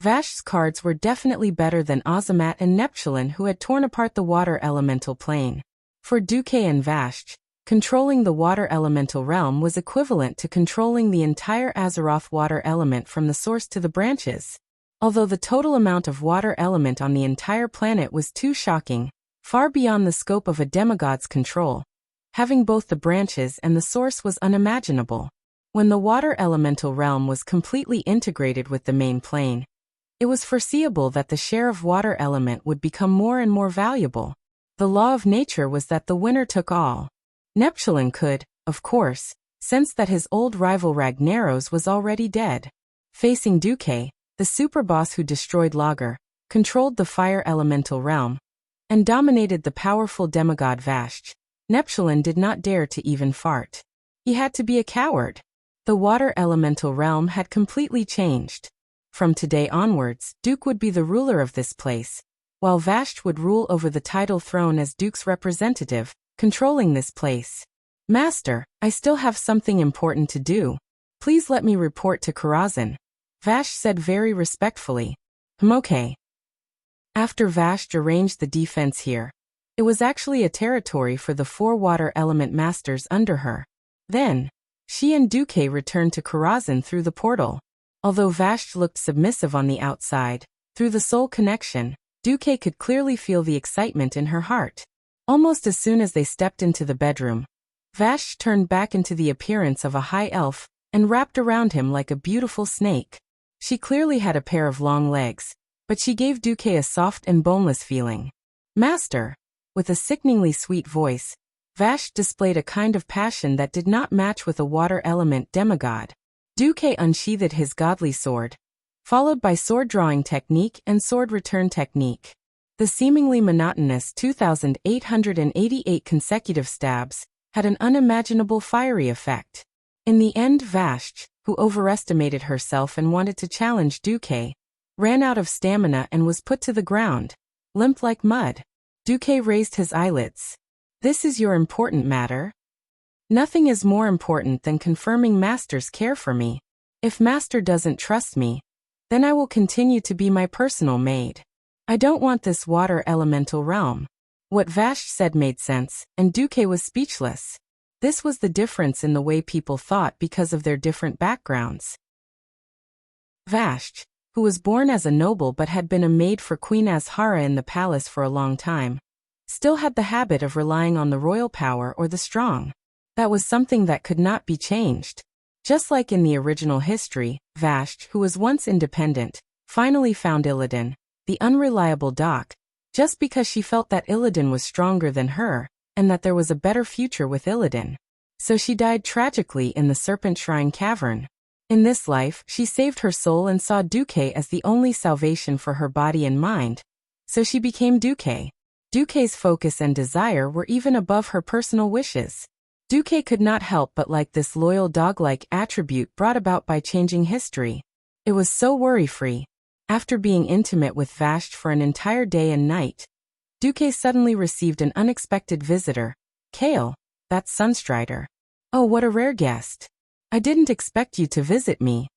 Vashj's cards were definitely better than Azamat and Neptulin, who had torn apart the water elemental plane. For Duque and Vashj, controlling the water elemental realm was equivalent to controlling the entire Azeroth water element from the source to the branches. Although the total amount of water element on the entire planet was too shocking, far beyond the scope of a demigod's control, having both the branches and the source was unimaginable. When the water elemental realm was completely integrated with the main plane, it was foreseeable that the share of water element would become more and more valuable. The law of nature was that the winner took all. Neptulin could, of course, sense that his old rival Ragnaros was already dead. Facing Duque, the superboss who destroyed Lager, controlled the fire elemental realm, and dominated the powerful demigod Vashj, Neptulin did not dare to even fart. He had to be a coward. The water elemental realm had completely changed. From today onwards, Duke would be the ruler of this place, while Vashj would rule over the tidal throne as Duke's representative, controlling this place. Master, I still have something important to do. Please let me report to Karazhan, Vashj said very respectfully. Okay. After Vashj arranged the defense here, it was actually a territory for the 4 water element masters under her. Then, she and Duque returned to Karazhan through the portal. Although Vashj looked submissive on the outside, through the soul connection, Duque could clearly feel the excitement in her heart. Almost as soon as they stepped into the bedroom, Vashj turned back into the appearance of a high elf and wrapped around him like a beautiful snake. She clearly had a pair of long legs, but she gave Duque a soft and boneless feeling. Master! With a sickeningly sweet voice, Vashj displayed a kind of passion that did not match with a water element demigod. Duque unsheathed his godly sword, followed by sword drawing technique and sword return technique. The seemingly monotonous 2,888 consecutive stabs had an unimaginable fiery effect. In the end, Vashj, who overestimated herself and wanted to challenge Duque, ran out of stamina and was put to the ground, limp like mud. Duque raised his eyelids. This is your important matter? Nothing is more important than confirming Master's care for me. If Master doesn't trust me, then I will continue to be my personal maid. I don't want this water elemental realm. What Vashj said made sense, and Duque was speechless. This was the difference in the way people thought because of their different backgrounds. Vashj, who was born as a noble but had been a maid for Queen Azhara in the palace for a long time, still had the habit of relying on the royal power or the strong. That was something that could not be changed. Just like in the original history, Vashj, who was once independent, finally found Illidan, the unreliable doc, just because she felt that Illidan was stronger than her, and that there was a better future with Illidan. So she died tragically in the Serpent Shrine Cavern. In this life, she saved her soul and saw Duque as the only salvation for her body and mind. So she became Duque. Duque's focus and desire were even above her personal wishes. Duque could not help but like this loyal dog-like attribute brought about by changing history. It was so worry-free. After being intimate with Vashj for an entire day and night, Duque suddenly received an unexpected visitor. Kale, that's Sunstrider. Oh, what a rare guest. I didn't expect you to visit me.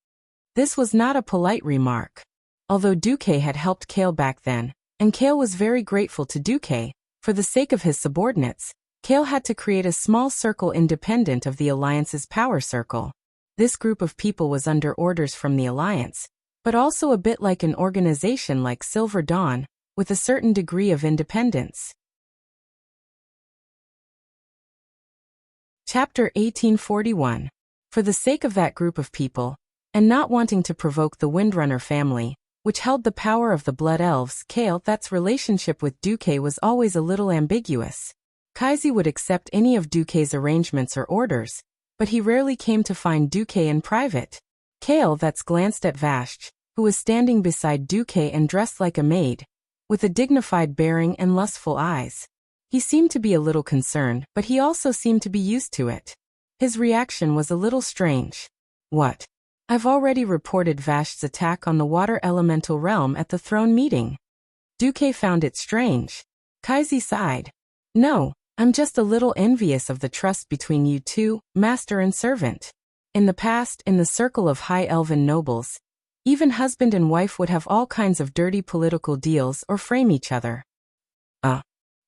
This was not a polite remark. Although Duque had helped Kale back then, and Kale was very grateful to Duque, for the sake of his subordinates, Kale had to create a small circle independent of the Alliance's power circle. This group of people was under orders from the Alliance, but also a bit like an organization like Silver Dawn, with a certain degree of independence. Chapter 1841. For the sake of that group of people, and not wanting to provoke the Windrunner family, which held the power of the Blood Elves, Kale—that's relationship with Duque was always a little ambiguous. Kaizi would accept any of Duque's arrangements or orders, but he rarely came to find Duque in private. Kale—that's glanced at Vashj, who was standing beside Duque and dressed like a maid, with a dignified bearing and lustful eyes. He seemed to be a little concerned, but he also seemed to be used to it. His reaction was a little strange. What? I've already reported Vashj's attack on the water elemental realm at the throne meeting. Duque found it strange. Kaizi sighed. No, I'm just a little envious of the trust between you two, master and servant. In the past, in the circle of high elven nobles, even husband and wife would have all kinds of dirty political deals or frame each other.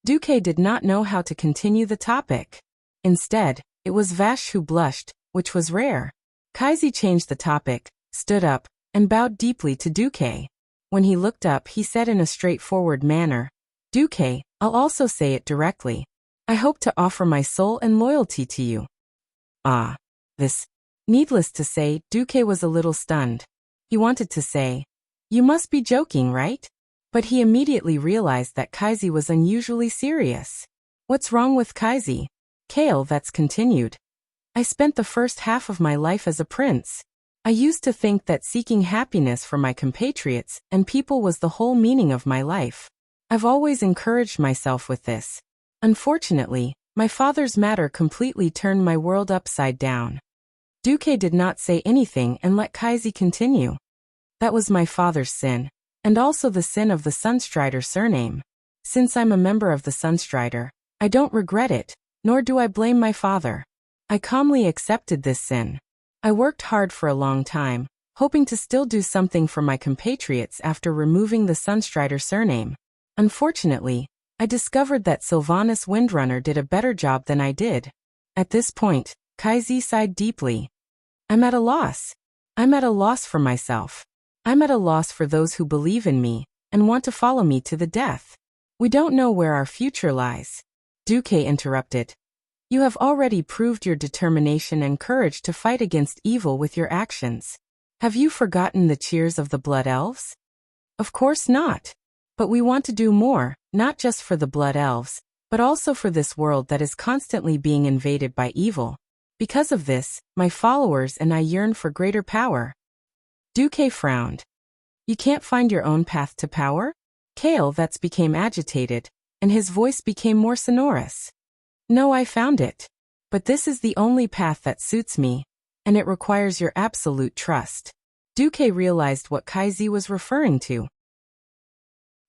Duque did not know how to continue the topic. Instead, it was Vashj who blushed, which was rare. Kaizi changed the topic, stood up, and bowed deeply to Duque. When he looked up, he said in a straightforward manner, Duque, I'll also say it directly. I hope to offer my soul and loyalty to you. This. Needless to say, Duque was a little stunned. He wanted to say, you must be joking, right? But he immediately realized that Kaizi was unusually serious. What's wrong with Kaizi? Kale that's continued. I spent the first half of my life as a prince. I used to think that seeking happiness for my compatriots and people was the whole meaning of my life. I've always encouraged myself with this. Unfortunately, my father's matter completely turned my world upside down. Duque did not say anything and let Kaizi continue. That was my father's sin, and also the sin of the Sunstrider surname. Since I'm a member of the Sunstrider, I don't regret it, nor do I blame my father. I calmly accepted this sin. I worked hard for a long time, hoping to still do something for my compatriots after removing the Sunstrider surname. Unfortunately, I discovered that Sylvanas Windrunner did a better job than I did. At this point, Kaizi sighed deeply. I'm at a loss. I'm at a loss for myself. I'm at a loss for those who believe in me and want to follow me to the death. We don't know where our future lies. Duque interrupted. You have already proved your determination and courage to fight against evil with your actions. Have you forgotten the cheers of the Blood Elves? Of course not. But we want to do more, not just for the Blood Elves, but also for this world that is constantly being invaded by evil. Because of this, my followers and I yearn for greater power. Duque frowned. You can't find your own path to power? Kale that's became agitated, and his voice became more sonorous. No, I found it. But this is the only path that suits me, and it requires your absolute trust. Duque realized what Kaizi was referring to.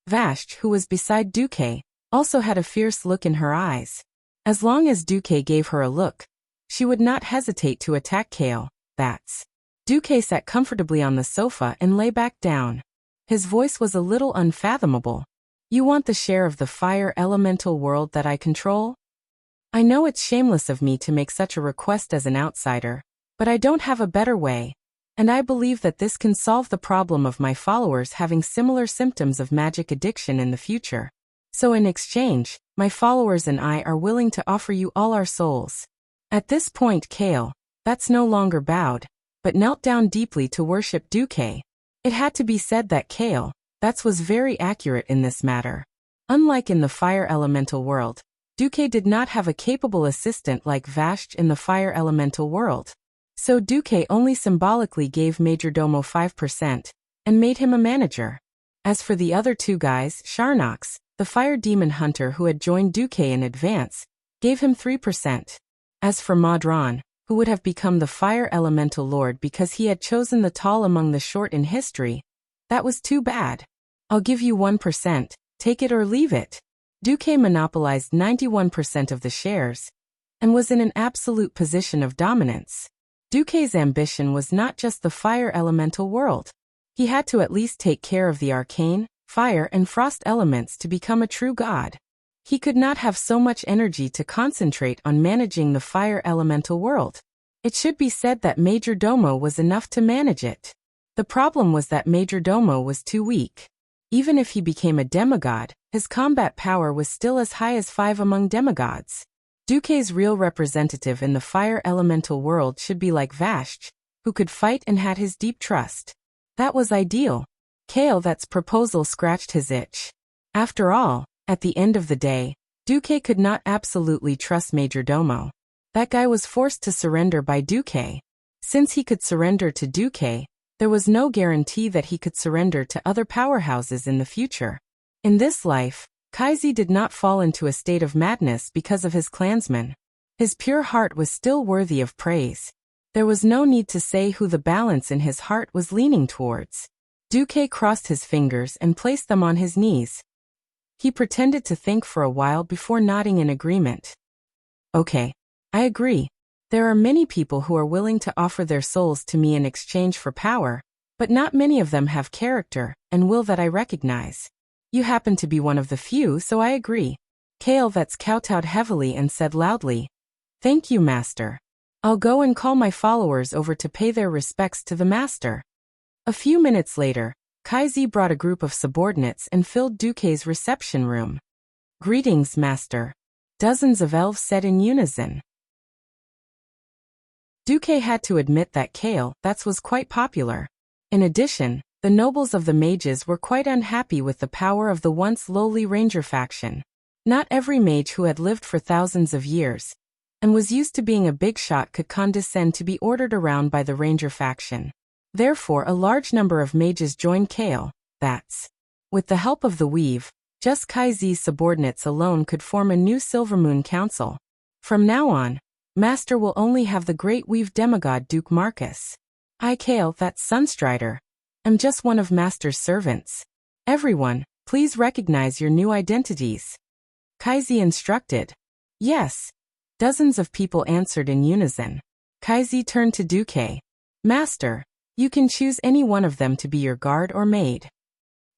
Vashti, who was beside Duque, also had a fierce look in her eyes. As long as Duque gave her a look, she would not hesitate to attack Kale. That's. Duque sat comfortably on the sofa and lay back down. His voice was a little unfathomable. You want the share of the fire elemental world that I control? I know it's shameless of me to make such a request as an outsider, but I don't have a better way, and I believe that this can solve the problem of my followers having similar symptoms of magic addiction in the future. So in exchange, my followers and I are willing to offer you all our souls. At this point Kale, that's no longer bowed, but knelt down deeply to worship Duque. It had to be said that Kale, that was very accurate in this matter. Unlike in the fire elemental world, Duque did not have a capable assistant like Vashti in the fire elemental world. So Duque only symbolically gave Majordomo 5% and made him a manager. As for the other two guys, Sharnox, the fire demon hunter who had joined Duque in advance, gave him 3%. As for Modron, who would have become the fire elemental lord because he had chosen the tall among the short in history, that was too bad. I'll give you 1%, take it or leave it. Duque monopolized 91% of the shares and was in an absolute position of dominance. Duque's ambition was not just the fire elemental world. He had to at least take care of the arcane, fire and frost elements to become a true god. He could not have so much energy to concentrate on managing the fire elemental world. It should be said that Majordomo was enough to manage it. The problem was that Majordomo was too weak. Even if he became a demigod, his combat power was still as high as 5 among demigods. Duque's real representative in the fire elemental world should be like Vashti, who could fight and had his deep trust. That was ideal. Kale that's proposal scratched his itch. After all, at the end of the day, Duque could not absolutely trust Majordomo. That guy was forced to surrender by Duque. Since he could surrender to Duque, there was no guarantee that he could surrender to other powerhouses in the future. In this life, Kaizi did not fall into a state of madness because of his clansmen. His pure heart was still worthy of praise. There was no need to say who the balance in his heart was leaning towards. Duque crossed his fingers and placed them on his knees. He pretended to think for a while before nodding in agreement. Okay, I agree. There are many people who are willing to offer their souls to me in exchange for power, but not many of them have character and will that I recognize. You happen to be one of the few, so I agree. Kale that's kowtowed heavily and said loudly, Thank you, Master. I'll go and call my followers over to pay their respects to the Master. A few minutes later, Kaizi brought a group of subordinates and filled Duque's reception room. Greetings, Master. Dozens of elves said in unison. Duque had to admit that Kale, that was quite popular. In addition, the nobles of the mages were quite unhappy with the power of the once lowly ranger faction. Not every mage who had lived for thousands of years, and was used to being a big shot could condescend to be ordered around by the ranger faction. Therefore a large number of mages joined Kale. That's. With the help of the weave, just Kaizi's subordinates alone could form a new Silvermoon Council. From now on, Master will only have the great weave demigod Duke Marcus. I, Kale, that's Sunstrider, am just one of Master's servants. Everyone, please recognize your new identities. Kaizi instructed. Yes. Dozens of people answered in unison. Kaizi turned to Duque. Master, you can choose any one of them to be your guard or maid.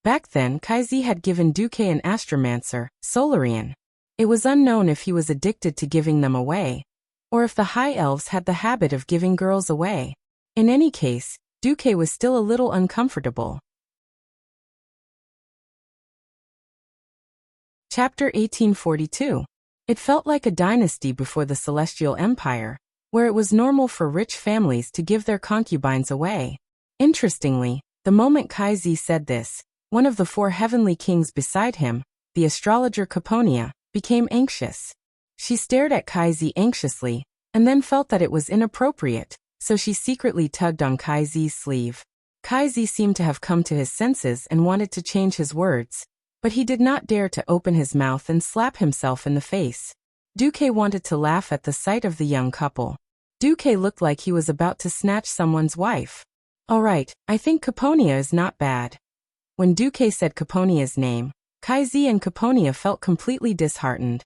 Back then Kaizi had given Duque an astromancer, Solarian. It was unknown if he was addicted to giving them away, or if the high elves had the habit of giving girls away. In any case, Duque was still a little uncomfortable. Chapter 1842. It felt like a dynasty before the Celestial Empire, where it was normal for rich families to give their concubines away. Interestingly, the moment Kaizi said this, one of the 4 heavenly kings beside him, the astrologer Caponia, became anxious. She stared at Kaizi anxiously, and then felt that it was inappropriate, so she secretly tugged on Kaizi's sleeve. Kaizi seemed to have come to his senses and wanted to change his words, but he did not dare to open his mouth and slap himself in the face. Duque wanted to laugh at the sight of the young couple. Duque looked like he was about to snatch someone's wife. All right, I think Caponia is not bad. When Duque said Caponia's name, Kaizi and Caponia felt completely disheartened,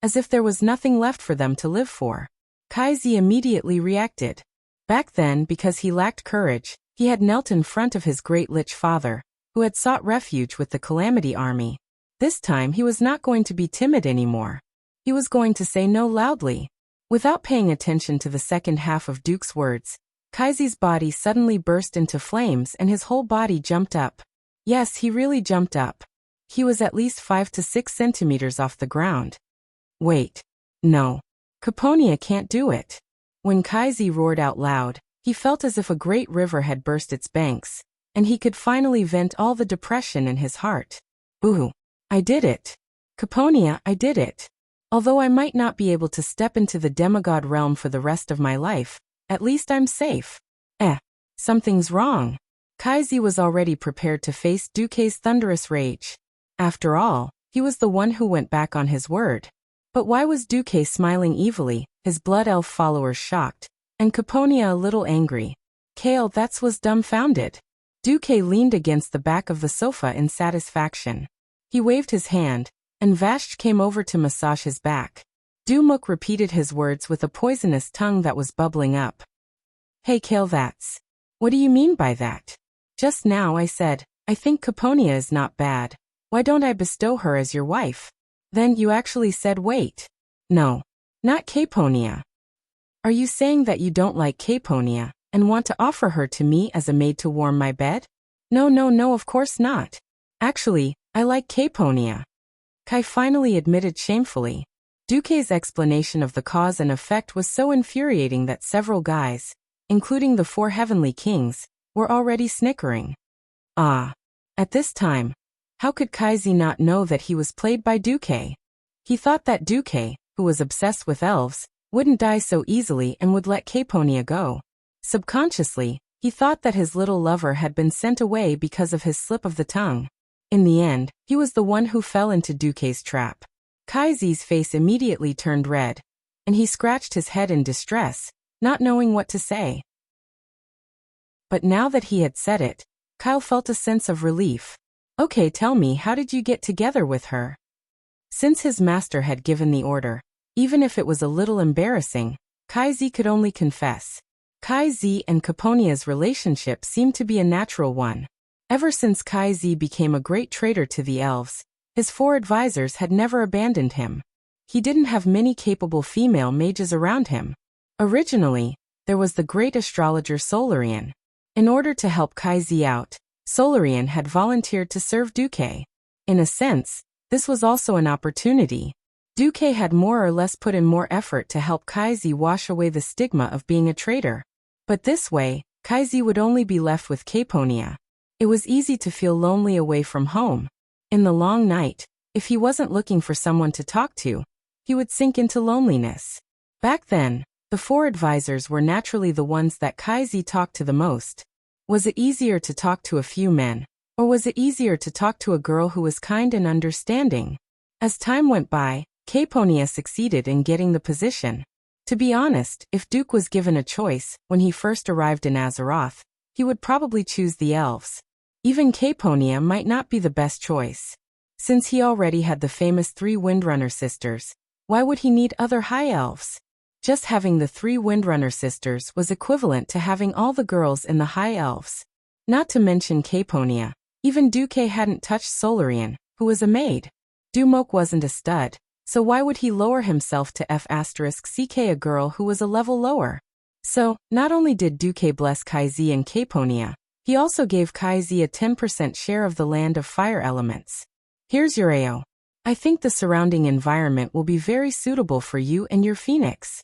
as if there was nothing left for them to live for. Kaizi immediately reacted. Back then, because he lacked courage, he had knelt in front of his great lich father, who had sought refuge with the Calamity Army. This time he was not going to be timid anymore. He was going to say no loudly. Without paying attention to the second half of Duke's words, Kaizi's body suddenly burst into flames and his whole body jumped up. Yes, he really jumped up. He was at least 5 to 6 centimeters off the ground. Wait. No. Caponia can't do it. When Kaizi roared out loud, he felt as if a great river had burst its banks, and he could finally vent all the depression in his heart. Ooh. I did it. Caponia, I did it. Although I might not be able to step into the demigod realm for the rest of my life, at least I'm safe. Something's wrong. Kaizi was already prepared to face Duque's thunderous rage. After all, he was the one who went back on his word. But why was Duque smiling evilly, his blood elf followers shocked, and Caponia a little angry? Kale was dumbfounded. Duque leaned against the back of the sofa in satisfaction. He waved his hand, and Vashj came over to massage his back. Dumuk repeated his words with a poisonous tongue that was bubbling up. Hey Kale, what do you mean by that? Just now I said, I think Caponia is not bad. Why don't I bestow her as your wife? Then you actually said wait. No. Not Caponia. Are you saying that you don't like Caponia, and want to offer her to me as a maid to warm my bed? No, of course not. Actually, I like Caponia. Kai finally admitted shamefully. Duque's explanation of the cause and effect was so infuriating that several guys, including the 4 heavenly kings, were already snickering. At this time, how could Kaizi not know that he was played by Duque? He thought that Duque, who was obsessed with elves, wouldn't die so easily and would let Caponia go. Subconsciously, he thought that his little lover had been sent away because of his slip of the tongue. In the end, he was the one who fell into Duque's trap. Kaizi's face immediately turned red, and he scratched his head in distress, not knowing what to say. But now that he had said it, Kyle felt a sense of relief. Okay, tell me, how did you get together with her? Since his master had given the order, even if it was a little embarrassing, Kaizi could only confess. Kaizi and Caponia's relationship seemed to be a natural one. Ever since Kaizi became a great traitor to the elves, his 4 advisors had never abandoned him. He didn't have many capable female mages around him. Originally, there was the great astrologer Solarian. In order to help Kaizi out, Solarian had volunteered to serve Duque. In a sense, this was also an opportunity. Duque had more or less put in more effort to help Kaizi wash away the stigma of being a traitor. But this way, Kaizi would only be left with Caponia. It was easy to feel lonely away from home. In the long night, if he wasn't looking for someone to talk to, he would sink into loneliness. Back then, the 4 advisors were naturally the ones that Kaizi talked to the most. Was it easier to talk to a few men, or was it easier to talk to a girl who was kind and understanding? As time went by, Caponia succeeded in getting the position. To be honest, if Duke was given a choice, when he first arrived in Azeroth, he would probably choose the elves. Even Caponia might not be the best choice. Since he already had the famous 3 Windrunner sisters, why would he need other high elves? Just having the 3 Windrunner sisters was equivalent to having all the girls in the high elves. Not to mention Caponia, even Duke hadn't touched Solarian, who was a maid. Dumok wasn't a stud, so why would he lower himself to F***ck a girl who was a level lower? So, not only did Duke bless Kaizi and Caponia, he also gave Kaizi a 10% share of the land of fire elements. Here's your AO. I think the surrounding environment will be very suitable for you and your phoenix.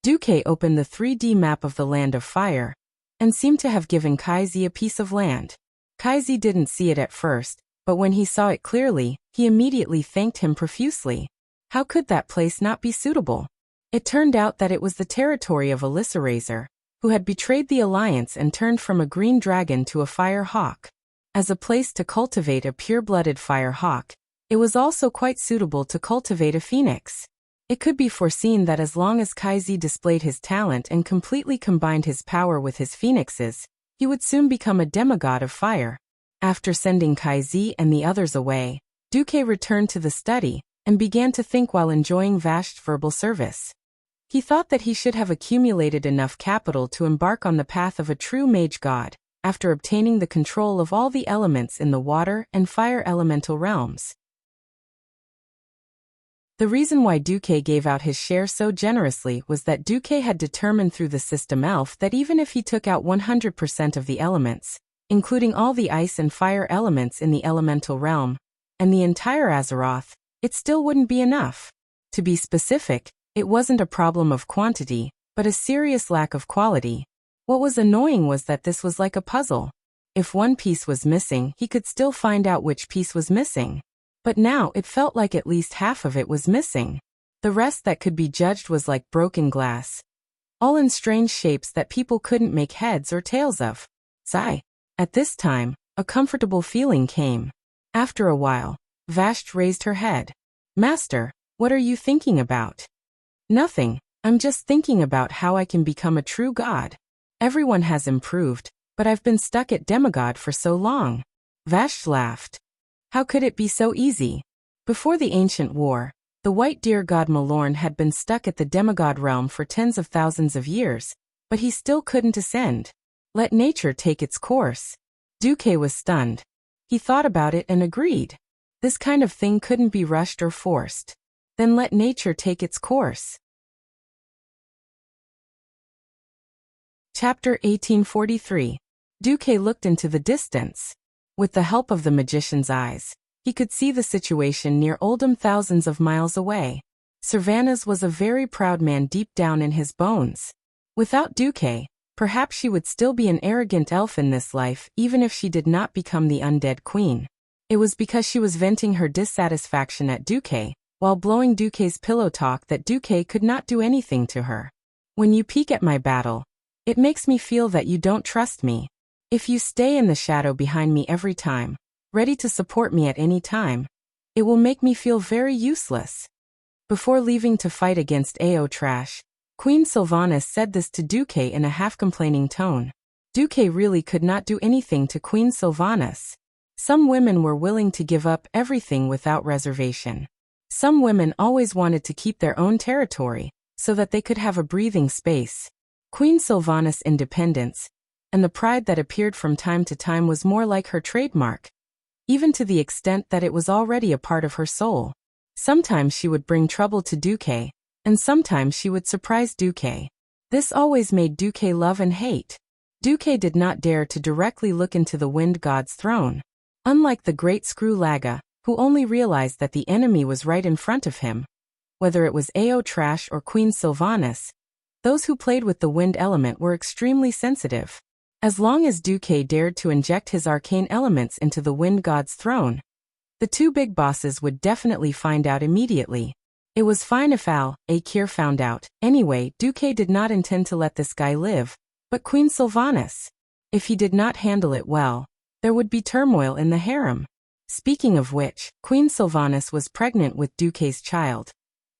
Duke opened the 3D map of the land of fire, and seemed to have given Kaizi a piece of land. Kaizi didn't see it at first, but when he saw it clearly, he immediately thanked him profusely. How could that place not be suitable? It turned out that it was the territory of Alyssa, who had betrayed the alliance and turned from a green dragon to a fire hawk. As a place to cultivate a pure-blooded fire hawk, it was also quite suitable to cultivate a phoenix. It could be foreseen that as long as Kaizi displayed his talent and completely combined his power with his phoenixes, he would soon become a demigod of fire. After sending Kaizi and the others away, Duke returned to the study and began to think while enjoying Vasht's verbal service. He thought that he should have accumulated enough capital to embark on the path of a true mage god, after obtaining the control of all the elements in the water and fire elemental realms. The reason why Duke gave out his share so generously was that Duke had determined through the system elf that even if he took out 100% of the elements, including all the ice and fire elements in the elemental realm, and the entire Azeroth, it still wouldn't be enough. To be specific, it wasn't a problem of quantity, but a serious lack of quality. What was annoying was that this was like a puzzle. If one piece was missing, he could still find out which piece was missing. But now it felt like at least half of it was missing. The rest that could be judged was like broken glass, all in strange shapes that people couldn't make heads or tails of. Sigh. At this time, a comfortable feeling came. After a while, Vasht raised her head. Master, what are you thinking about? Nothing, I'm just thinking about how I can become a true god. Everyone has improved, but I've been stuck at demigod for so long. Vasht laughed. How could it be so easy? Before the ancient war, the white deer god Malorn had been stuck at the demigod realm for tens of thousands of years, but he still couldn't ascend. Let nature take its course. Duke was stunned. He thought about it and agreed. This kind of thing couldn't be rushed or forced. Then let nature take its course. Chapter 1843. Duke looked into the distance. With the help of the magician's eyes, he could see the situation near Oldham thousands of miles away. Sylvanas was a very proud man deep down in his bones. Without Duke, perhaps she would still be an arrogant elf in this life even if she did not become the undead queen. It was because she was venting her dissatisfaction at Duke, while blowing Duke's pillow talk that Duke could not do anything to her. When you peek at my battle, it makes me feel that you don't trust me. If you stay in the shadow behind me every time, ready to support me at any time, it will make me feel very useless. Before leaving to fight against AO Trash, Queen Sylvanas said this to Duke in a half-complaining tone. Duke really could not do anything to Queen Sylvanas. Some women were willing to give up everything without reservation. Some women always wanted to keep their own territory, so that they could have a breathing space. Queen Sylvanas' independence, and the pride that appeared from time to time was more like her trademark, even to the extent that it was already a part of her soul. Sometimes she would bring trouble to Duke, and sometimes she would surprise Duke. This always made Duke love and hate. Duke did not dare to directly look into the wind god's throne. Unlike the great Screw Laga, who only realized that the enemy was right in front of him, whether it was AO Trash or Queen Sylvanas, those who played with the wind element were extremely sensitive. As long as Duke dared to inject his arcane elements into the wind god's throne, the two big bosses would definitely find out immediately. It was fine if Akir found out. Anyway, Duque did not intend to let this guy live, but Queen Sylvanas. If he did not handle it well, there would be turmoil in the harem. Speaking of which, Queen Sylvanas was pregnant with Duque's child.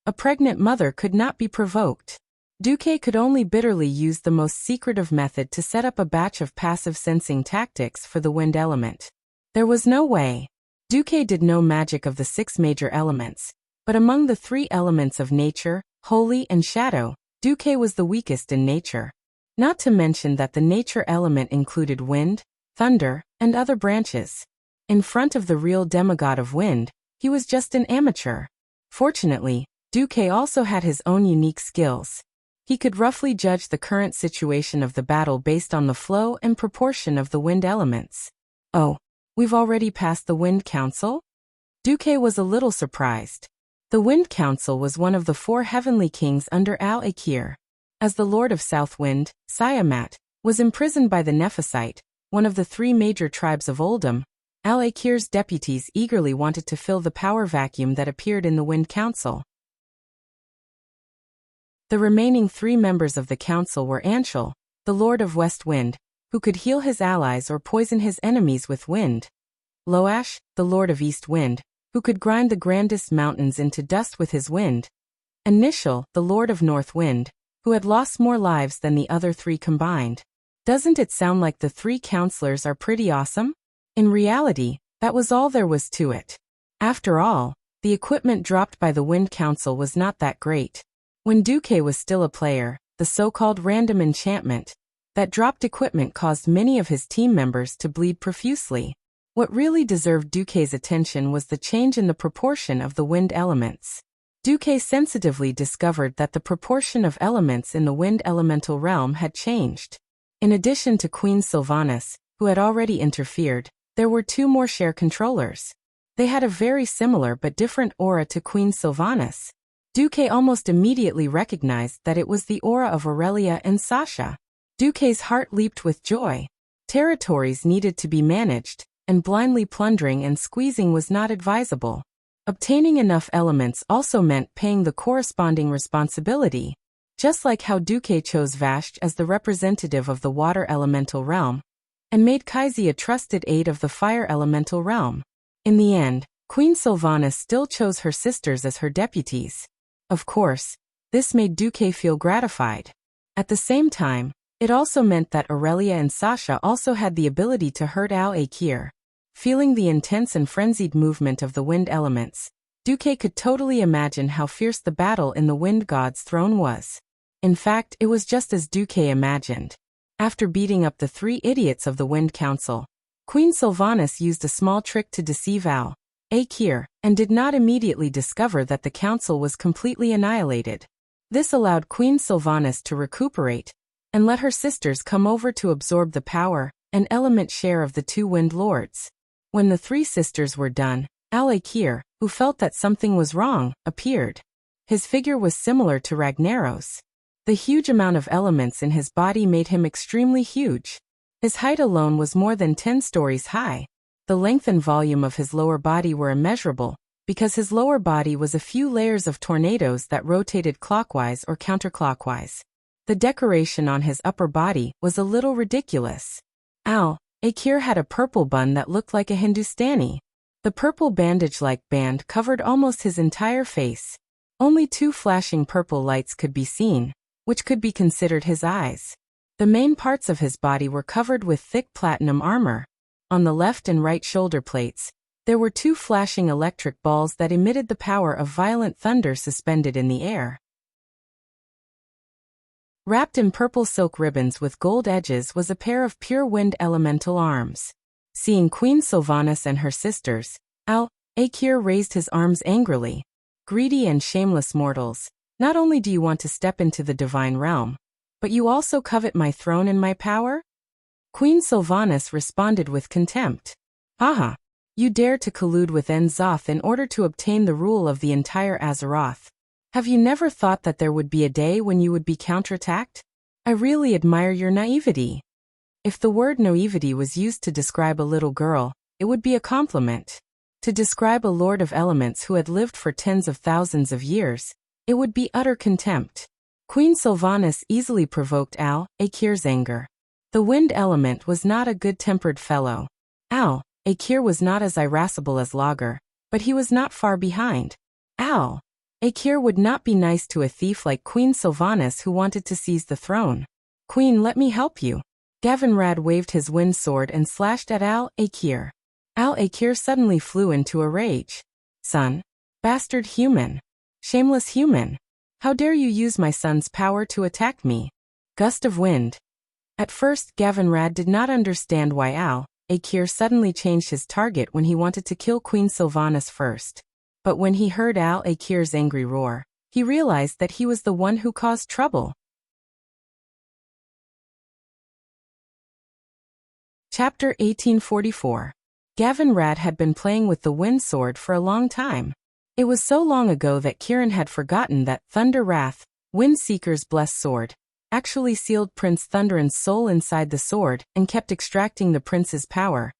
A pregnant mother could not be provoked. Duque could only bitterly use the most secretive method to set up a batch of passive sensing tactics for the wind element. There was no way. Duque did no magic of the 6 major elements, but among the 3 elements of nature, holy and shadow, Duque was the weakest in nature. Not to mention that the nature element included wind, thunder, and other branches. In front of the real demigod of wind, he was just an amateur. Fortunately, Duque also had his own unique skills. He could roughly judge the current situation of the battle based on the flow and proportion of the wind elements. Oh, we've already passed the Wind Council? Duque was a little surprised. The Wind Council was one of the 4 heavenly kings under Al-Akir. As the Lord of South Wind, Siamat, was imprisoned by the Nephesite, one of the 3 major tribes of Oldham, Al-Akir's deputies eagerly wanted to fill the power vacuum that appeared in the Wind Council. The remaining 3 members of the council were Anshul, the Lord of West Wind, who could heal his allies or poison his enemies with wind; Loash, the Lord of East Wind, who could grind the grandest mountains into dust with his wind; and Nishal, the Lord of North Wind, who had lost more lives than the other 3 combined. Doesn't it sound like the 3 counselors are pretty awesome? In reality, that was all there was to it. After all, the equipment dropped by the Wind Council was not that great. When Duque was still a player, the so-called random enchantment that dropped equipment caused many of his team members to bleed profusely. What really deserved Duque's attention was the change in the proportion of the wind elements. Duque sensitively discovered that the proportion of elements in the wind elemental realm had changed. In addition to Queen Sylvanas, who had already interfered, there were 2 more share controllers. They had a very similar but different aura to Queen Sylvanas. Duque almost immediately recognized that it was the aura of Aurelia and Sasha. Duque's heart leaped with joy. Territories needed to be managed, and blindly plundering and squeezing was not advisable. Obtaining enough elements also meant paying the corresponding responsibility. Just like how Duque chose Vashj as the representative of the water elemental realm, and made Kaisi a trusted aide of the fire elemental realm. In the end, Queen Sylvanas still chose her sisters as her deputies. Of course, this made Duque feel gratified. At the same time, it also meant that Aurelia and Sasha also had the ability to hurt Al-Akir. Feeling the intense and frenzied movement of the wind elements, Duque could totally imagine how fierce the battle in the wind god's throne was. In fact, it was just as Duque imagined. After beating up the 3 idiots of the Wind Council, Queen Sylvanas used a small trick to deceive Al-Akir, and did not immediately discover that the council was completely annihilated. This allowed Queen Sylvanas to recuperate, and let her sisters come over to absorb the power and element share of the 2 wind lords. When the 3 sisters were done, Al-Akir, who felt that something was wrong, appeared. His figure was similar to Ragnaros. The huge amount of elements in his body made him extremely huge. His height alone was more than 10 stories high. The length and volume of his lower body were immeasurable, because his lower body was a few layers of tornadoes that rotated clockwise or counterclockwise. The decoration on his upper body was a little ridiculous. Al-Akir had a purple bun that looked like a Hindustani. The purple bandage-like band covered almost his entire face. Only 2 flashing purple lights could be seen, which could be considered his eyes. The main parts of his body were covered with thick platinum armor. On the left and right shoulder plates, there were 2 flashing electric balls that emitted the power of violent thunder suspended in the air. Wrapped in purple silk ribbons with gold edges was a pair of pure wind elemental arms. Seeing Queen Sylvanas and her sisters, Al-Akir raised his arms angrily. Greedy and shameless mortals, not only do you want to step into the divine realm, but you also covet my throne and my power? Queen Sylvanas responded with contempt. Haha! You dare to collude with En-Zoth in order to obtain the rule of the entire Azeroth. Have you never thought that there would be a day when you would be counterattacked? I really admire your naivety. If the word naivety was used to describe a little girl, it would be a compliment. To describe a lord of elements who had lived for tens of thousands of years, it would be utter contempt. Queen Sylvanas easily provoked Al-Akir's anger. The wind element was not a good-tempered fellow. Al-Akir was not as irascible as Lager, but he was not far behind. Al-Akir would not be nice to a thief like Queen Sylvanas who wanted to seize the throne. "Queen, let me help you." Gavinrad waved his wind sword and slashed at Al-Akir. Al-Akir suddenly flew into a rage. "Son, bastard human, shameless human, how dare you use my son's power to attack me?" Gust of wind. At first, Gavinrad did not understand why Al-Akir suddenly changed his target when he wanted to kill Queen Sylvanas first. But when he heard Al-Akir's angry roar, he realized that he was the one who caused trouble. Chapter 1844. Gavinrad had been playing with the wind sword for a long time. It was so long ago that Kirin had forgotten that Thunder Wrath, Windseeker's blessed sword, actually sealed Prince Thunderan's soul inside the sword and kept extracting the prince's power,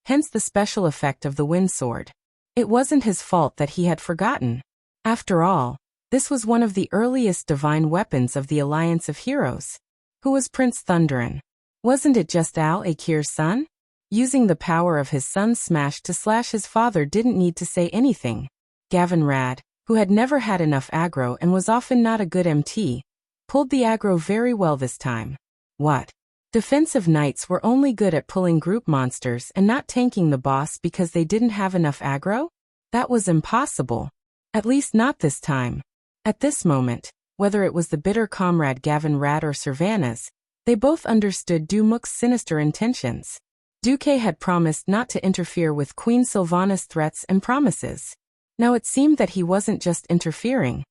hence the special effect of the wind sword. It wasn't his fault that he had forgotten. After all, this was one of the earliest divine weapons of the Alliance of Heroes. Who was Prince Thunderan? Wasn't it just Al-Akir's son? Using the power of his son's smash to slash his father didn't need to say anything. Gavinrad, who had never had enough aggro and was often not a good MT, pulled the aggro very well this time. What? Defensive knights were only good at pulling group monsters and not tanking the boss because they didn't have enough aggro? That was impossible. At least not this time. At this moment, whether it was the bitter comrade Gavinrad or Sylvanas, they both understood Dumuk's sinister intentions. Duque had promised not to interfere with Queen Sylvanas' threats and promises. Now it seemed that he wasn't just interfering.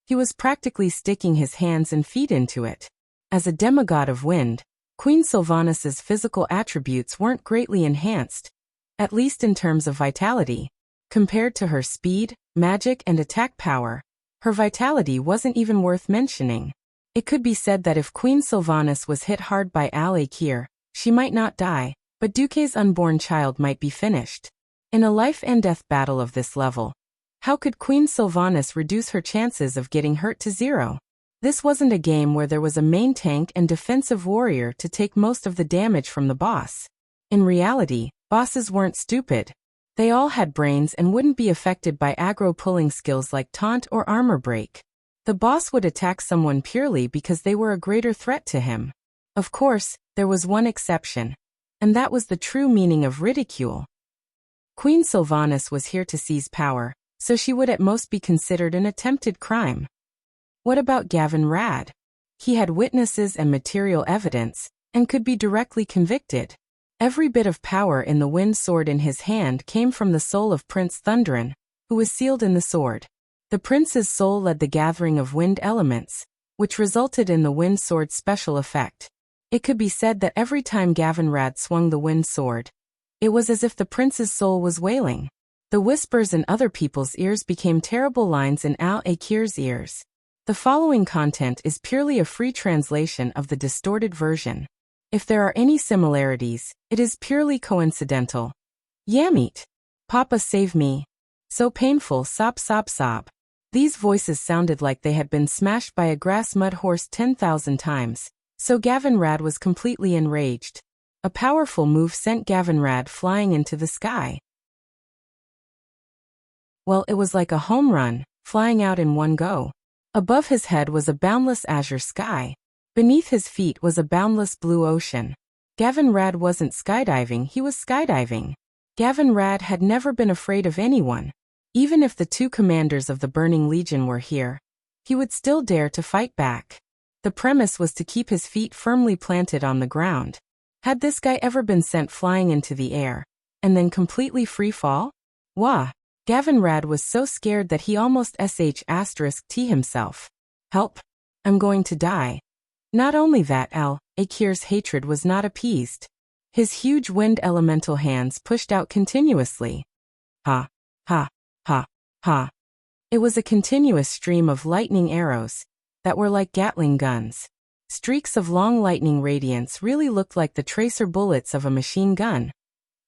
He was practically sticking his hands and feet into it. As a demigod of wind, Queen Sylvanas' physical attributes weren't greatly enhanced, at least in terms of vitality. Compared to her speed, magic, and attack power, her vitality wasn't even worth mentioning. It could be said that if Queen Sylvanas was hit hard by Al-Akir, she might not die, but Duque's unborn child might be finished. In a life-and-death battle of this level, how could Queen Sylvanas reduce her chances of getting hurt to zero? This wasn't a game where there was a main tank and defensive warrior to take most of the damage from the boss. In reality, bosses weren't stupid. They all had brains and wouldn't be affected by aggro pulling skills like taunt or armor break. The boss would attack someone purely because they were a greater threat to him. Of course, there was one exception, and that was the true meaning of ridicule. Queen Sylvanas was here to seize power, so she would at most be considered an attempted crime. What about Gavinrad? He had witnesses and material evidence, and could be directly convicted. Every bit of power in the wind sword in his hand came from the soul of Prince Thunderan, who was sealed in the sword. The prince's soul led the gathering of wind elements, which resulted in the wind sword's special effect. It could be said that every time Gavinrad swung the wind sword, it was as if the prince's soul was wailing. The whispers in other people's ears became terrible lines in Al-Akir's ears. The following content is purely a free translation of the distorted version. If there are any similarities, it is purely coincidental. Yamit. Papa save me. So painful, sob sob sob. These voices sounded like they had been smashed by a grass mud horse 10,000 times, so Gavinrad was completely enraged. A powerful move sent Gavinrad flying into the sky. Well, it was like a home run, flying out in one go. Above his head was a boundless azure sky. Beneath his feet was a boundless blue ocean. Gavinrad wasn't skydiving, he was skydiving. Gavinrad had never been afraid of anyone. Even if the two commanders of the Burning Legion were here, he would still dare to fight back. The premise was to keep his feet firmly planted on the ground. Had this guy ever been sent flying into the air, and then completely free fall? Wah! Gavinrad was so scared that he almost **T himself. Help! I'm going to die. Not only that, Al-Akir's hatred was not appeased. His huge wind elemental hands pushed out continuously. Ha! Ha! Ha! Ha! It was a continuous stream of lightning arrows that were like Gatling guns. Streaks of long lightning radiance really looked like the tracer bullets of a machine gun.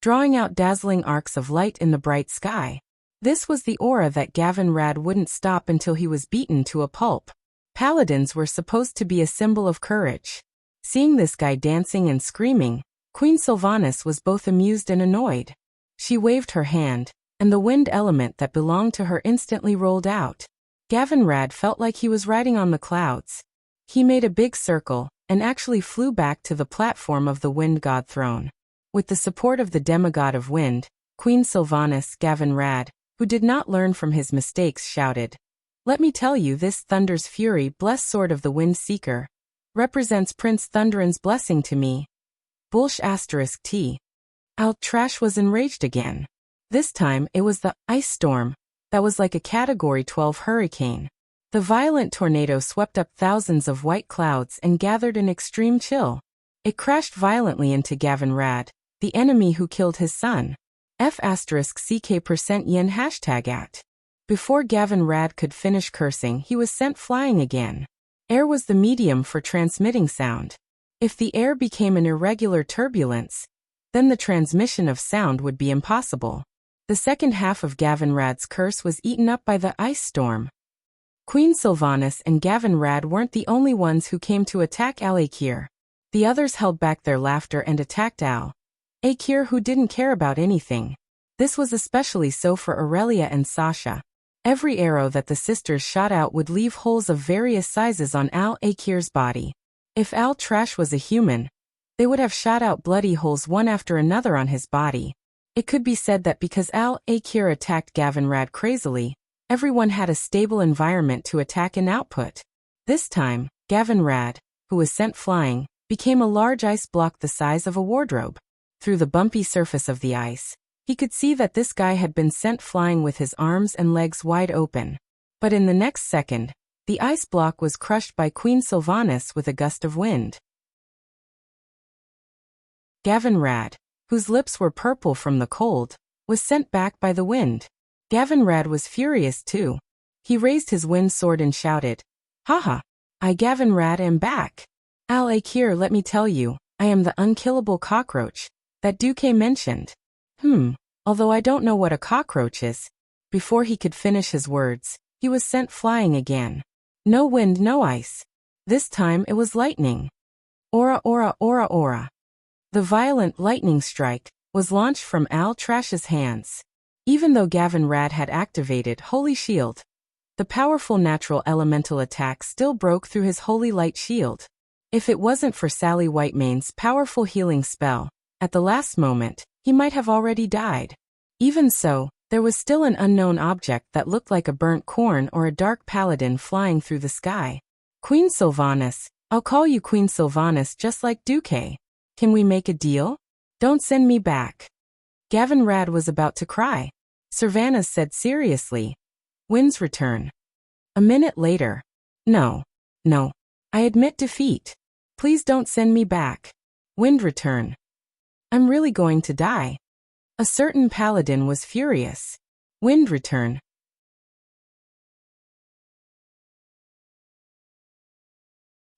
drawing out dazzling arcs of light in the bright sky. This was the aura that Gavin Rad wouldn't stop until he was beaten to a pulp. Paladins were supposed to be a symbol of courage. Seeing this guy dancing and screaming, Queen Sylvanas was both amused and annoyed. She waved her hand, and the wind element that belonged to her instantly rolled out. Gavin Rad felt like he was riding on the clouds. He made a big circle, and actually flew back to the platform of the wind god throne. With the support of the demigod of wind, Queen Sylvanas, Gavin Rad, who did not learn from his mistakes, shouted, "Let me tell you, this Thunder's Fury, blessed sword of the Wind Seeker, represents Prince Thunderan's blessing to me." T. Trash was enraged again. This time it was the ice storm that was like a Category 12 hurricane. The violent tornado swept up thousands of white clouds and gathered in extreme chill. It crashed violently into Gavin Rad, the enemy who killed his son. F*CK%yen #at. Before Gavin Rad could finish cursing, he was sent flying again. Air was the medium for transmitting sound. If the air became an irregular turbulence, then the transmission of sound would be impossible. The second half of Gavin Rad's curse was eaten up by the ice storm. Queen Sylvanas and Gavin Rad weren't the only ones who came to attack Al-Akir. The others held back their laughter and attacked Al-Akir, who didn't care about anything. This was especially so for Aurelia and Sasha. Every arrow that the sisters shot out would leave holes of various sizes on Al-Akir's body. If Al-Trash was a human, they would have shot out bloody holes one after another on his body. It could be said that because Al-Akir attacked Gavin Rad crazily, everyone had a stable environment to attack and output. This time, Gavin Rad, who was sent flying, became a large ice block the size of a wardrobe. Through the bumpy surface of the ice, he could see that this guy had been sent flying with his arms and legs wide open. But in the next second, the ice block was crushed by Queen Sylvanas with a gust of wind. Gavin Rad, whose lips were purple from the cold, was sent back by the wind. Gavin Rad was furious too. He raised his wind sword and shouted, "Haha! I Gavin Rad am back. Al-Akir, let me tell you, I am the unkillable cockroach that Duque mentioned." Although I don't know what a cockroach is. Before he could finish his words, he was sent flying again. No wind, no ice. This time it was lightning. Aura, aura, aura, aura. The violent lightning strike was launched from Al-Trash's hands. Even though Gavin Rad had activated Holy Shield, the powerful natural elemental attack still broke through his Holy Light Shield. If it wasn't for Sally Whitemane's powerful healing spell, at the last moment, he might have already died. Even so, there was still an unknown object that looked like a burnt corn or a dark paladin flying through the sky. "Queen Sylvanas, I'll call you Queen Sylvanas just like Duque. Can we make a deal? Don't send me back." Gavin Rad was about to cry. Sylvanas said seriously, "Wind's return." A minute later, No. I admit defeat. Please don't send me back. Wind return. I'm really going to die. A certain paladin was furious. Wind return.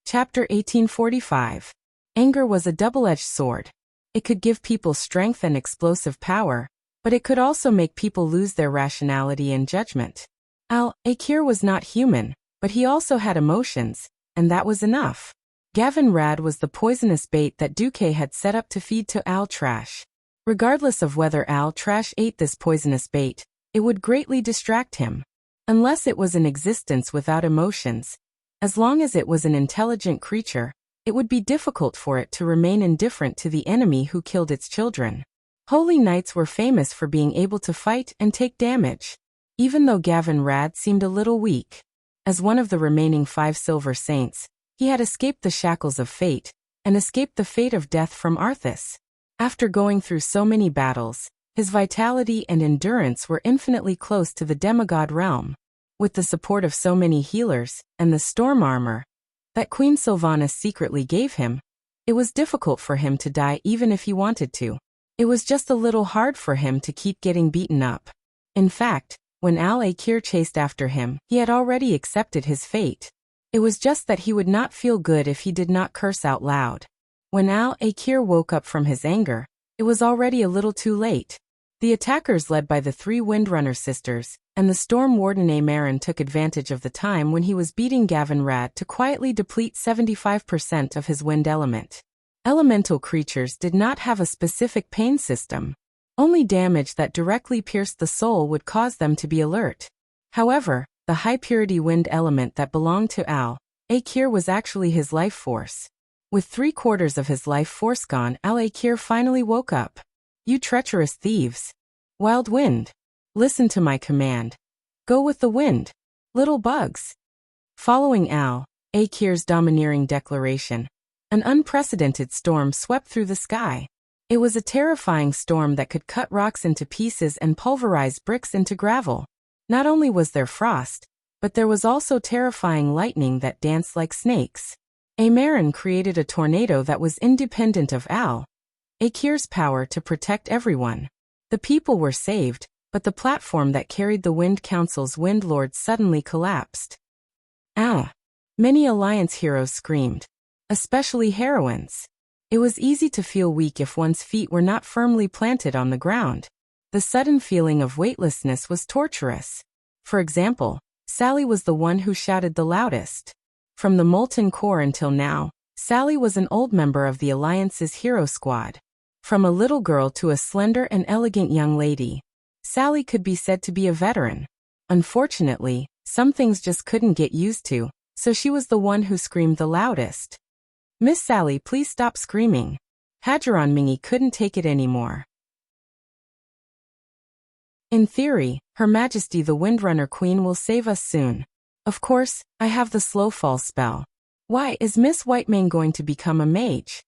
Chapter 1845. Anger was a double-edged sword. It could give people strength and explosive power, but it could also make people lose their rationality and judgment. Al-Akir was not human, but he also had emotions, and that was enough. Gavin Rad was the poisonous bait that Duque had set up to feed to Al-Trash. Regardless of whether Al-Trash ate this poisonous bait, it would greatly distract him. Unless it was an existence without emotions, as long as it was an intelligent creature, it would be difficult for it to remain indifferent to the enemy who killed its children. Holy Knights were famous for being able to fight and take damage. Even though Gavin Rad seemed a little weak, as one of the remaining 5 Silver Saints, he had escaped the shackles of fate, and escaped the fate of death from Arthas. After going through so many battles, his vitality and endurance were infinitely close to the demigod realm. With the support of so many healers, and the storm armor that Queen Sylvanas secretly gave him, it was difficult for him to die even if he wanted to. It was just a little hard for him to keep getting beaten up. In fact, when Al-Akir chased after him, he had already accepted his fate. It was just that he would not feel good if he did not curse out loud. When Al-Akir woke up from his anger, it it was already a little too late. The attackers led by the 3 Windrunner sisters, and the Storm Warden Amaran took advantage of the time when he was beating Gavinrad to quietly deplete 75% of his wind element. Elemental creatures did not have a specific pain system. Only damage that directly pierced the soul would cause them to be alert. However, the high-purity wind element that belonged to Al-Akir was actually his life force. With 3/4 of his life force gone, Al-Akir finally woke up. "You treacherous thieves! Wild wind! Listen to my command. Go with the wind, little bugs." Following Al-Akir's domineering declaration, an unprecedented storm swept through the sky. It was a terrifying storm that could cut rocks into pieces and pulverize bricks into gravel. Not only was there frost, but there was also terrifying lightning that danced like snakes. Amaran created a tornado that was independent of Al-Akir's power to protect everyone. The people were saved, but the platform that carried the Wind Council's Windlords suddenly collapsed. Many Alliance heroes screamed, especially heroines. It was easy to feel weak if one's feet were not firmly planted on the ground. The sudden feeling of weightlessness was torturous. For example, Sally was the one who shouted the loudest. From the Molten Core until now, Sally was an old member of the Alliance's hero squad. From a little girl to a slender and elegant young lady, Sally could be said to be a veteran. Unfortunately, some things just couldn't get used to, so she was the one who screamed the loudest. "Miss Sally, please stop screaming." Hajaron Mingi couldn't take it anymore. "In theory, Her Majesty the Windrunner Queen will save us soon. Of course, I have the slow fall spell. Why is Miss Whitemane going to become a mage?"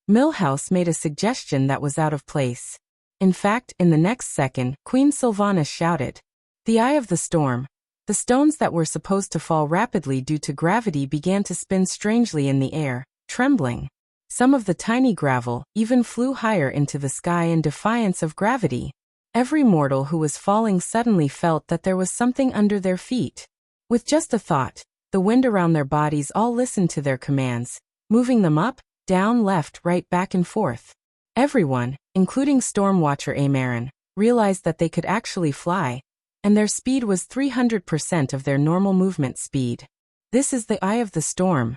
Millhouse made a suggestion that was out of place. In fact, in the next second, Queen Sylvanas shouted, "The Eye of the Storm." The stones that were supposed to fall rapidly due to gravity began to spin strangely in the air, trembling. Some of the tiny gravel even flew higher into the sky in defiance of gravity. Every mortal who was falling suddenly felt that there was something under their feet. With just a thought, the wind around their bodies all listened to their commands, moving them up, down, left, right, back and forth. Everyone, including Stormwatcher Amaran, realized that they could actually fly, and their speed was 300% of their normal movement speed. "This is the Eye of the Storm."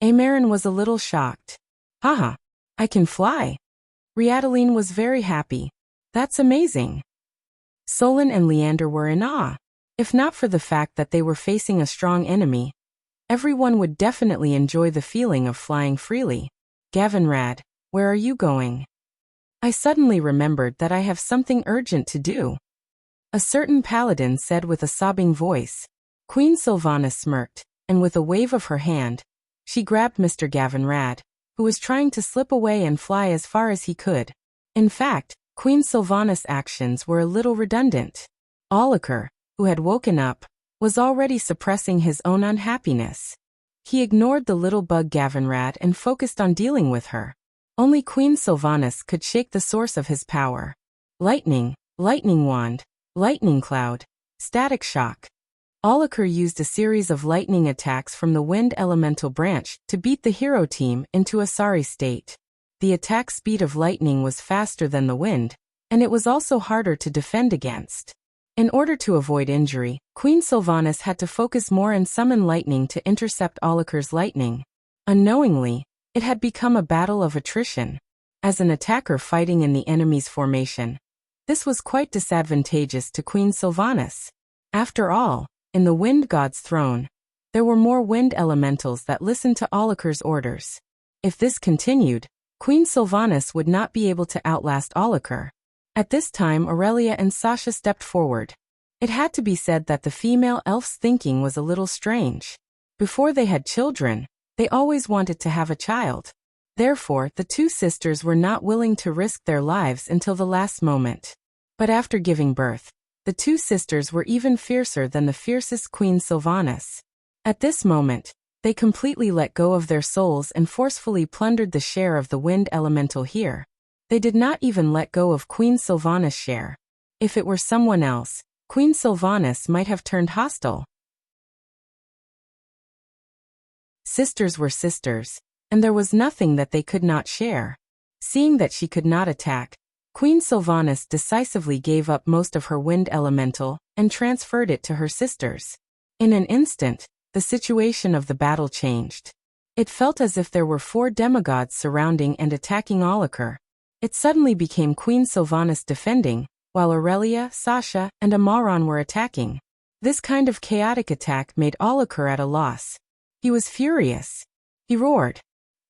Amaran was a little shocked. "Haha, I can fly." Riadaline was very happy. "That's amazing." Solon and Leander were in awe. If not for the fact that they were facing a strong enemy, everyone would definitely enjoy the feeling of flying freely. "Gavinrad, where are you going?" "I suddenly remembered that I have something urgent to do," a certain paladin said with a sobbing voice. Queen Sylvanas smirked, and with a wave of her hand, she grabbed Mr. Gavinrad, who was trying to slip away and fly as far as he could. In fact, Queen Sylvanas' actions were a little redundant. Aulakir, who had woken up, was already suppressing his own unhappiness. He ignored the little bug Gavinrad and focused on dealing with her. Only Queen Sylvanas could shake the source of his power. Lightning, lightning wand, lightning cloud, static shock. Aulakir used a series of lightning attacks from the wind elemental branch to beat the hero team into a sorry state. The attack speed of lightning was faster than the wind, and it was also harder to defend against. In order to avoid injury, Queen Sylvanas had to focus more and summon lightning to intercept Aulakir's lightning. Unknowingly, it had become a battle of attrition. As an attacker fighting in the enemy's formation, this was quite disadvantageous to Queen Sylvanas. After all, in the Wind God's throne, there were more wind elementals that listened to Aulakir's orders. If this continued, Queen Sylvanas would not be able to outlast Aulakir. At this time, Aurelia and Sasha stepped forward. It had to be said that the female elf's thinking was a little strange. Before they had children, they always wanted to have a child. Therefore, the two sisters were not willing to risk their lives until the last moment. But after giving birth, the two sisters were even fiercer than the fiercest Queen Sylvanas. At this moment, they completely let go of their souls and forcefully plundered the share of the wind elemental here. They did not even let go of Queen Sylvanas' share. If it were someone else, Queen Sylvanas might have turned hostile. Sisters were sisters, and there was nothing that they could not share. Seeing that she could not attack, Queen Sylvanas decisively gave up most of her wind elemental and transferred it to her sisters. In an instant, the situation of the battle changed. It felt as if there were 4 demigods surrounding and attacking Aulacre. It suddenly became Queen Sylvanas defending, while Aurelia, Sasha, and Amaran were attacking. This kind of chaotic attack made Aulacre at a loss. He was furious. He roared.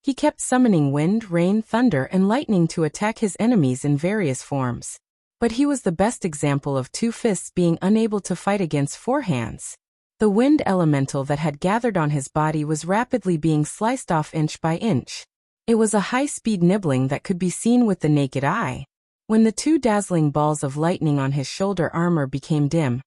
He kept summoning wind, rain, thunder, and lightning to attack his enemies in various forms. But he was the best example of 2 fists being unable to fight against 4 hands. The wind elemental that had gathered on his body was rapidly being sliced off inch by inch. It was a high-speed nibbling that could be seen with the naked eye. When the 2 dazzling balls of lightning on his shoulder armor became dim,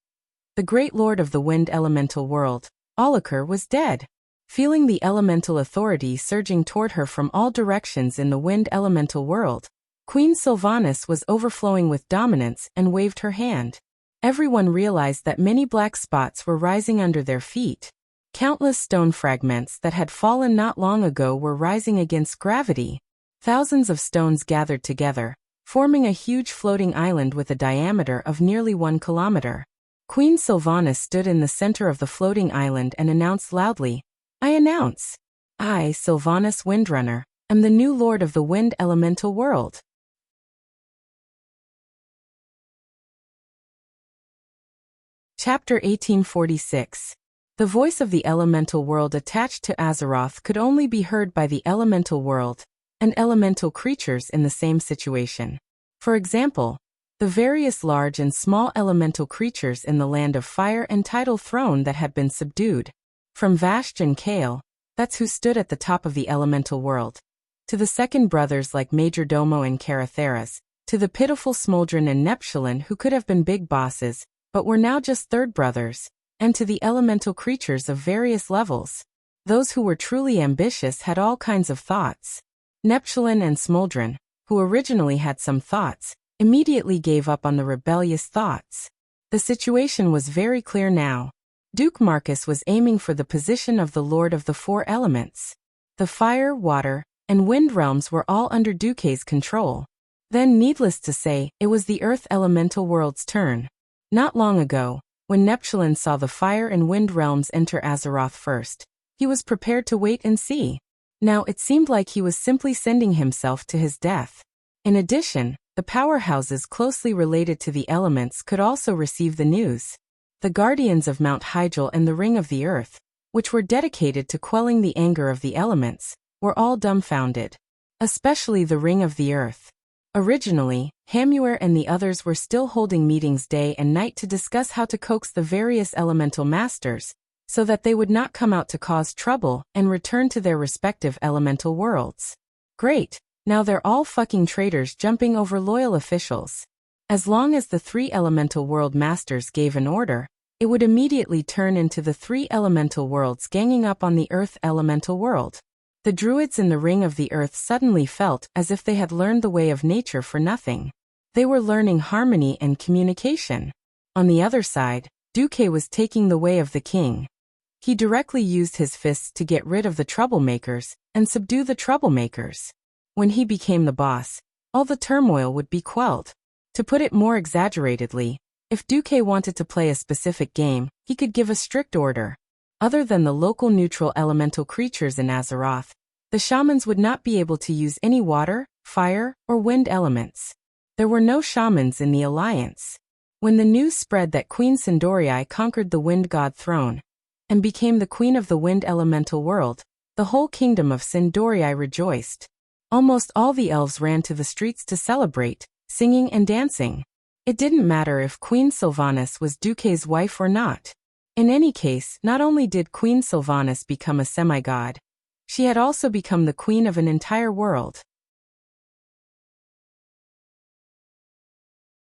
the great lord of the wind elemental world, Aulacre, was dead. Feeling the elemental authority surging toward her from all directions in the wind elemental world, Queen Sylvanas was overflowing with dominance and waved her hand. Everyone realized that many black spots were rising under their feet. Countless stone fragments that had fallen not long ago were rising against gravity. Thousands of stones gathered together, forming a huge floating island with a diameter of nearly 1 kilometer. Queen Sylvanas stood in the center of the floating island and announced loudly, "I announce, I, Sylvanas Windrunner, am the new lord of the wind elemental world." Chapter 1846. The voice of the elemental world attached to Azeroth could only be heard by the elemental world and elemental creatures in the same situation. For example, the various large and small elemental creatures in the Land of Fire and Tidal Throne that had been subdued. From Vashj and Kael, that's who stood at the top of the elemental world, to the second brothers like Majordomo and Caratheras, to the pitiful Smoldron and Neptulin who could have been big bosses, but were now just third brothers, and to the elemental creatures of various levels. Those who were truly ambitious had all kinds of thoughts. Neptulin and Smoldron, who originally had some thoughts, immediately gave up on the rebellious thoughts. The situation was very clear now. Duke Marcus was aiming for the position of the Lord of the 4 elements. The fire, water, and wind realms were all under Duke's control. Then, needless to say, it was the Earth elemental world's turn. Not long ago, when Neptulin saw the fire and wind realms enter Azeroth first, he was prepared to wait and see. Now it seemed like he was simply sending himself to his death. In addition, the powerhouses closely related to the elements could also receive the news. The Guardians of Mount Hyjal and the Ring of the Earth, which were dedicated to quelling the anger of the elements, were all dumbfounded. Especially the Ring of the Earth. Originally, Hamuer and the others were still holding meetings day and night to discuss how to coax the various elemental masters, so that they would not come out to cause trouble and return to their respective elemental worlds. Great, now they're all fucking traitors jumping over loyal officials. As long as the 3 elemental world masters gave an order, it would immediately turn into the 3 elemental worlds ganging up on the Earth elemental world. The druids in the Ring of the Earth suddenly felt as if they had learned the way of nature for nothing. They were learning harmony and communication. On the other side, Duke was taking the way of the king. He directly used his fists to get rid of the troublemakers and subdue the troublemakers. When he became the boss, all the turmoil would be quelled. To put it more exaggeratedly, if Duke wanted to play a specific game, he could give a strict order. Other than the local neutral elemental creatures in Azeroth, the shamans would not be able to use any water, fire, or wind elements. There were no shamans in the Alliance. When the news spread that Queen Sindorii conquered the Wind God throne and became the queen of the wind elemental world, the whole kingdom of Sindorii rejoiced. Almost all the elves ran to the streets to celebrate, singing and dancing. It didn't matter if Queen Sylvanas was Duke's wife or not. In any case, not only did Queen Sylvanas become a semi-god, she had also become the queen of an entire world.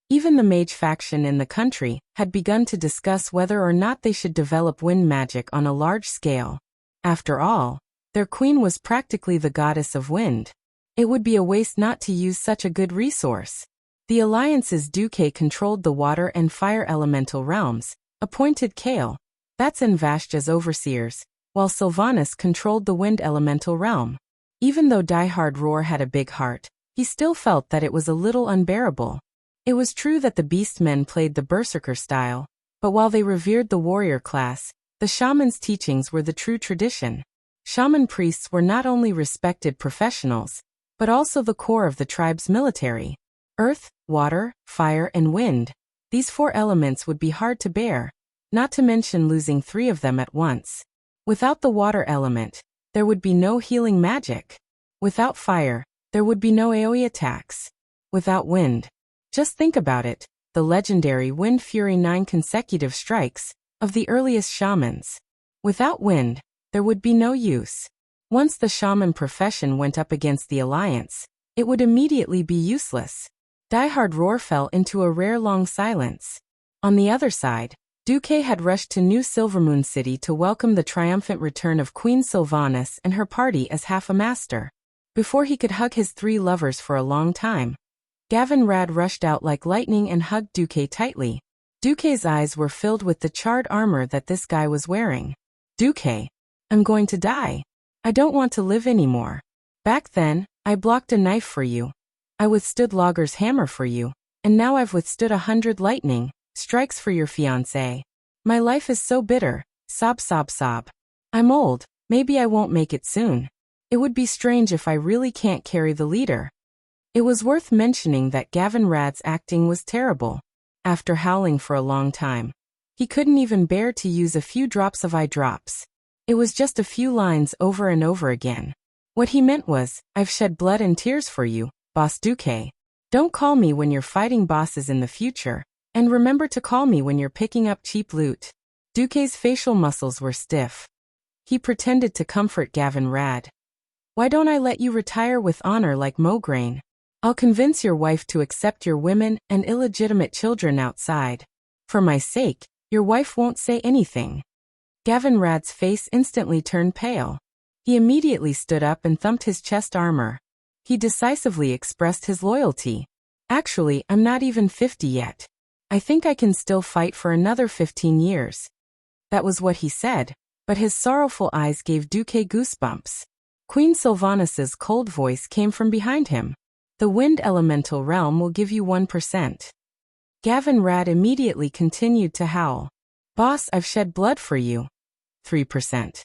Even the mage faction in the country had begun to discuss whether or not they should develop wind magic on a large scale. After all, their queen was practically the goddess of wind. It would be a waste not to use such a good resource. The Alliance's Duke controlled the water and fire elemental realms, appointed Kael, that's and Vashj as overseers, while Sylvanas controlled the wind elemental realm. Even though Die Hard Roar had a big heart, he still felt that it was a little unbearable. It was true that the beastmen played the berserker style, but while they revered the warrior class, the shaman's teachings were the true tradition. Shaman priests were not only respected professionals, but also the core of the tribe's military. Earth, water, fire, and wind. These 4 elements would be hard to bear, not to mention losing 3 of them at once. Without the water element, there would be no healing magic. Without fire, there would be no AoE attacks. Without wind. Just think about it, the legendary Wind Fury 9 consecutive strikes of the earliest shamans. Without wind, there would be no use. Once the shaman profession went up against the Alliance, it would immediately be useless. Die-hard roar fell into a rare long silence. On the other side, Duque had rushed to New Silvermoon City to welcome the triumphant return of Queen Sylvanas and her party as half a master. Before he could hug his 3 lovers for a long time, Gavin Rad rushed out like lightning and hugged Duque tightly. Duque's eyes were filled with the charred armor that this guy was wearing. Duque, I'm going to die. I don't want to live anymore. Back then, I blocked a knife for you. I withstood Logger's hammer for you, and now I've withstood 100 lightning strikes for your fiancé. My life is so bitter. Sob, sob, sob. I'm old. Maybe I won't make it soon. It would be strange if I really can't carry the leader. It was worth mentioning that Gavin Rad's acting was terrible. After howling for a long time, he couldn't even bear to use a few drops of eye drops. It was just a few lines over and over again. What he meant was, I've shed blood and tears for you, Boss Duque. Don't call me when you're fighting bosses in the future, and remember to call me when you're picking up cheap loot. Duque's facial muscles were stiff. He pretended to comfort Gavin Rad. Why don't I let you retire with honor like Mograine? I'll convince your wife to accept your women and illegitimate children outside. For my sake, your wife won't say anything. Gavin Rad's face instantly turned pale. He immediately stood up and thumped his chest armor. He decisively expressed his loyalty. Actually, I'm not even 50 yet. I think I can still fight for another 15 years. That was what he said, but his sorrowful eyes gave Duque goosebumps. Queen Sylvanas's cold voice came from behind him. The wind elemental realm will give you 1%. Gavin Rad immediately continued to howl. Boss, I've shed blood for you. 3%.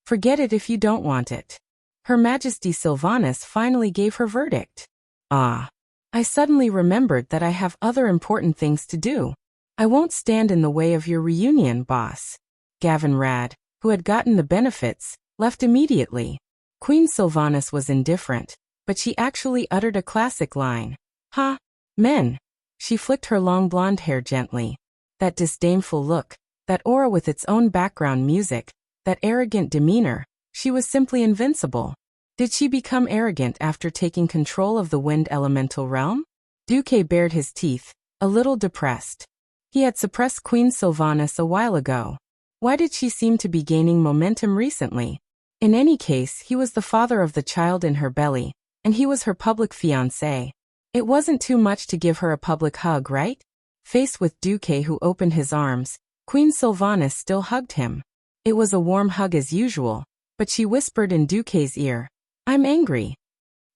Forget it if you don't want it. Her Majesty Sylvanas finally gave her verdict. Ah. I suddenly remembered that I have other important things to do. I won't stand in the way of your reunion, boss. Gavin Rad, who had gotten the benefits, left immediately. Queen Sylvanas was indifferent, but she actually uttered a classic line. Ha! Men! She flicked her long blonde hair gently. That disdainful look, that aura with its own background music, that arrogant demeanor, she was simply invincible. Did she become arrogant after taking control of the wind elemental realm? Duque bared his teeth, a little depressed. He had suppressed Queen Sylvanas a while ago. Why did she seem to be gaining momentum recently? In any case, he was the father of the child in her belly, and he was her public fiancé. It wasn't too much to give her a public hug, right? Faced with Duque, who opened his arms, Queen Sylvanas still hugged him. It was a warm hug as usual, but she whispered in Duque's ear, I'm angry.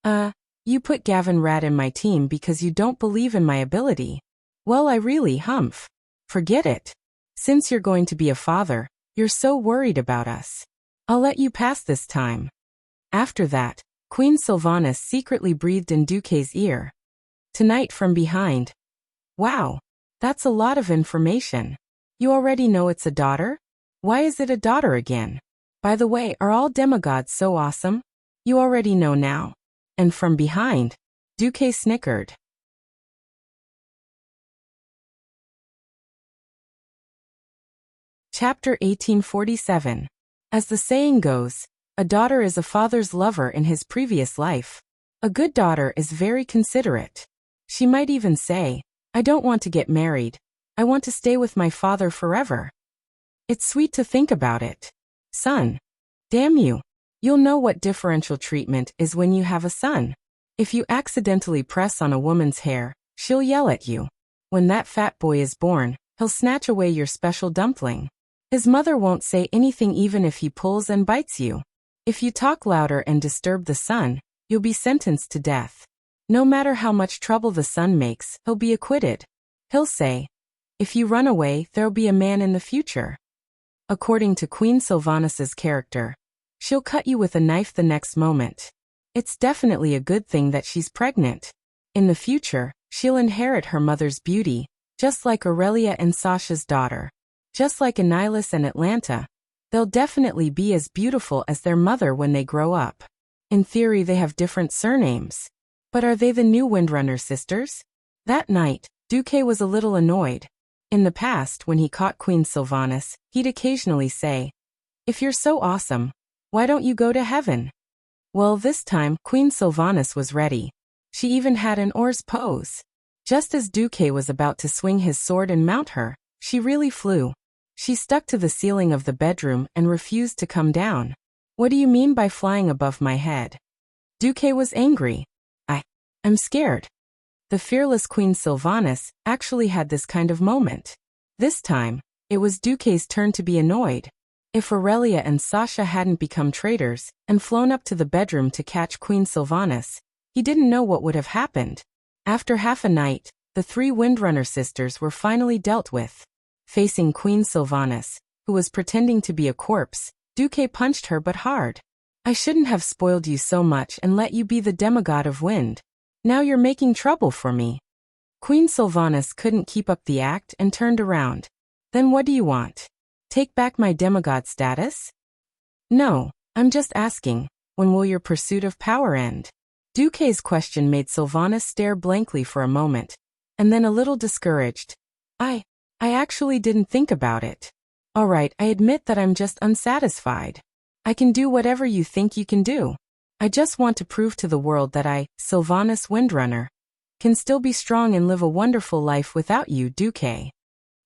You put Gavin Rad in my team because you don't believe in my ability. Well, I really humph. Forget it. Since you're going to be a father, you're so worried about us. I'll let you pass this time. After that, Queen Sylvanas secretly breathed in Duque's ear. Tonight from behind. Wow, that's a lot of information. You already know it's a daughter? Why is it a daughter again? By the way, are all demigods so awesome? You already know now. And from behind, Duque snickered. Chapter 1847. As the saying goes, a daughter is a father's lover in his previous life. A good daughter is very considerate. She might even say, I don't want to get married. I want to stay with my father forever. It's sweet to think about it. Son. Damn you. You'll know what differential treatment is when you have a son. If you accidentally press on a woman's hair, she'll yell at you. When that fat boy is born, he'll snatch away your special dumpling. His mother won't say anything even if he pulls and bites you. If you talk louder and disturb the sun, you'll be sentenced to death. No matter how much trouble the sun makes, he'll be acquitted. He'll say, if you run away, there'll be a man in the future. According to Queen Sylvanas' character, she'll cut you with a knife the next moment. It's definitely a good thing that she's pregnant. In the future, she'll inherit her mother's beauty, just like Aurelia and Sasha's daughter. Just like Annihilus and Atlanta, they'll definitely be as beautiful as their mother when they grow up. In theory, they have different surnames. But are they the new Windrunner sisters? That night, Duque was a little annoyed. In the past, when he caught Queen Sylvanas, he'd occasionally say, if you're so awesome, why don't you go to heaven? Well, this time, Queen Sylvanas was ready. She even had an oars pose. Just as Duque was about to swing his sword and mount her, she really flew. She stuck to the ceiling of the bedroom and refused to come down. What do you mean by flying above my head? Duque was angry. I'm scared. The fearless Queen Sylvanas actually had this kind of moment. This time, it was Duque's turn to be annoyed. If Aurelia and Sasha hadn't become traitors and flown up to the bedroom to catch Queen Sylvanas, he didn't know what would have happened. After half a night, the 3 Windrunner sisters were finally dealt with. Facing Queen Sylvanas, who was pretending to be a corpse, Duque punched her but hard. I shouldn't have spoiled you so much and let you be the demigod of wind. Now you're making trouble for me. Queen Sylvanas couldn't keep up the act and turned around. Then what do you want? Take back my demigod status? No, I'm just asking, when will your pursuit of power end? Duque's question made Sylvanas stare blankly for a moment, and then a little discouraged. I actually didn't think about it. All right, I admit that I'm just unsatisfied. I can do whatever you think you can do. I just want to prove to the world that I, Sylvanas Windrunner, can still be strong and live a wonderful life without you, Duque.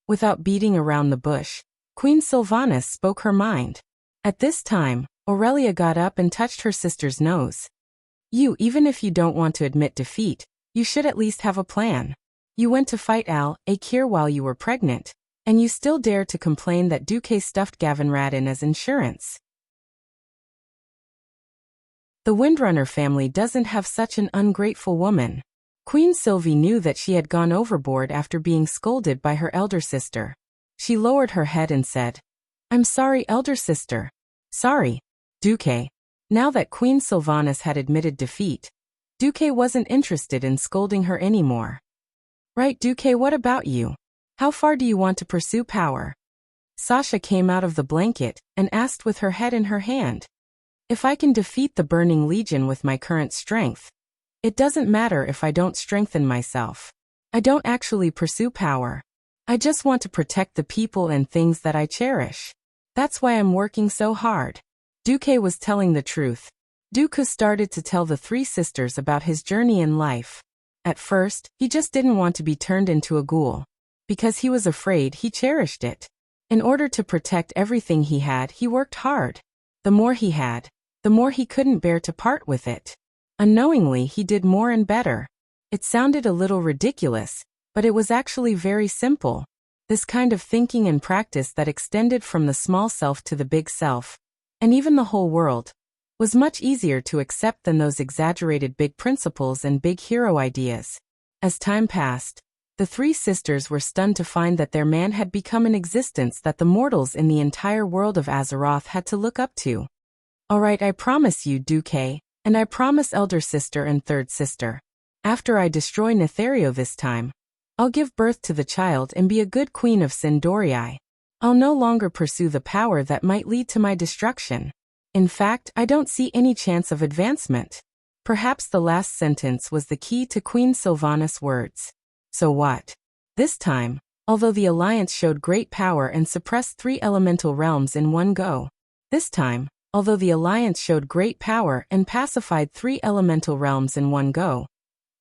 Without beating around the bush, Queen Sylvanas spoke her mind. At this time, Aurelia got up and touched her sister's nose. Even if you don't want to admit defeat, you should at least have a plan. You went to fight Akir while you were pregnant, and you still dare to complain that Duque stuffed Gavinrad in as insurance. The Windrunner family doesn't have such an ungrateful woman. Queen Sylvie knew that she had gone overboard after being scolded by her elder sister. She lowered her head and said, I'm sorry, elder sister. Sorry, Duque. Now that Queen Sylvanas had admitted defeat, Duque wasn't interested in scolding her anymore. Right, Duque, what about you? How far do you want to pursue power? Sasha came out of the blanket and asked with her head in her hand. If I can defeat the Burning Legion with my current strength, it doesn't matter if I don't strengthen myself. I don't actually pursue power. I just want to protect the people and things that I cherish. That's why I'm working so hard. Duque was telling the truth. Duque started to tell the 3 sisters about his journey in life. At first, he just didn't want to be turned into a ghoul. Because he was afraid, he cherished it. In order to protect everything he had, he worked hard. The more he had, the more he couldn't bear to part with it. Unknowingly, he did more and better. It sounded a little ridiculous, but it was actually very simple. This kind of thinking and practice that extended from the small self to the big self, and even the whole world, was much easier to accept than those exaggerated big principles and big hero ideas. As time passed, the 3 sisters were stunned to find that their man had become an existence that the mortals in the entire world of Azeroth had to look up to. All right, I promise you, Duque, and I promise elder sister and third sister. After I destroy Nethario this time, I'll give birth to the child and be a good queen of Sindorii. I'll no longer pursue the power that might lead to my destruction. In fact, I don't see any chance of advancement. Perhaps the last sentence was the key to Queen Sylvanas' words. So what? This time, although the Alliance showed great power and suppressed 3 elemental realms in one go. This time, although the Alliance showed great power and pacified 3 elemental realms in one go,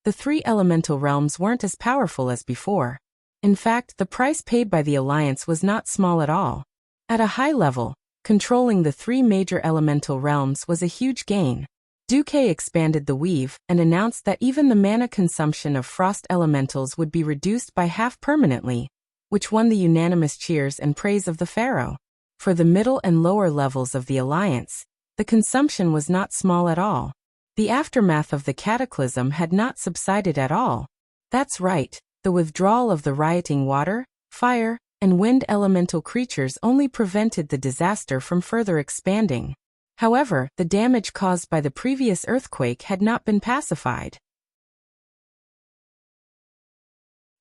the 3 elemental realms weren't as powerful as before. In fact, the price paid by the Alliance was not small at all. At a high level, controlling the 3 major elemental realms was a huge gain. Duque expanded the weave and announced that even the mana consumption of frost elementals would be reduced by half permanently, which won the unanimous cheers and praise of the Pharaoh. For the middle and lower levels of the Alliance, the consumption was not small at all. The aftermath of the cataclysm had not subsided at all. That's right, the withdrawal of the rioting water, fire, and wind elemental creatures only prevented the disaster from further expanding. However, the damage caused by the previous earthquake had not been pacified.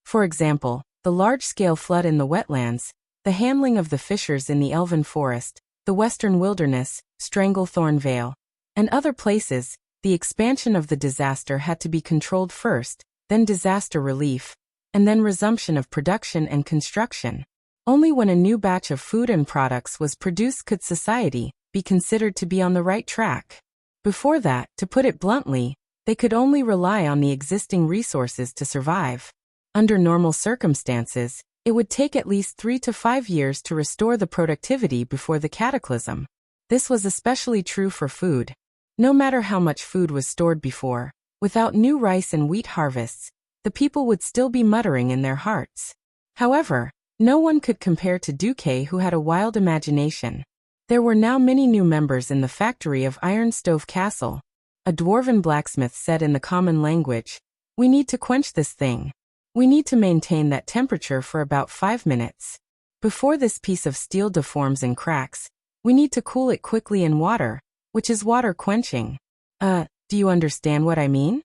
For example, the large-scale flood in the wetlands, the handling of the fissures in the elven forest, the western wilderness, Stranglethorn Vale, and other places. The expansion of the disaster had to be controlled first, then disaster relief, and then resumption of production and construction. Only when a new batch of food and products was produced could society be considered to be on the right track. Before that, to put it bluntly, they could only rely on the existing resources to survive. Under normal circumstances, it would take at least 3 to 5 years to restore the productivity before the cataclysm. This was especially true for food. No matter how much food was stored before, without new rice and wheat harvests, the people would still be muttering in their hearts. However, no one could compare to Duque, who had a wild imagination. There were now many new members in the factory of Ironstove Castle. A dwarven blacksmith said in the common language, "We need to quench this thing. We need to maintain that temperature for about 5 minutes. Before this piece of steel deforms and cracks, we need to cool it quickly in water, which is water quenching." Do you understand what I mean?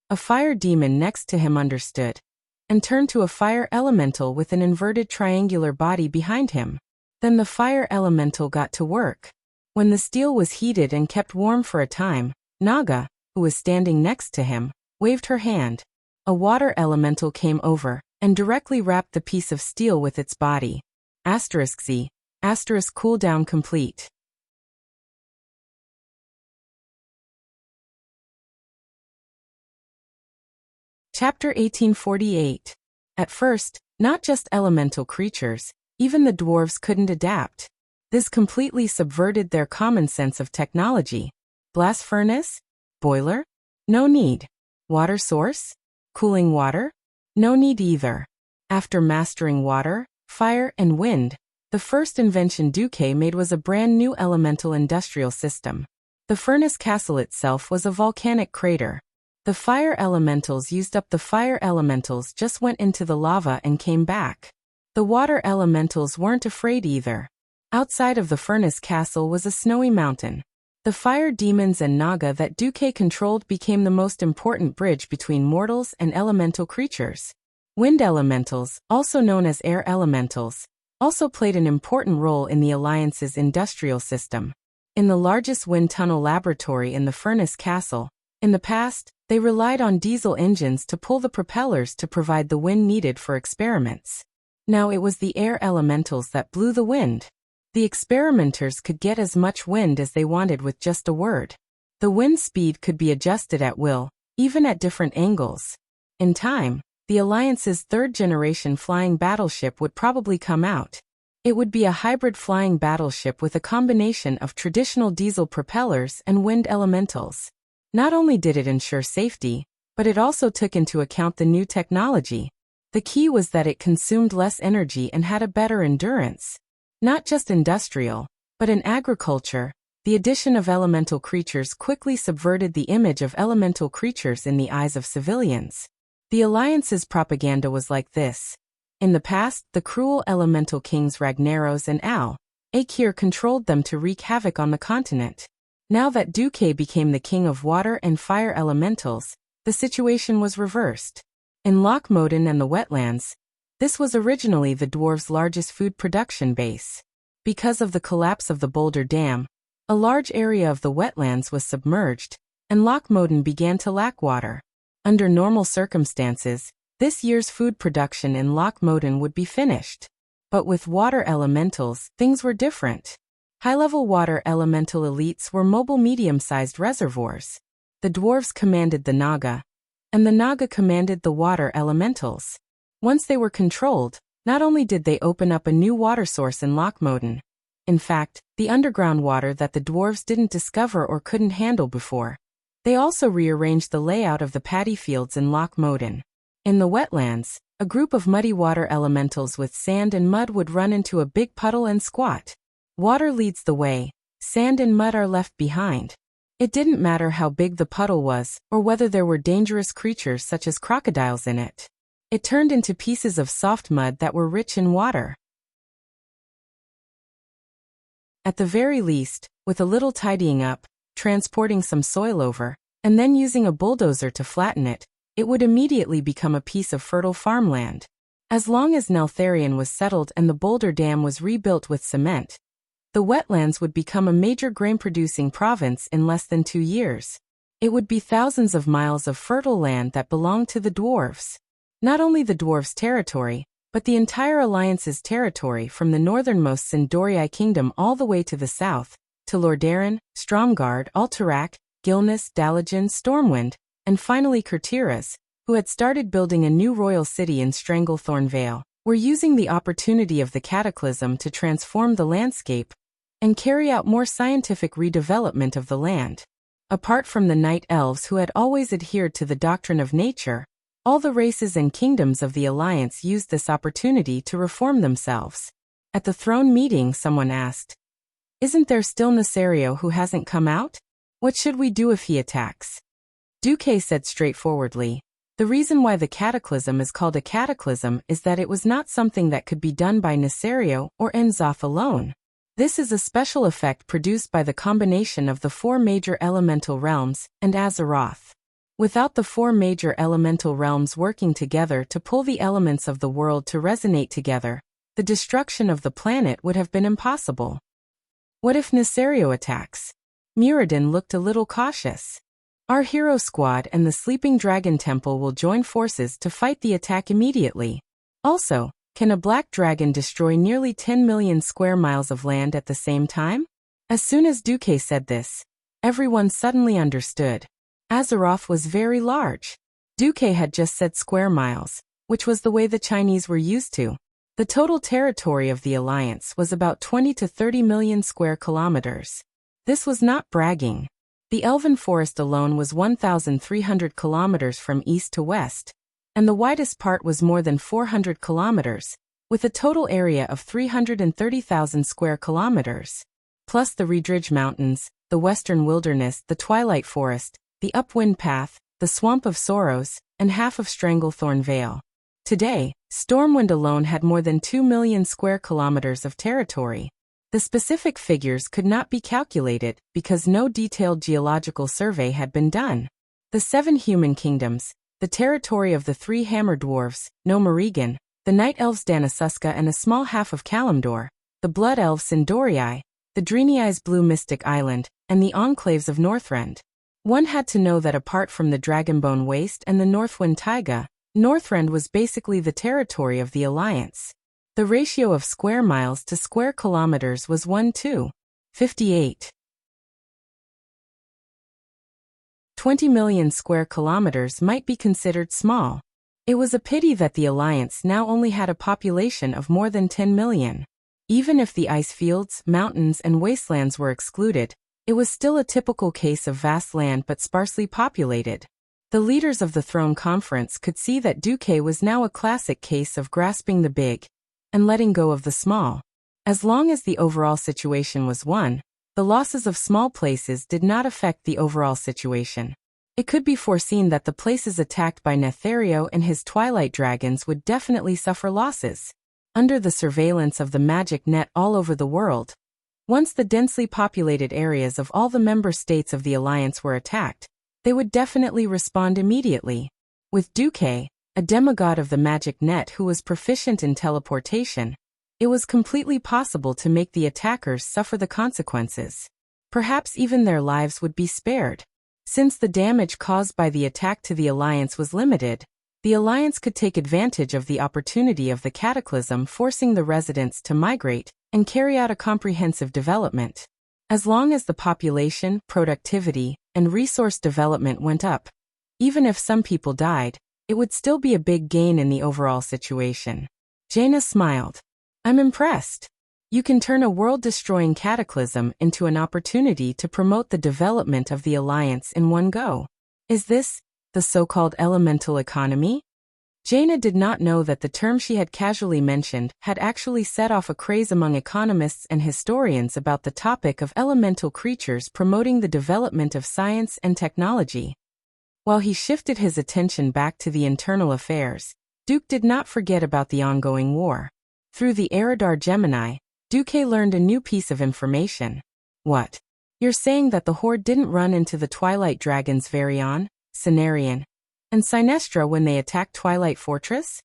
A fire demon next to him understood, and turned to a fire elemental with an inverted triangular body behind him. Then the fire elemental got to work. When the steel was heated and kept warm for a time, Naga, who was standing next to him, waved her hand. A water elemental came over, and directly wrapped the piece of steel with its body. *Z. Cooldown complete. Chapter 1848. At first, not just elemental creatures, even the dwarves couldn't adapt. This completely subverted their common sense of technology. Blast furnace? Boiler? No need. Water source? Cooling water? No need either. After mastering water, fire, and wind, the first invention Duque made was a brand new elemental industrial system. The furnace castle itself was a volcanic crater. The fire elementals used up the fire elementals just went into the lava and came back. The water elementals weren't afraid either. Outside of the furnace castle was a snowy mountain. The fire demons and Naga that Duque controlled became the most important bridge between mortals and elemental creatures. Wind elementals, also known as air elementals, also played an important role in the Alliance's industrial system. In the largest wind tunnel laboratory in the furnace castle, in the past, they relied on diesel engines to pull the propellers to provide the wind needed for experiments. Now it was the air elementals that blew the wind. The experimenters could get as much wind as they wanted with just a word. The wind speed could be adjusted at will, even at different angles. In time, the Alliance's third-generation flying battleship would probably come out. It would be a hybrid flying battleship with a combination of traditional diesel propellers and wind elementals. Not only did it ensure safety, but it also took into account the new technology. The key was that it consumed less energy and had a better endurance. Not just industrial, but in agriculture, the addition of elemental creatures quickly subverted the image of elemental creatures in the eyes of civilians. The Alliance's propaganda was like this. In the past, the cruel elemental kings Ragnaros and Aekir controlled them to wreak havoc on the continent. Now that Duque became the king of water and fire elementals, the situation was reversed. In Lochmoden and the wetlands, this was originally the dwarves' largest food production base. Because of the collapse of the Boulder Dam, a large area of the wetlands was submerged, and Lochmoden began to lack water. Under normal circumstances, this year's food production in Lochmoden would be finished. But with water elementals, things were different. High-level water elemental elites were mobile medium-sized reservoirs. The dwarves commanded the Naga, and the Naga commanded the water elementals. Once they were controlled, not only did they open up a new water source in Lochmoden, in fact, the underground water that the dwarves didn't discover or couldn't handle before, they also rearranged the layout of the paddy fields in Lochmoden. In the wetlands, a group of muddy water elementals with sand and mud would run into a big puddle and squat. Water leads the way, sand and mud are left behind. It didn't matter how big the puddle was, or whether there were dangerous creatures such as crocodiles in it. It turned into pieces of soft mud that were rich in water. At the very least, with a little tidying up, transporting some soil over, and then using a bulldozer to flatten it, it would immediately become a piece of fertile farmland. As long as Neltharion was settled and the Boulder Dam was rebuilt with cement, the wetlands would become a major grain-producing province in less than 2 years. It would be thousands of miles of fertile land that belonged to the dwarves. Not only the dwarves' territory, but the entire Alliance's territory from the northernmost Sindorii kingdom all the way to the south, to Lordaeron, Stromgarde, Alterac, Gilnis, Dalagen, Stormwind, and finally Kurtiras, who had started building a new royal city in Stranglethorn Vale, were using the opportunity of the cataclysm to transform the landscape and carry out more scientific redevelopment of the land. Apart from the Night Elves who had always adhered to the doctrine of nature, all the races and kingdoms of the Alliance used this opportunity to reform themselves. At the throne meeting, someone asked, "Isn't there still Nesario who hasn't come out? What should we do if he attacks?" Duque said straightforwardly, "The reason why the cataclysm is called a cataclysm is that it was not something that could be done by Nesario or Enzoth alone. This is a special effect produced by the combination of the 4 major elemental realms and Azeroth. Without the 4 major elemental realms working together to pull the elements of the world to resonate together, the destruction of the planet would have been impossible." What if Nesario attacks? Muradin looked a little cautious. "Our hero squad and the Sleeping Dragon Temple will join forces to fight the attack immediately. Also, can a black dragon destroy nearly 10 million square miles of land at the same time?" As soon as Duque said this, everyone suddenly understood. Azeroth was very large. Duque had just said square miles, which was the way the Chinese were used to. The total territory of the Alliance was about 20 to 30 million square kilometers. This was not bragging. The Elven Forest alone was 1,300 kilometers from east to west, and the widest part was more than 400 kilometers, with a total area of 330,000 square kilometers. Plus the Redridge Mountains, the Western Wilderness, the Twilight Forest, the Upwind Path, the Swamp of Sorrows, and half of Stranglethorn Vale. Today, Stormwind alone had more than 2 million square kilometers of territory. The specific figures could not be calculated because no detailed geological survey had been done. The 7 human kingdoms, the territory of the 3 hammer dwarves, Nomarigan, the Night Elves Danasuska and a small half of Kalimdor, the Blood Elves Sindorii, the Dreenei's Blue Mystic Island, and the enclaves of Northrend. One had to know that apart from the Dragonbone Waste and the Northwind Taiga, Northrend was basically the territory of the Alliance. The ratio of square miles to square kilometers was 1:58. 20 million square kilometers might be considered small. It was a pity that the Alliance now only had a population of more than 10 million. Even if the ice fields, mountains, and wastelands were excluded, it was still a typical case of vast land but sparsely populated. The leaders of the Throne Conference could see that Duque was now a classic case of grasping the big and letting go of the small. As long as the overall situation was one, the losses of small places did not affect the overall situation. It could be foreseen that the places attacked by Nethario and his Twilight Dragons would definitely suffer losses. Under the surveillance of the magic net all over the world, once the densely populated areas of all the member states of the Alliance were attacked, they would definitely respond immediately. With Duque, a demigod of the magic net who was proficient in teleportation, it was completely possible to make the attackers suffer the consequences. Perhaps even their lives would be spared. Since the damage caused by the attack to the Alliance was limited, the Alliance could take advantage of the opportunity of the cataclysm, forcing the residents to migrate and carry out a comprehensive development. As long as the population, productivity, and resource development went up, even if some people died, it would still be a big gain in the overall situation. Jaina smiled. "I'm impressed. You can turn a world-destroying cataclysm into an opportunity to promote the development of the Alliance in one go. Is this the so-called elemental economy?" Jaina did not know that the term she had casually mentioned had actually set off a craze among economists and historians about the topic of elemental creatures promoting the development of science and technology. While he shifted his attention back to the internal affairs, Duke did not forget about the ongoing war. Through the Eridar Gemini, Duke learned a new piece of information. What? You're saying that the Horde didn't run into the Twilight Dragons Varian, Cenarian, and Sinestra when they attacked Twilight Fortress?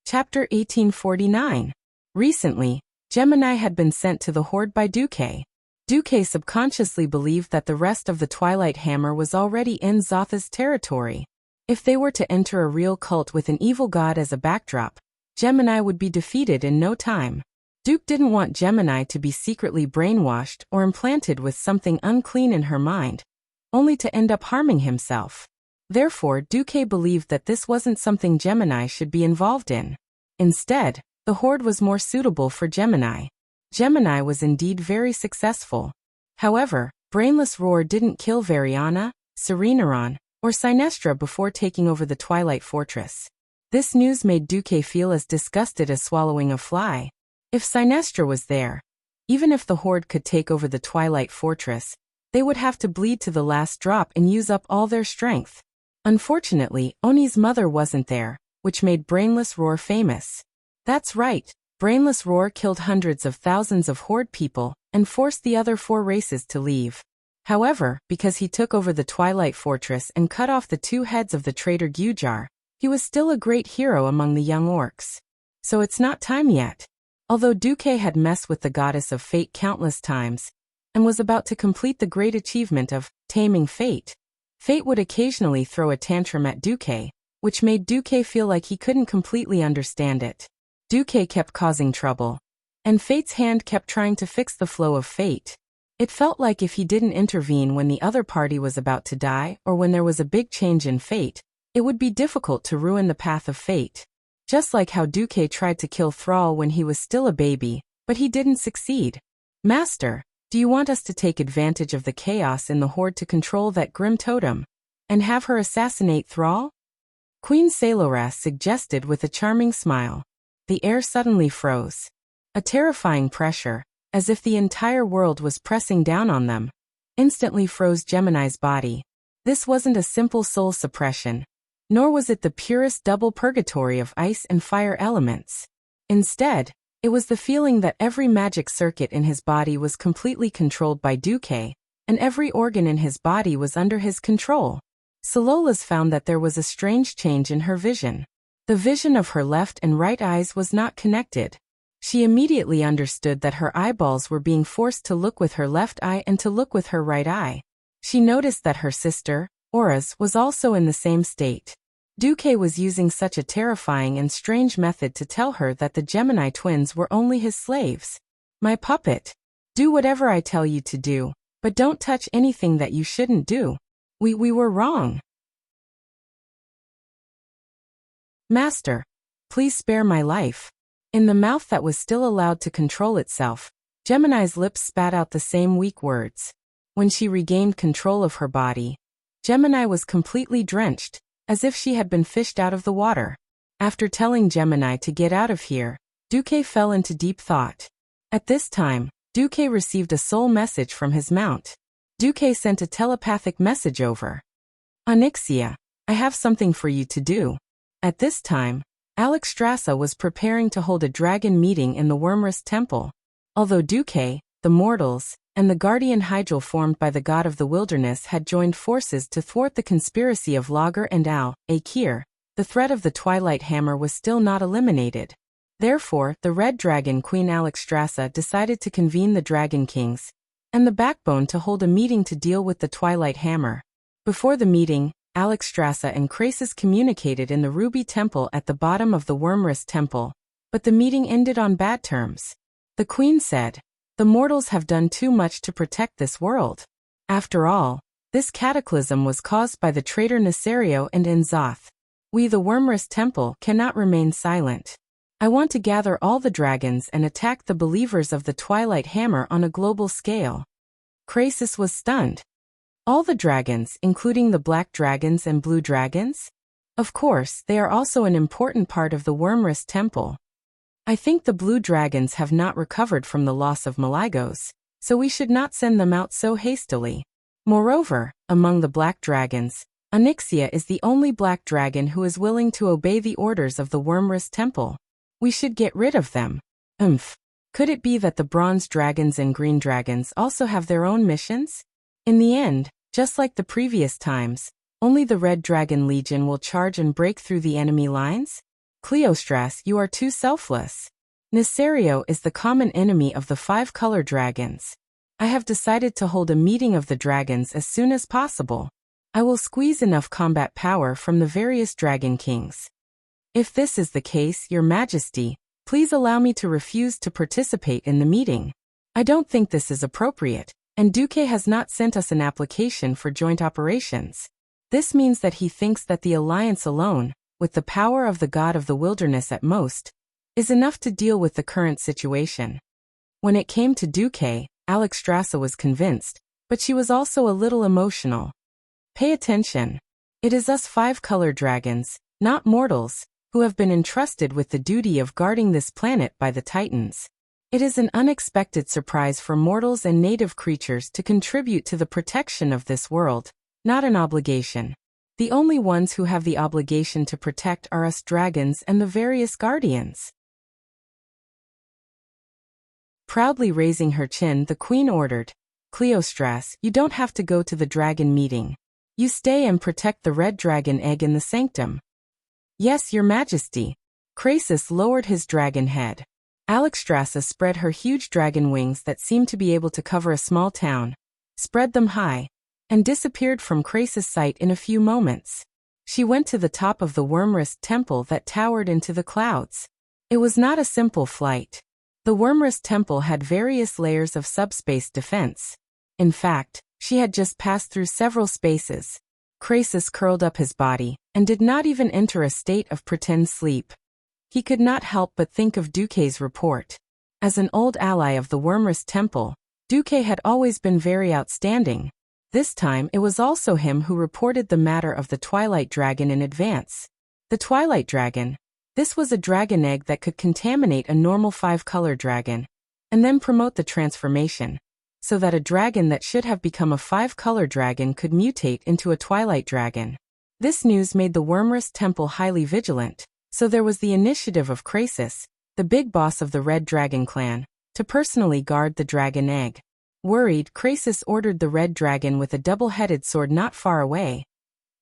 Chapter 1849. Recently, Gemini had been sent to the Horde by Duque. Duque subconsciously believed that the rest of the Twilight Hammer was already in Zotha's territory. If they were to enter a real cult with an evil god as a backdrop, Gemini would be defeated in no time. Duke didn't want Gemini to be secretly brainwashed or implanted with something unclean in her mind, only to end up harming himself. Therefore, Duque believed that this wasn't something Gemini should be involved in. Instead, the Horde was more suitable for Gemini. Gemini was indeed very successful. However, Brainless Roar didn't kill Variana, Serenaron, or Sinestra before taking over the Twilight Fortress. This news made Duque feel as disgusted as swallowing a fly. If Sinestra was there, even if the Horde could take over the Twilight Fortress, they would have to bleed to the last drop and use up all their strength. Unfortunately, Oni's mother wasn't there, which made Brainless Roar famous. That's right, Brainless Roar killed hundreds of thousands of Horde people and forced the other 4 races to leave. However, because he took over the Twilight Fortress and cut off the 2 heads of the traitor Gujar, he was still a great hero among the young orcs. So it's not time yet. Although Duque had messed with the goddess of fate countless times, and was about to complete the great achievement of taming fate, fate would occasionally throw a tantrum at Duque, which made Duque feel like he couldn't completely understand it. Duque kept causing trouble, and fate's hand kept trying to fix the flow of fate. It felt like if he didn't intervene when the other party was about to die or when there was a big change in fate, it would be difficult to ruin the path of fate. Just like how Duque tried to kill Thrall when he was still a baby, but he didn't succeed. Master, do you want us to take advantage of the chaos in the Horde to control that grim totem, and have her assassinate Thrall? Queen Saloras suggested with a charming smile. The air suddenly froze. A terrifying pressure, as if the entire world was pressing down on them, instantly froze Gemini's body. This wasn't a simple soul suppression, nor was it the purest double purgatory of ice and fire elements. Instead, it was the feeling that every magic circuit in his body was completely controlled by Duque, and every organ in his body was under his control. Salolas found that there was a strange change in her vision. The vision of her left and right eyes was not connected. She immediately understood that her eyeballs were being forced to look with her left eye and to look with her right eye. She noticed that her sister, Auras, was also in the same state. Duque was using such a terrifying and strange method to tell her that the Gemini twins were only his slaves. My puppet. Do whatever I tell you to do, but don't touch anything that you shouldn't do. We were wrong. Master, please spare my life. In the mouth that was still allowed to control itself, Gemini's lips spat out the same weak words. When she regained control of her body, Gemini was completely drenched, as if she had been fished out of the water. After telling Gemini to get out of here, Duque fell into deep thought. At this time, Duque received a soul message from his mount. Duque sent a telepathic message over. Onyxia, I have something for you to do. At this time, Alexstrasza was preparing to hold a dragon meeting in the Wormrest Temple. Although Duque, the mortals, and the guardian Hydril formed by the god of the wilderness had joined forces to thwart the conspiracy of Lager and Akir, the threat of the Twilight Hammer was still not eliminated. Therefore, the Red Dragon Queen Alexstrasza decided to convene the Dragon Kings and the Backbone to hold a meeting to deal with the Twilight Hammer. Before the meeting, Alexstrasza and Krasis communicated in the Ruby Temple at the bottom of the Wormrest Temple, but the meeting ended on bad terms. The Queen said, "The mortals have done too much to protect this world. After all, this cataclysm was caused by the traitor Nesario and Inzoth. We, the Wormrest Temple, cannot remain silent. I want to gather all the dragons and attack the believers of the Twilight Hammer on a global scale." Krasis was stunned. All the dragons, including the black dragons and blue dragons? Of course, they are also an important part of the Wormrest Temple. I think the blue dragons have not recovered from the loss of Maligos, so we should not send them out so hastily. Moreover, among the black dragons, Onyxia is the only black dragon who is willing to obey the orders of the Wormrest Temple. We should get rid of them. Could it be that the bronze dragons and green dragons also have their own missions? In the end, just like the previous times, only the Red Dragon Legion will charge and break through the enemy lines? Cleostras, you are too selfless. Nesario is the common enemy of the 5 color dragons. I have decided to hold a meeting of the dragons as soon as possible. I will squeeze enough combat power from the various dragon kings. If this is the case, Your Majesty, please allow me to refuse to participate in the meeting. I don't think this is appropriate, and Duque has not sent us an application for joint operations. This means that he thinks that the alliance alone, with the power of the god of the wilderness at most, is enough to deal with the current situation. When it came to Duque, Alexstrasza was convinced, but she was also a little emotional. Pay attention. It is us 5 color dragons, not mortals, who have been entrusted with the duty of guarding this planet by the Titans. It is an unexpected surprise for mortals and native creatures to contribute to the protection of this world, not an obligation. The only ones who have the obligation to protect are us dragons and the various guardians. Proudly raising her chin, the queen ordered, Cleostras, you don't have to go to the dragon meeting. You stay and protect the red dragon egg in the sanctum. Yes, Your Majesty. Krasis lowered his dragon head. Alexstrasza spread her huge dragon wings that seemed to be able to cover a small town, spread them high, and disappeared from Krasis' sight in a few moments. She went to the top of the Wormrest Temple that towered into the clouds. It was not a simple flight. The Wormrest Temple had various layers of subspace defense. In fact, she had just passed through several spaces. Krasis curled up his body, and did not even enter a state of pretend sleep. He could not help but think of Duque's report. As an old ally of the Wormrest Temple, Duque had always been very outstanding. This time it was also him who reported the matter of the Twilight Dragon in advance. The Twilight Dragon. This was a dragon egg that could contaminate a normal 5-color dragon, and then promote the transformation, so that a dragon that should have become a 5-color dragon could mutate into a Twilight Dragon. This news made the Wormrest Temple highly vigilant, so there was the initiative of Krasis, the big boss of the Red Dragon clan, to personally guard the dragon egg. Worried, Krasis ordered the red dragon with a double-headed sword not far away.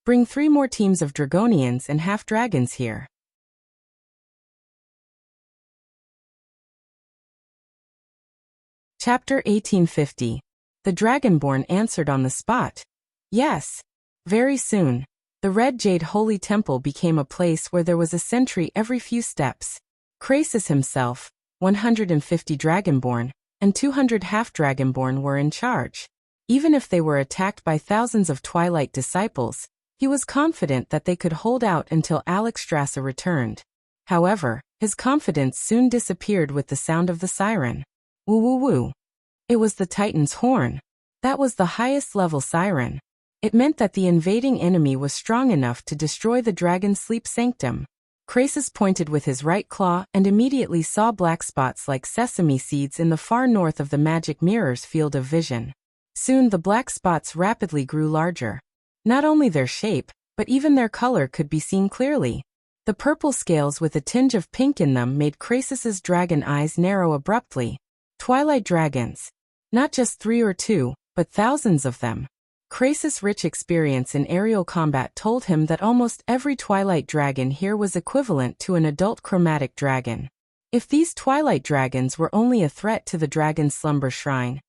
Bring 3 more teams of Dragonians and half-dragons here. Chapter 1850. The Dragonborn answered on the spot. Yes. Very soon, the Red Jade Holy Temple became a place where there was a sentry every few steps. Krasis himself, 150 Dragonborn, and 200 half-Dragonborn were in charge. Even if they were attacked by thousands of Twilight disciples, he was confident that they could hold out until Alexstrasza returned. However, his confidence soon disappeared with the sound of the siren. Woo woo woo. It was the Titan's horn. That was the highest level siren. It meant that the invading enemy was strong enough to destroy the dragon's sleep sanctum. Krasis pointed with his right claw and immediately saw black spots like sesame seeds in the far north of the magic mirror's field of vision. Soon the black spots rapidly grew larger. Not only their shape, but even their color could be seen clearly. The purple scales with a tinge of pink in them made Krasis's dragon eyes narrow abruptly. Twilight dragons. Not just 3 or 2, but thousands of them. Krasis' rich experience in aerial combat told him that almost every Twilight dragon here was equivalent to an adult chromatic dragon. If these Twilight dragons were only a threat to the dragon's slumber shrine,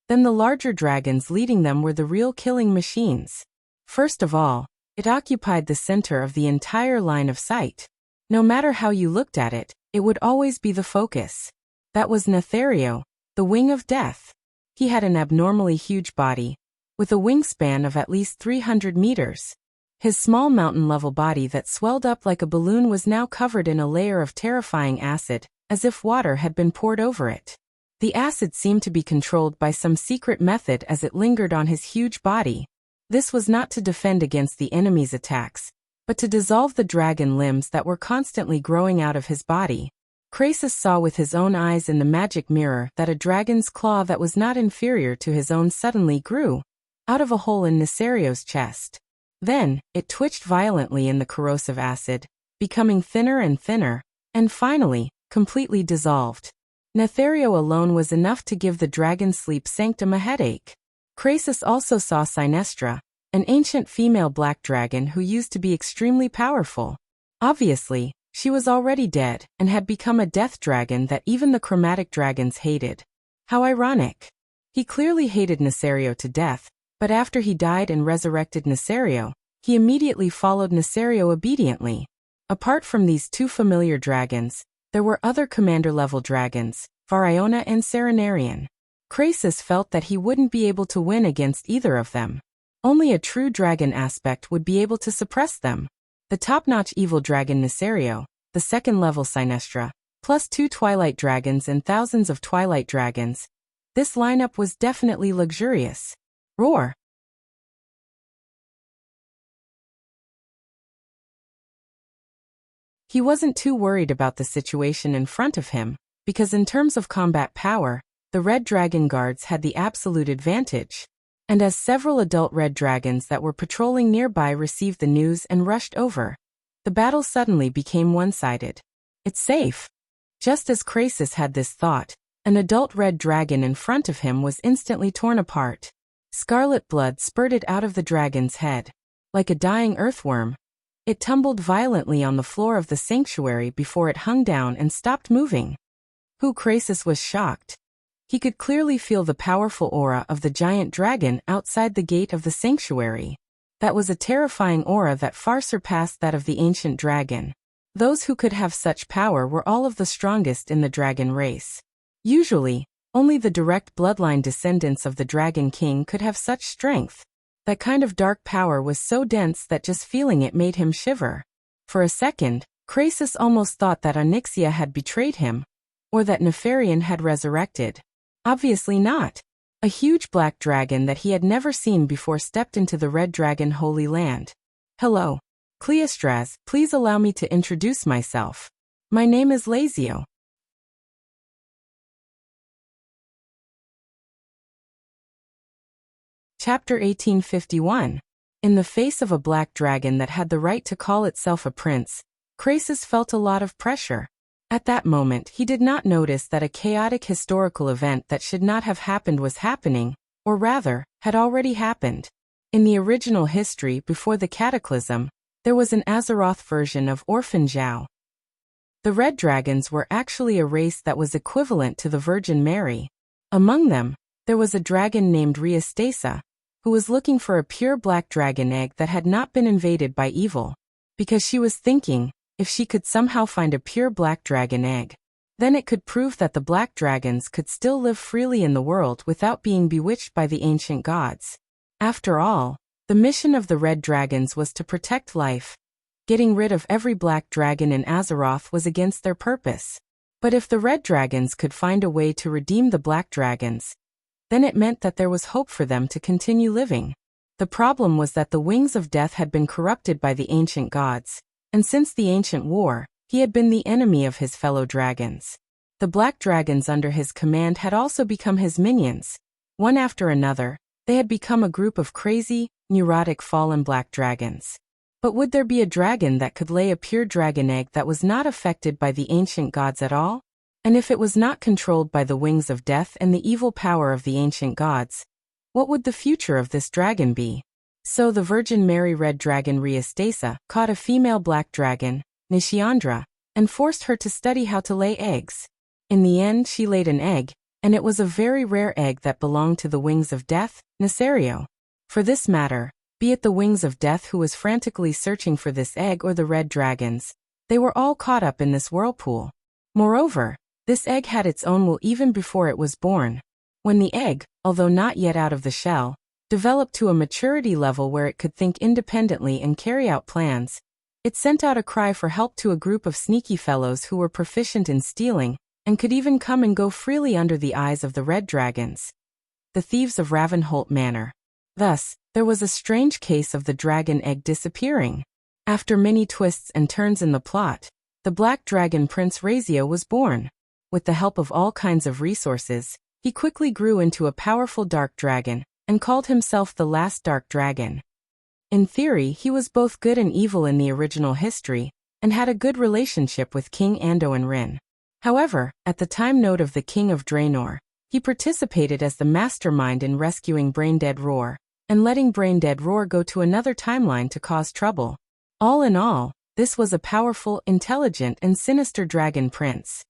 then the larger dragons leading them were the real killing machines. First of all, it occupied the center of the entire line of sight. No matter how you looked at it, it would always be the focus. That was Nesario, the Wing of Death. He had an abnormally huge body, with a wingspan of at least 300 meters. His small mountain-level body that swelled up like a balloon was now covered in a layer of terrifying acid, as if water had been poured over it. The acid seemed to be controlled by some secret method as it lingered on his huge body. This was not to defend against the enemy's attacks, but to dissolve the dragon limbs that were constantly growing out of his body. Krasus saw with his own eyes in the magic mirror that a dragon's claw that was not inferior to his own suddenly grew out of a hole in Nesario's chest. Then, it twitched violently in the corrosive acid, becoming thinner and thinner, and finally, completely dissolved. Nesario alone was enough to give the dragon sleep sanctum a headache. Krasus also saw Sinestra, an ancient female black dragon who used to be extremely powerful. Obviously, she was already dead and had become a death dragon that even the chromatic dragons hated. How ironic. He clearly hated Nesario to death, but after he died and resurrected Nesario, he immediately followed Nesario obediently. Apart from these two familiar dragons, there were other commander-level dragons, Variona and Serenarian. Krasus felt that he wouldn't be able to win against either of them. Only a true dragon aspect would be able to suppress them. The top-notch evil dragon Nesario, the second-level Sinestra, plus 2 Twilight Dragons and thousands of Twilight Dragons. This lineup was definitely luxurious. Roar! He wasn't too worried about the situation in front of him, because in terms of combat power, the Red Dragon Guards had the absolute advantage. And as several adult Red Dragons that were patrolling nearby received the news and rushed over, the battle suddenly became one-sided. It's safe. Just as Krasus had this thought, an adult Red Dragon in front of him was instantly torn apart. Scarlet blood spurted out of the dragon's head. Like a dying earthworm, it tumbled violently on the floor of the sanctuary before it hung down and stopped moving. Krasus was shocked. He could clearly feel the powerful aura of the giant dragon outside the gate of the sanctuary. That was a terrifying aura that far surpassed that of the ancient dragon. Those who could have such power were all of the strongest in the dragon race. Usually, only the direct bloodline descendants of the Dragon King could have such strength. That kind of dark power was so dense that just feeling it made him shiver. For a second, Krasus almost thought that Onyxia had betrayed him, or that Nefarian had resurrected. Obviously not. A huge black dragon that he had never seen before stepped into the Red Dragon Holy Land. Hello. Cleostras, please allow me to introduce myself. My name is Lazio. Chapter 1851. In the face of a black dragon that had the right to call itself a prince, Krasus felt a lot of pressure. At that moment he did not notice that a chaotic historical event that should not have happened was happening, or rather, had already happened. In the original history before the Cataclysm, there was an Azeroth version of Orphan Zhao. The Red Dragons were actually a race that was equivalent to the Virgin Mary. Among them, there was a dragon named Riastesa, who was looking for a pure black dragon egg that had not been invaded by evil, because she was thinking, if she could somehow find a pure black dragon egg, then it could prove that the black dragons could still live freely in the world without being bewitched by the ancient gods. After all, the mission of the Red Dragons was to protect life. Getting rid of every black dragon in Azeroth was against their purpose. But if the Red Dragons could find a way to redeem the black dragons, then it meant that there was hope for them to continue living. The problem was that the wings of death had been corrupted by the ancient gods, and since the ancient war, he had been the enemy of his fellow dragons. The black dragons under his command had also become his minions. One after another, they had become a group of crazy, neurotic fallen black dragons. But would there be a dragon that could lay a pure dragon egg that was not affected by the ancient gods at all? And if it was not controlled by the wings of death and the evil power of the ancient gods, what would the future of this dragon be? So the Virgin Mary Red Dragon Riastesa caught a female black dragon, Nishiandra, and forced her to study how to lay eggs. In the end she laid an egg, and it was a very rare egg that belonged to the wings of death, Nesario. For this matter, be it the wings of death who was frantically searching for this egg or the red dragons, they were all caught up in this whirlpool. Moreover, this egg had its own will even before it was born. When the egg, although not yet out of the shell, developed to a maturity level where it could think independently and carry out plans, it sent out a cry for help to a group of sneaky fellows who were proficient in stealing, and could even come and go freely under the eyes of the red dragons, the thieves of Ravenholt Manor. Thus, there was a strange case of the dragon egg disappearing. After many twists and turns in the plot, the black dragon Prince Razio was born. With the help of all kinds of resources, he quickly grew into a powerful dark dragon, and called himself the last dark dragon. In theory, he was both good and evil in the original history, and had a good relationship with King Anduin Rin. However, at the time note of the King of Draenor, he participated as the mastermind in rescuing Braindead Roar, and letting Braindead Roar go to another timeline to cause trouble. All in all, this was a powerful, intelligent, and sinister dragon prince.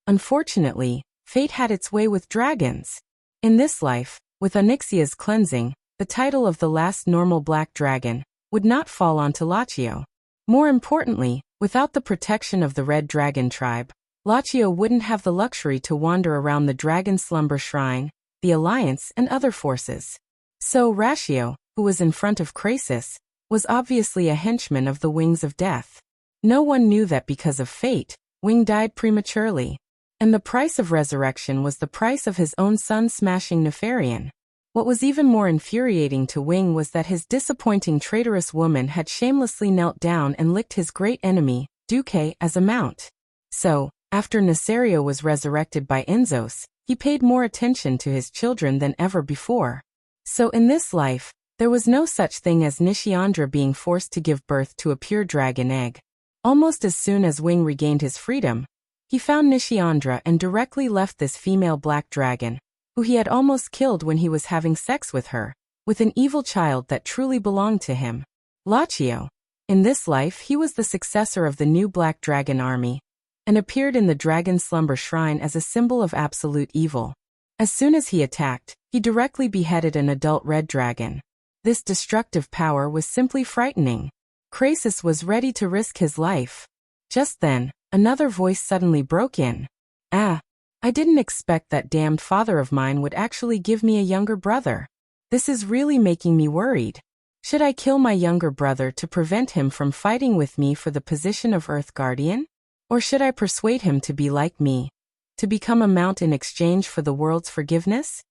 Unfortunately, fate had its way with dragons. In this life, with Onyxia's cleansing, the title of the last normal black dragon would not fall onto Luxia. More importantly, without the protection of the Red Dragon tribe, Luxia wouldn't have the luxury to wander around the Dragon Slumber Shrine, the Alliance, and other forces. So Ratio, who was in front of Krasis, was obviously a henchman of the Wings of Death. No one knew that because of fate, Wing died prematurely. And the price of resurrection was the price of his own son smashing Nefarian. What was even more infuriating to Wing was that his disappointing traitorous woman had shamelessly knelt down and licked his great enemy, Duque, as a mount. So, after Nesario was resurrected by Enzos, he paid more attention to his children than ever before. So in this life, there was no such thing as Nishiandra being forced to give birth to a pure dragon egg. Almost as soon as Wing regained his freedom, he found Nishiandra and directly left this female black dragon, who he had almost killed when he was having sex with her, with an evil child that truly belonged to him. Luxia. In this life he was the successor of the new black dragon army, and appeared in the Dragon Slumber Shrine as a symbol of absolute evil. As soon as he attacked, he directly beheaded an adult red dragon. This destructive power was simply frightening. Krasis was ready to risk his life. Just then, another voice suddenly broke in. I didn't expect that damned father of mine would actually give me a younger brother. This is really making me worried. Should I kill my younger brother to prevent him from fighting with me for the position of Earth Guardian? Or should I persuade him to be like me? To become a mount in exchange for the world's forgiveness?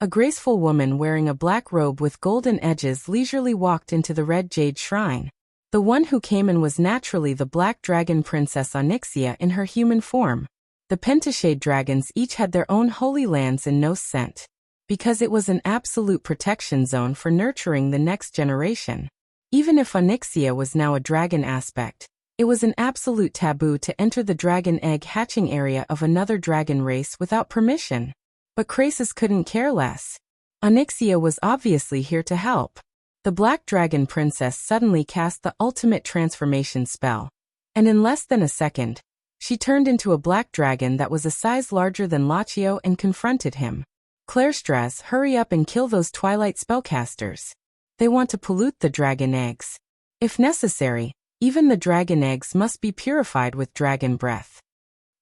A graceful woman wearing a black robe with golden edges leisurely walked into the Red Jade Shrine. The one who came in was naturally the Black Dragon Princess Onyxia in her human form. The Pentashade dragons each had their own holy lands in No Scent, because it was an absolute protection zone for nurturing the next generation. Even if Onyxia was now a dragon aspect, it was an absolute taboo to enter the dragon egg hatching area of another dragon race without permission. But Krasis couldn't care less. Onyxia was obviously here to help. The Black Dragon Princess suddenly cast the ultimate transformation spell, and in less than a second, she turned into a black dragon that was a size larger than Luxia and confronted him. Clairstraz, hurry up and kill those Twilight spellcasters. They want to pollute the dragon eggs. If necessary, even the dragon eggs must be purified with dragon breath.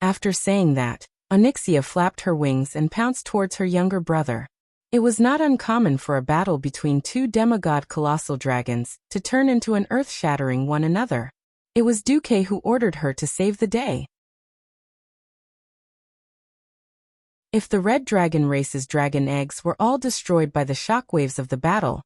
After saying that, Onyxia flapped her wings and pounced towards her younger brother. It was not uncommon for a battle between two demigod colossal dragons to turn into an earth-shattering one another. It was Duque who ordered her to save the day. If the Red Dragon race's dragon eggs were all destroyed by the shockwaves of the battle,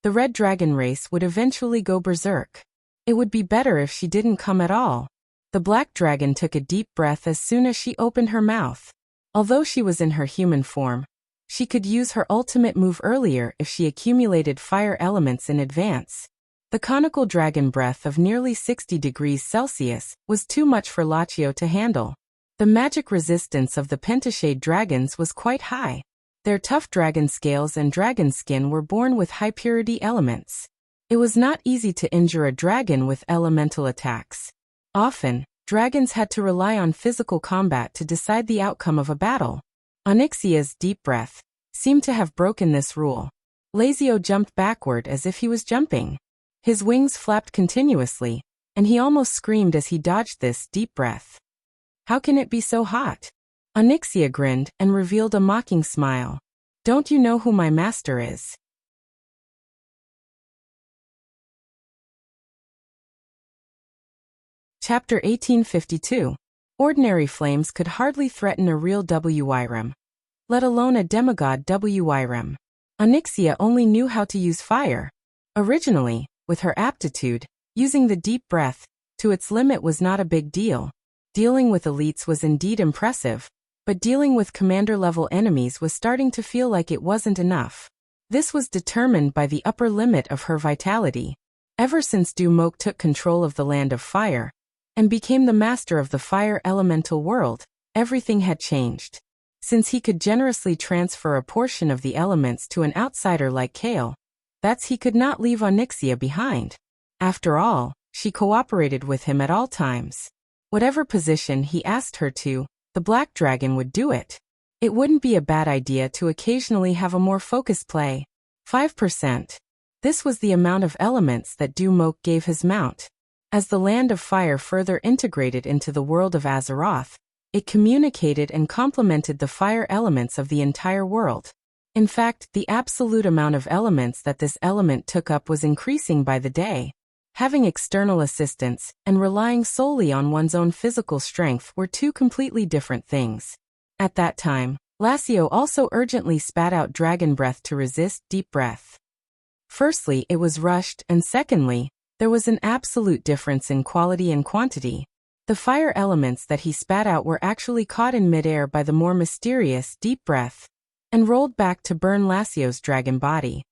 the Red Dragon race would eventually go berserk. It would be better if she didn't come at all. The Black Dragon took a deep breath as soon as she opened her mouth. Although she was in her human form, she could use her ultimate move earlier if she accumulated fire elements in advance. The conical dragon breath of nearly 60 degrees Celsius was too much for Luxia to handle. The magic resistance of the Pentashade dragons was quite high. Their tough dragon scales and dragon skin were born with high-purity elements. It was not easy to injure a dragon with elemental attacks. Often, dragons had to rely on physical combat to decide the outcome of a battle. Onyxia's deep breath seemed to have broken this rule. Lazio jumped backward as if he was jumping. His wings flapped continuously, and he almost screamed as he dodged this deep breath. How can it be so hot? Onyxia grinned and revealed a mocking smile. Don't you know who my master is? Chapter 1852. Ordinary flames could hardly threaten a real Wyram. let alone a demigod Wyrem. Onyxia only knew how to use fire. Originally, with her aptitude, using the deep breath to its limit was not a big deal. Dealing with elites was indeed impressive, but dealing with commander-level enemies was starting to feel like it wasn't enough. This was determined by the upper limit of her vitality. Ever since Du-Mok took control of the Land of Fire and became the master of the fire elemental world, everything had changed. Since he could generously transfer a portion of the elements to an outsider like Kale, he could not leave Onyxia behind. After all, she cooperated with him at all times. Whatever position he asked her to, the Black Dragon would do it. It wouldn't be a bad idea to occasionally have a more focused play. 5%. This was the amount of elements that Du-Mok gave his mount. As the Land of Fire further integrated into the world of Azeroth, it communicated and complemented the fire elements of the entire world. In fact, the absolute amount of elements that this element took up was increasing by the day. Having external assistance and relying solely on one's own physical strength were two completely different things. At that time, Lassio also urgently spat out dragon breath to resist deep breath. Firstly, it was rushed, and secondly, there was an absolute difference in quality and quantity. The fire elements that he spat out were actually caught in midair by the more mysterious deep breath and rolled back to burn Lassio's dragon body.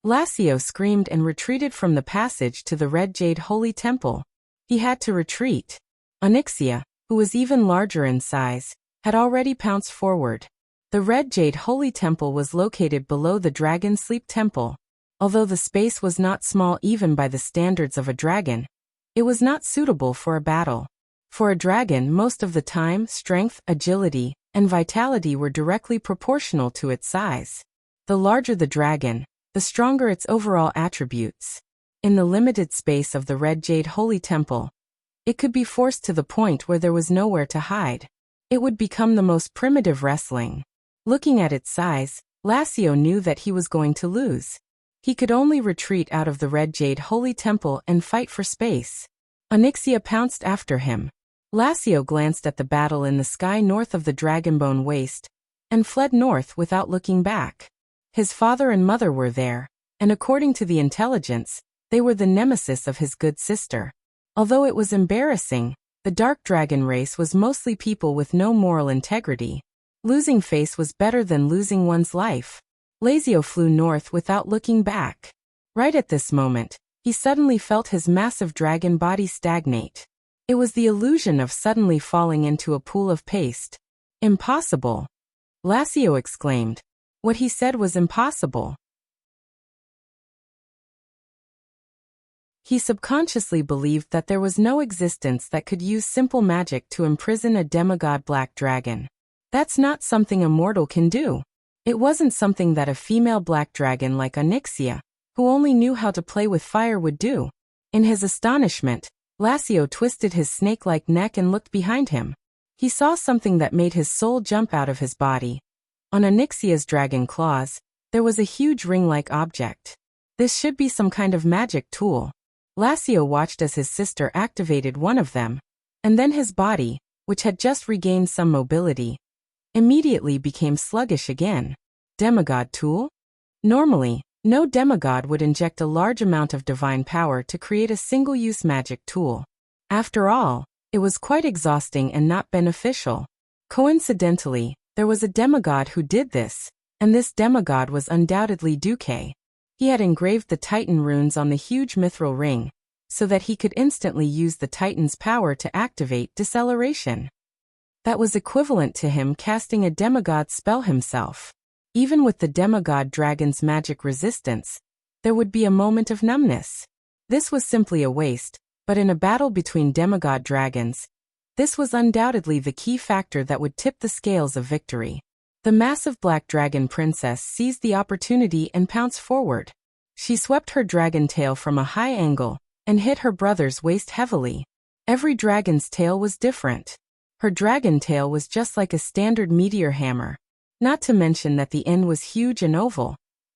Lassio screamed and retreated from the passage to the Red Jade Holy Temple. He had to retreat. Onyxia, who was even larger in size, had already pounced forward. The Red Jade Holy Temple was located below the Dragon Sleep Temple. Although the space was not small even by the standards of a dragon, it was not suitable for a battle. For a dragon, most of the time, strength, agility, and vitality were directly proportional to its size. The larger the dragon, the stronger its overall attributes. In the limited space of the Red Jade Holy Temple, it could be forced to the point where there was nowhere to hide. It would become the most primitive wrestling. Looking at its size, Lassio knew that he was going to lose. He could only retreat out of the Red Jade Holy Temple and fight for space. Onyxia pounced after him. Lassio glanced at the battle in the sky north of the Dragonbone Waste and fled north without looking back. His father and mother were there, and according to the intelligence, they were the nemesis of his good sister. Although it was embarrassing, the Dark Dragon race was mostly people with no moral integrity. Losing face was better than losing one's life. Lazio flew north without looking back. Right at this moment, he suddenly felt his massive dragon body stagnate. It was the illusion of suddenly falling into a pool of paste. Impossible! Lassio exclaimed. What he said was impossible. He subconsciously believed that there was no existence that could use simple magic to imprison a demigod black dragon. That's not something a mortal can do. It wasn't something that a female black dragon like Onyxia, who only knew how to play with fire, would do. In his astonishment, Lassio twisted his snake-like neck and looked behind him. He saw something that made his soul jump out of his body. On Onyxia's dragon claws, there was a huge ring-like object. This should be some kind of magic tool. Lassio watched as his sister activated one of them, and then his body, which had just regained some mobility, immediately became sluggish again. Demigod tool? Normally, no demigod would inject a large amount of divine power to create a single-use magic tool. After all, it was quite exhausting and not beneficial. Coincidentally, there was a demigod who did this, and this demigod was undoubtedly Duque. He had engraved the Titan runes on the huge mithril ring, so that he could instantly use the Titan's power to activate deceleration. That was equivalent to him casting a demigod spell himself. Even with the demigod dragon's magic resistance, there would be a moment of numbness. This was simply a waste, but in a battle between demigod dragons, this was undoubtedly the key factor that would tip the scales of victory. The massive black dragon princess seized the opportunity and pounced forward. She swept her dragon tail from a high angle and hit her brother's waist heavily. Every dragon's tail was different. Her dragon tail was just like a standard meteor hammer, not to mention that the end was huge and oval,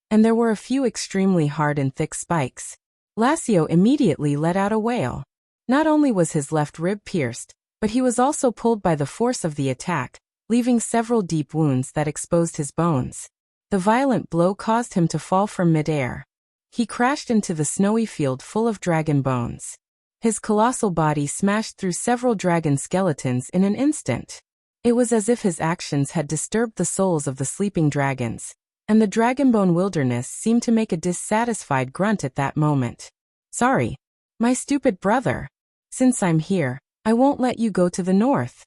and there were a few extremely hard and thick spikes. Lassio immediately let out a wail. Not only was his left rib pierced, but he was also pulled by the force of the attack, leaving several deep wounds that exposed his bones. The violent blow caused him to fall from midair. He crashed into the snowy field full of dragon bones. His colossal body smashed through several dragon skeletons in an instant. It was as if his actions had disturbed the souls of the sleeping dragons, and the dragonbone wilderness seemed to make a dissatisfied grunt at that moment. Sorry, my stupid brother. Since I'm here, I won't let you go to the north.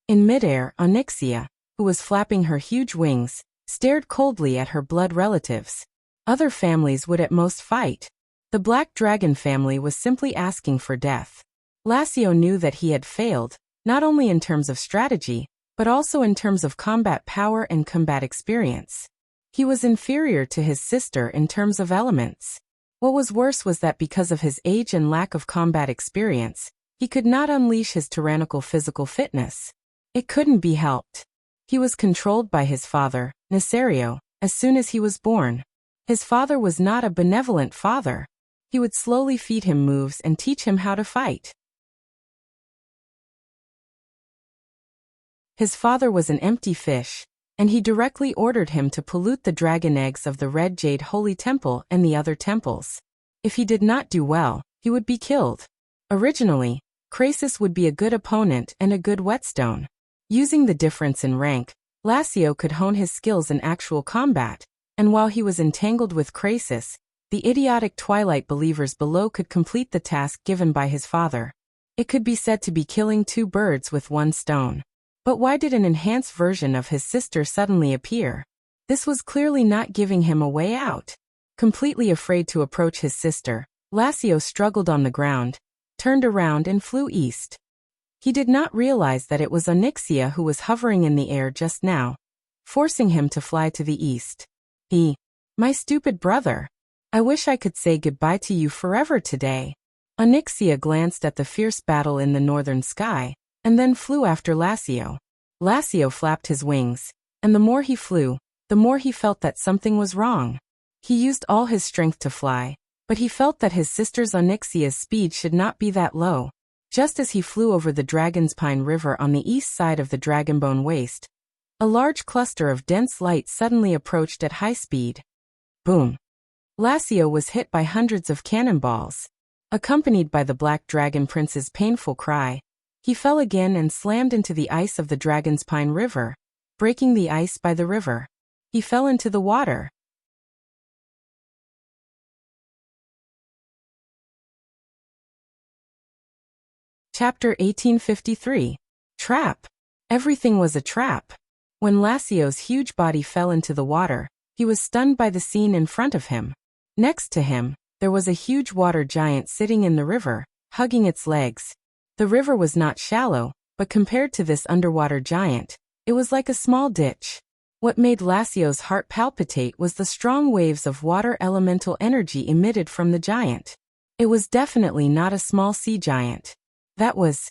In midair, Onyxia, who was flapping her huge wings, stared coldly at her blood relatives. Other families would at most fight. The Black Dragon family was simply asking for death. Lassio knew that he had failed, not only in terms of strategy, but also in terms of combat power and combat experience. He was inferior to his sister in terms of elements. What was worse was that because of his age and lack of combat experience, he could not unleash his tyrannical physical fitness. It couldn't be helped. He was controlled by his father, Nesario, as soon as he was born. His father was not a benevolent father. He would slowly feed him moves and teach him how to fight. His father was an empty fish, and he directly ordered him to pollute the dragon eggs of the Red Jade Holy Temple and the other temples. If he did not do well, he would be killed. Originally, Krasis would be a good opponent and a good whetstone. Using the difference in rank, Lassio could hone his skills in actual combat, and while he was entangled with Krasis, the idiotic Twilight believers below could complete the task given by his father. It could be said to be killing two birds with one stone. But why did an enhanced version of his sister suddenly appear? This was clearly not giving him a way out. Completely afraid to approach his sister, Lassio struggled on the ground, turned around and flew east. He did not realize that it was Onyxia who was hovering in the air just now, forcing him to fly to the east. My stupid brother. I wish I could say goodbye to you forever today. Onyxia glanced at the fierce battle in the northern sky, and then flew after Lassio. Lassio flapped his wings, and the more he flew, the more he felt that something was wrong. He used all his strength to fly, but he felt that his sister's Onyxia's speed should not be that low. Just as he flew over the Dragon's Pine River on the east side of the Dragonbone Waste, a large cluster of dense light suddenly approached at high speed. Boom! Lassio was hit by hundreds of cannonballs. Accompanied by the Black Dragon Prince's painful cry, he fell again and slammed into the ice of the Dragon's Pine River, breaking the ice by the river. He fell into the water. Chapter 1853. Trap. Everything was a trap. When Lassio's huge body fell into the water, he was stunned by the scene in front of him. Next to him, there was a huge water giant sitting in the river, hugging its legs. The river was not shallow, but compared to this underwater giant, it was like a small ditch. What made Lassio's heart palpitate was the strong waves of water elemental energy emitted from the giant. It was definitely not a small sea giant. That was,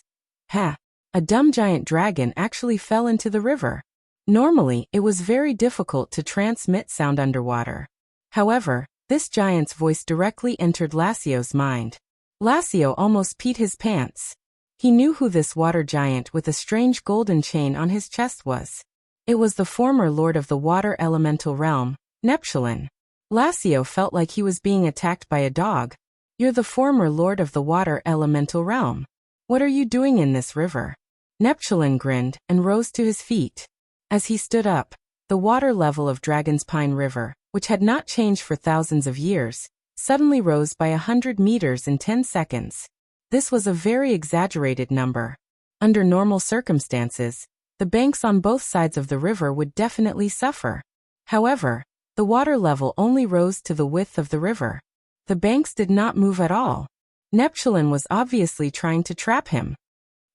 a dumb giant dragon actually fell into the river. Normally, it was very difficult to transmit sound underwater. However, this giant's voice directly entered Lassio's mind. Lassio almost peed his pants. He knew who this water giant with a strange golden chain on his chest was. It was the former lord of the water elemental realm, Neptulin. Lassio felt like he was being attacked by a dog. You're the former lord of the water elemental realm. What are you doing in this river? Neptulin grinned and rose to his feet. As he stood up, the water level of Dragon's Pine River, which had not changed for thousands of years, suddenly rose by 100 meters in 10 seconds. This was a very exaggerated number. Under normal circumstances, the banks on both sides of the river would definitely suffer. However, the water level only rose to the width of the river. The banks did not move at all. Neptulin was obviously trying to trap him.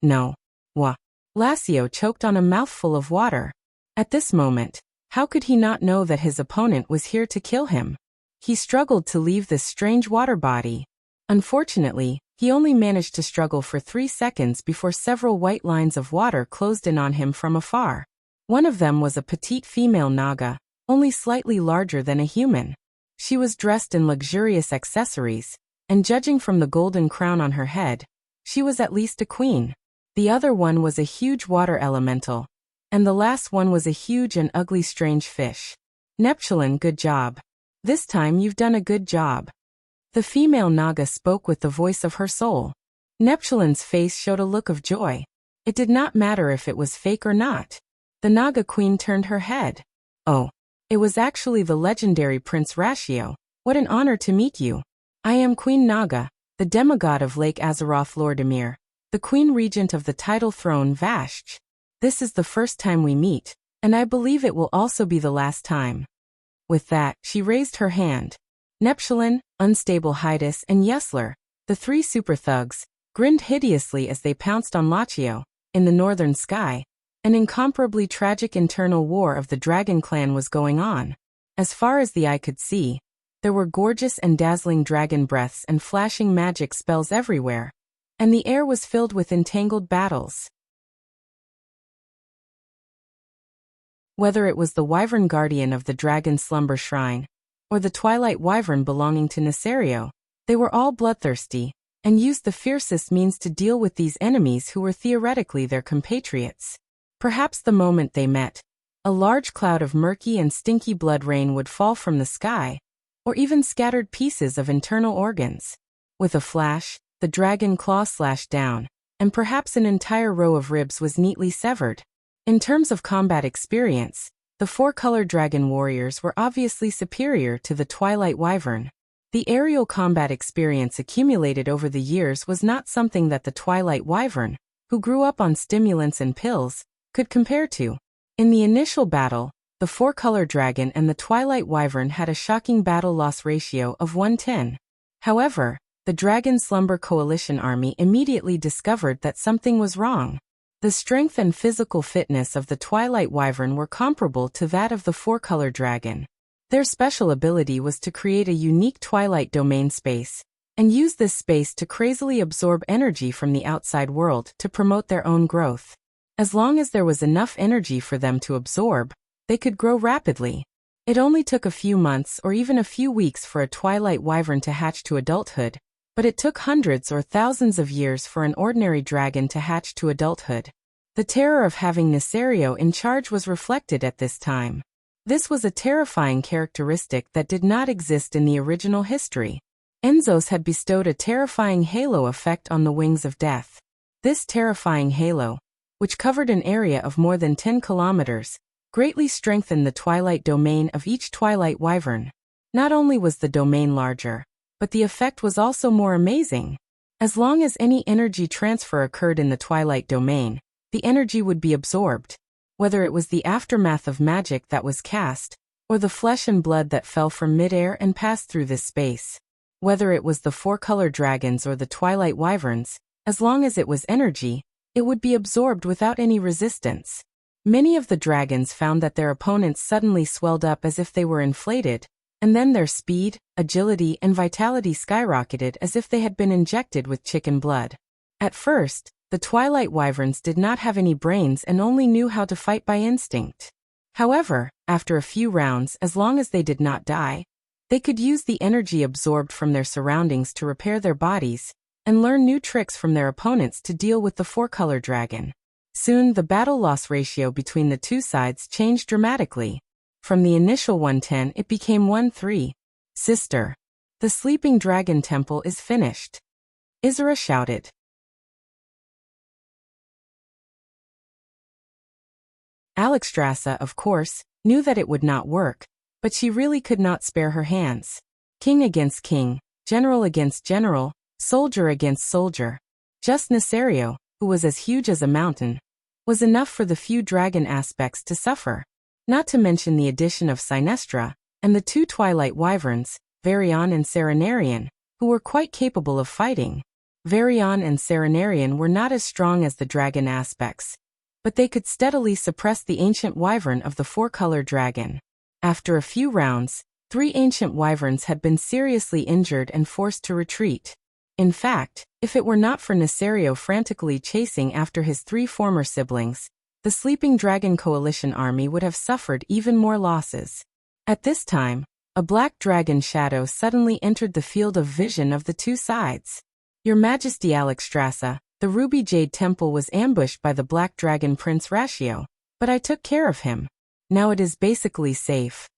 No. Lassio choked on a mouthful of water. At this moment, how could he not know that his opponent was here to kill him? He struggled to leave this strange water body. Unfortunately, he only managed to struggle for 3 seconds before several white lines of water closed in on him from afar. One of them was a petite female Naga, only slightly larger than a human. She was dressed in luxurious accessories, and judging from the golden crown on her head, she was at least a queen. The other one was a huge water elemental. And the last one was a huge and ugly strange fish. Neptulin, good job. This time you've done a good job. The female Naga spoke with the voice of her soul. Neptulin's face showed a look of joy. It did not matter if it was fake or not. The Naga queen turned her head. Oh, it was actually the legendary Prince Ratio. What an honor to meet you. I am Queen Naga, the demigod of Lake Azeroth Lordimir, the queen regent of the tidal throne Vashj. This is the first time we meet, and I believe it will also be the last time. With that, she raised her hand. Neptulin, Unstable Hydas, and Yesler, the three super thugs, grinned hideously as they pounced on Lachio. In the northern sky, an incomparably tragic internal war of the dragon clan was going on. As far as the eye could see, there were gorgeous and dazzling dragon breaths and flashing magic spells everywhere, and the air was filled with entangled battles. Whether it was the Wyvern Guardian of the Dragon Slumber Shrine, or the Twilight Wyvern belonging to Nesario, they were all bloodthirsty, and used the fiercest means to deal with these enemies who were theoretically their compatriots. Perhaps the moment they met, a large cloud of murky and stinky blood rain would fall from the sky, or even scattered pieces of internal organs. With a flash, the dragon claw slashed down, and perhaps an entire row of ribs was neatly severed. In terms of combat experience, the four-color dragon warriors were obviously superior to the Twilight Wyvern. The aerial combat experience accumulated over the years was not something that the Twilight Wyvern, who grew up on stimulants and pills, could compare to. In the initial battle, the four-color dragon and the Twilight Wyvern had a shocking battle loss ratio of 1:10. However, the Dragon Slumber Coalition army immediately discovered that something was wrong. The strength and physical fitness of the Twilight Wyvern were comparable to that of the four-color dragon. Their special ability was to create a unique Twilight domain space, and use this space to crazily absorb energy from the outside world to promote their own growth. As long as there was enough energy for them to absorb, they could grow rapidly. It only took a few months or even a few weeks for a Twilight Wyvern to hatch to adulthood, but it took hundreds or thousands of years for an ordinary dragon to hatch to adulthood. The terror of having Nesario in charge was reflected at this time. This was a terrifying characteristic that did not exist in the original history. Enzos had bestowed a terrifying halo effect on the Wings of Death. This terrifying halo, which covered an area of more than 10 kilometers, greatly strengthened the Twilight domain of each Twilight Wyvern. Not only was the domain larger, but the effect was also more amazing. As long as any energy transfer occurred in the Twilight domain, the energy would be absorbed. Whether it was the aftermath of magic that was cast, or the flesh and blood that fell from midair and passed through this space. Whether it was the four-color dragons or the Twilight Wyverns, as long as it was energy, it would be absorbed without any resistance. Many of the dragons found that their opponents suddenly swelled up as if they were inflated, and then their speed, agility, and vitality skyrocketed as if they had been injected with chicken blood. At first, the Twilight Wyverns did not have any brains and only knew how to fight by instinct. However, after a few rounds, as long as they did not die, they could use the energy absorbed from their surroundings to repair their bodies, and learn new tricks from their opponents to deal with the four-color dragon. Soon the battle loss ratio between the two sides changed dramatically. From the initial 1:10 it became 1:3. Sister, the sleeping dragon temple is finished. Isra shouted. Alexstrasza, of course, knew that it would not work, but she really could not spare her hands. King against king, general against general, soldier against soldier. Just Nesario, who was as huge as a mountain, was enough for the few dragon aspects to suffer. Not to mention the addition of Sinestra, and the two Twilight Wyverns, Varian and Serenarian, who were quite capable of fighting. Varian and Serenarian were not as strong as the dragon aspects, but they could steadily suppress the ancient wyvern of the four-color dragon. After a few rounds, 3 ancient wyverns had been seriously injured and forced to retreat. In fact, if it were not for Nesario frantically chasing after his 3 former siblings, the Sleeping Dragon Coalition army would have suffered even more losses. At this time, a black dragon shadow suddenly entered the field of vision of the two sides. Your Majesty Alexstrasza, the Ruby Jade Temple was ambushed by the Black Dragon Prince Ratio. But I took care of him. Now it is basically safe."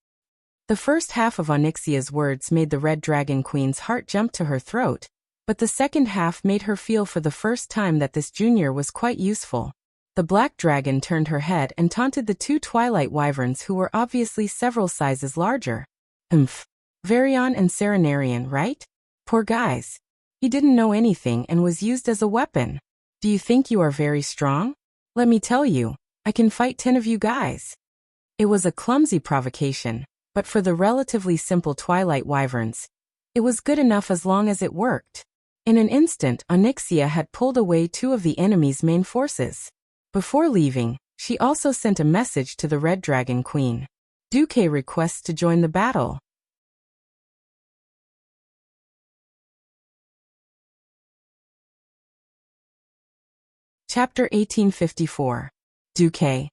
The first half of Onyxia's words made the Red Dragon Queen's heart jump to her throat, but the second half made her feel for the first time that this junior was quite useful. The Black Dragon turned her head and taunted the two Twilight Wyverns who were obviously several sizes larger. Varian and Serenarian, right? Poor guys. He didn't know anything and was used as a weapon. Do you think you are very strong? Let me tell you, I can fight 10 of you guys." It was a clumsy provocation, but for the relatively simple Twilight Wyverns, it was good enough as long as it worked. In an instant, Onyxia had pulled away two of the enemy's main forces. Before leaving, she also sent a message to the Red Dragon Queen. Duque requests to join the battle. Chapter 1854. Duque.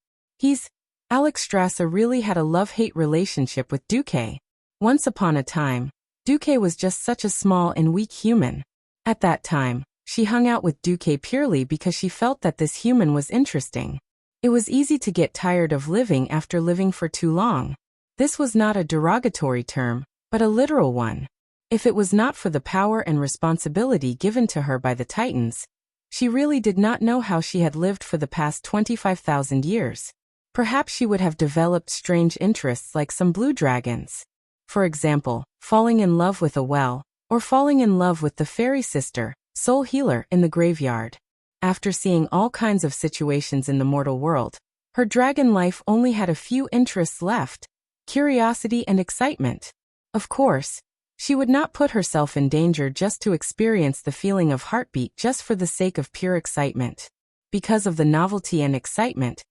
Alexstrasza really had a love-hate relationship with Duque. Once upon a time, Duque was just such a small and weak human. At that time, she hung out with Duque purely because she felt that this human was interesting. It was easy to get tired of living after living for too long. This was not a derogatory term, but a literal one. If it was not for the power and responsibility given to her by the Titans, she really did not know how she had lived for the past 25,000 years. Perhaps she would have developed strange interests like some blue dragons. For example, falling in love with a well, or falling in love with the fairy sister, soul healer in the graveyard. After seeing all kinds of situations in the mortal world, her dragon life only had a few interests left: curiosity and excitement. Of course, she would not put herself in danger just to experience the feeling of heartbeat just for the sake of pure excitement. Because of the novelty and excitement,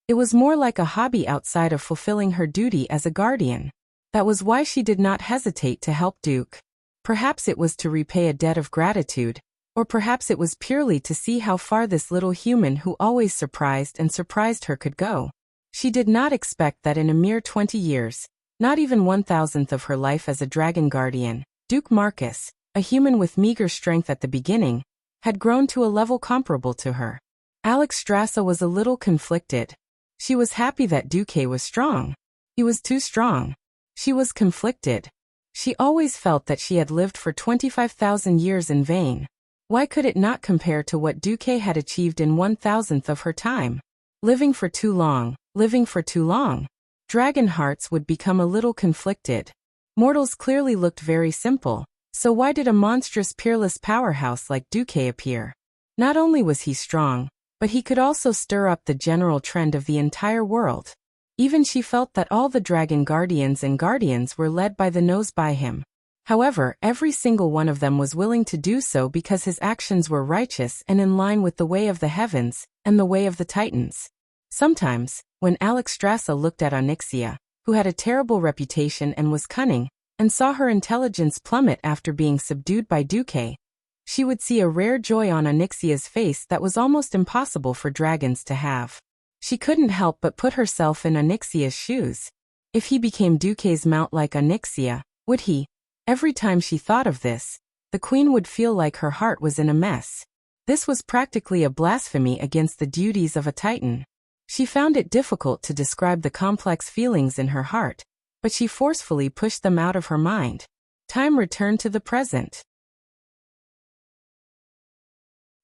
it was more like a hobby outside of fulfilling her duty as a guardian. That was why she did not hesitate to help Duke. Perhaps it was to repay a debt of gratitude, or perhaps it was purely to see how far this little human who always surprised her could go. She did not expect that in a mere 20 years, not even 1,000th of her life as a dragon guardian, Duke Marcus, a human with meager strength at the beginning, had grown to a level comparable to her. Alexstrasza was a little conflicted. She was happy that Duque was strong. He was too strong. She was conflicted. She always felt that she had lived for 25,000 years in vain. Why could it not compare to what Duque had achieved in 1,000th of her time? Living for too long. Dragon hearts would become a little conflicted. Mortals clearly looked very simple, so why did a monstrous peerless powerhouse like Duque appear? Not only was he strong, but he could also stir up the general trend of the entire world. Even she felt that all the dragon guardians and guardians were led by the nose by him. However, every single one of them was willing to do so because his actions were righteous and in line with the way of the heavens and the way of the Titans. Sometimes, when Alexstrasza looked at Onyxia, who had a terrible reputation and was cunning, and saw her intelligence plummet after being subdued by Duque, she would see a rare joy on Onyxia's face that was almost impossible for dragons to have. She couldn't help but put herself in Onyxia's shoes. If he became Duque's mount like Onyxia, would he? Every time she thought of this, the queen would feel like her heart was in a mess. This was practically a blasphemy against the duties of a Titan. She found it difficult to describe the complex feelings in her heart, but she forcefully pushed them out of her mind. Time returned to the present.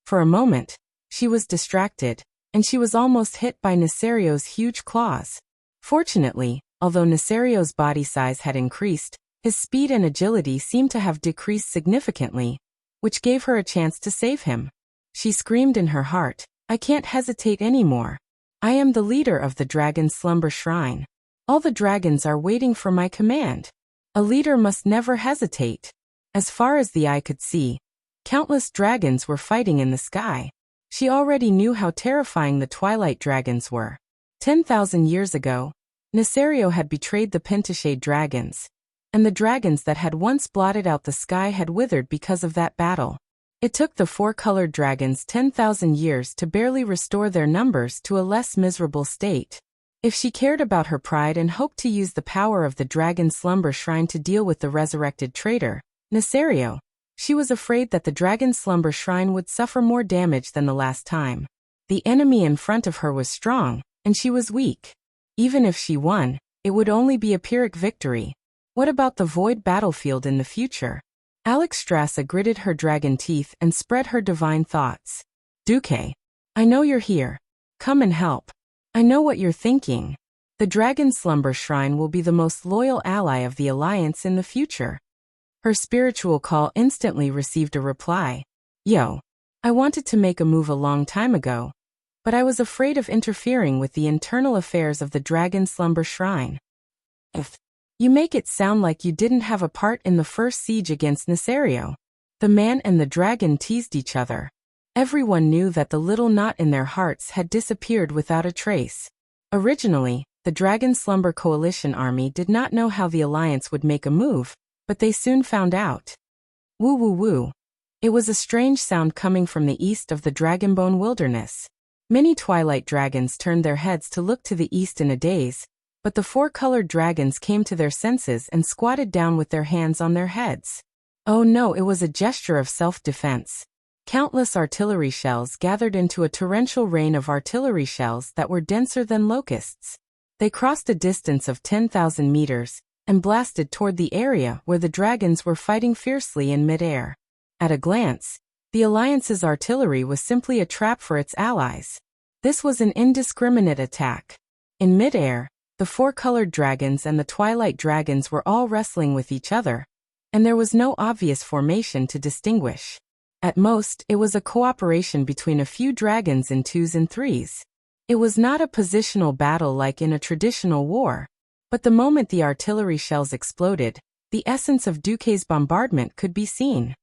For a moment, she was distracted, and she was almost hit by Nesario's huge claws. Fortunately, although Nesario's body size had increased, his speed and agility seemed to have decreased significantly, which gave her a chance to save him. She screamed in her heart, "I can't hesitate anymore. I am the leader of the Dragon Slumber Shrine. All the dragons are waiting for my command. A leader must never hesitate." As far as the eye could see, countless dragons were fighting in the sky. She already knew how terrifying the Twilight dragons were. 10,000 years ago, Nesario had betrayed the Pentashade dragons, and the dragons that had once blotted out the sky had withered because of that battle. It took the four-colored dragons 10,000 years to barely restore their numbers to a less miserable state. If she cared about her pride and hoped to use the power of the Dragon Slumber Shrine to deal with the resurrected traitor, Nesario, she was afraid that the Dragon Slumber Shrine would suffer more damage than the last time. The enemy in front of her was strong, And she was weak. Even if she won, it would only be a Pyrrhic victory. What about the void battlefield in the future? Alexstrasza gritted her dragon teeth and spread her divine thoughts. Duque, I know you're here. Come and help. I know what you're thinking. The Dragon Slumber Shrine will be the most loyal ally of the Alliance in the future. Her spiritual call instantly received a reply. Yo, I wanted to make a move a long time ago, but I was afraid of interfering with the internal affairs of the Dragon Slumber Shrine. If you make it sound like you didn't have a part in the first siege against Nesario. The man and the dragon teased each other. Everyone knew that the little knot in their hearts had disappeared without a trace. Originally, the Dragon Slumber Coalition army did not know how the Alliance would make a move, but they soon found out. Woo woo woo. It was a strange sound coming from the east of the Dragonbone Wilderness. Many twilight dragons turned their heads to look to the east in a daze, but the four-colored dragons came to their senses and squatted down with their hands on their heads. Oh no, it was a gesture of self-defense. Countless artillery shells gathered into a torrential rain of artillery shells that were denser than locusts. They crossed a distance of 10,000 meters and blasted toward the area where the dragons were fighting fiercely in midair. At a glance, the Alliance's artillery was simply a trap for its allies. This was an indiscriminate attack. In midair, the four-colored dragons and the twilight dragons were all wrestling with each other, and there was no obvious formation to distinguish. At most, it was a cooperation between a few dragons in 2s and 3s. It was not a positional battle like in a traditional war, but the moment the artillery shells exploded, the essence of Duque's bombardment could be seen.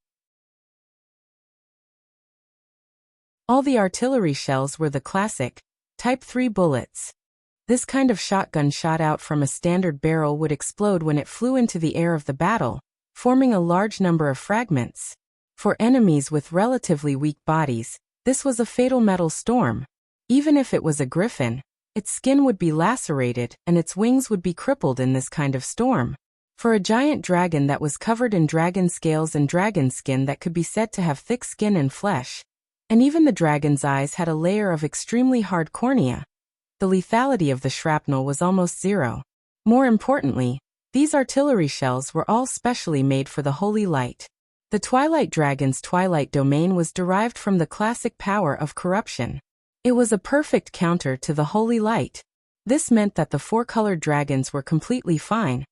All the artillery shells were the classic, Type 3 bullets. This kind of shotgun shot out from a standard barrel would explode when it flew into the air of the battle, forming a large number of fragments. For enemies with relatively weak bodies, this was a fatal metal storm. Even if it was a griffin, its skin would be lacerated and its wings would be crippled in this kind of storm. For a giant dragon that was covered in dragon scales and dragon skin that could be said to have thick skin and flesh, and even the dragon's eyes had a layer of extremely hard cornea, the lethality of the shrapnel was almost zero. More importantly, these artillery shells were all specially made for the Holy Light. The Twilight Dragon's Twilight Domain was derived from the classic power of corruption. It was a perfect counter to the Holy Light. This meant that the four-colored dragons were completely fine,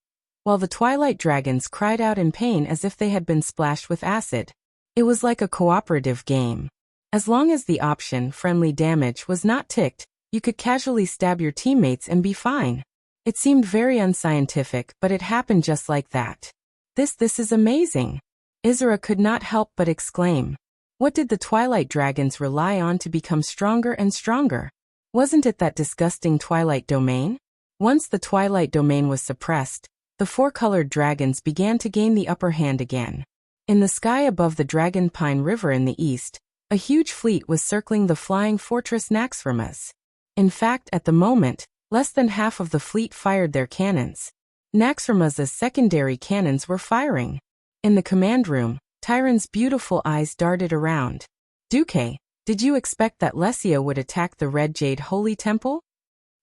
while the Twilight Dragons cried out in pain as if they had been splashed with acid. It was like a cooperative game. As long as the option friendly damage was not ticked, you could casually stab your teammates and be fine. It seemed very unscientific, but it happened just like that. This is amazing. Isra could not help but exclaim. What did the Twilight Dragons rely on to become stronger and stronger? Wasn't it that disgusting Twilight Domain? Once the Twilight Domain was suppressed, the four-colored dragons began to gain the upper hand again. In the sky above the Dragon Pine River in the east, a huge fleet was circling the flying fortress Naxxramas. In fact, at the moment, less than half of the fleet fired their cannons. Naxxramas' secondary cannons were firing. In the command room, Tyron's beautiful eyes darted around. Duque, did you expect that Lessia would attack the Red Jade Holy Temple?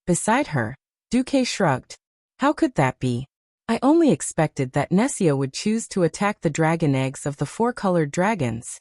Beside her, Duque shrugged. How could that be? I only expected that Nessia would choose to attack the dragon eggs of the four-colored dragons.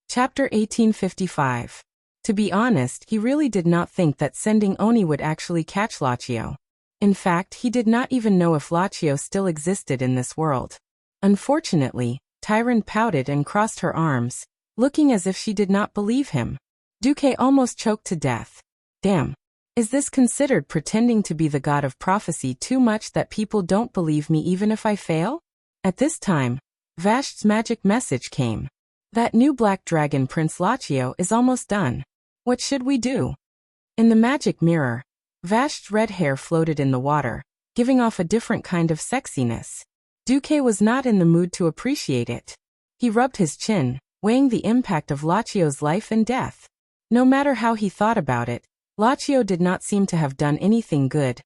Chapter 1855. To be honest, he really did not think that sending Oni would actually catch Lachio. In fact, he did not even know if Lachio still existed in this world. Unfortunately, Tyron pouted and crossed her arms, looking as if she did not believe him. Duque almost choked to death. Damn. Is this considered pretending to be the god of prophecy too much that people don't believe me even if I fail? At this time, Vasht's magic message came. That new black dragon Prince Lachio is almost done. What should we do? In the magic mirror, Vasht's red hair floated in the water, giving off a different kind of sexiness. Duque was not in the mood to appreciate it. He rubbed his chin, weighing the impact of Lachio's life and death. No matter how he thought about it, Lachio did not seem to have done anything good,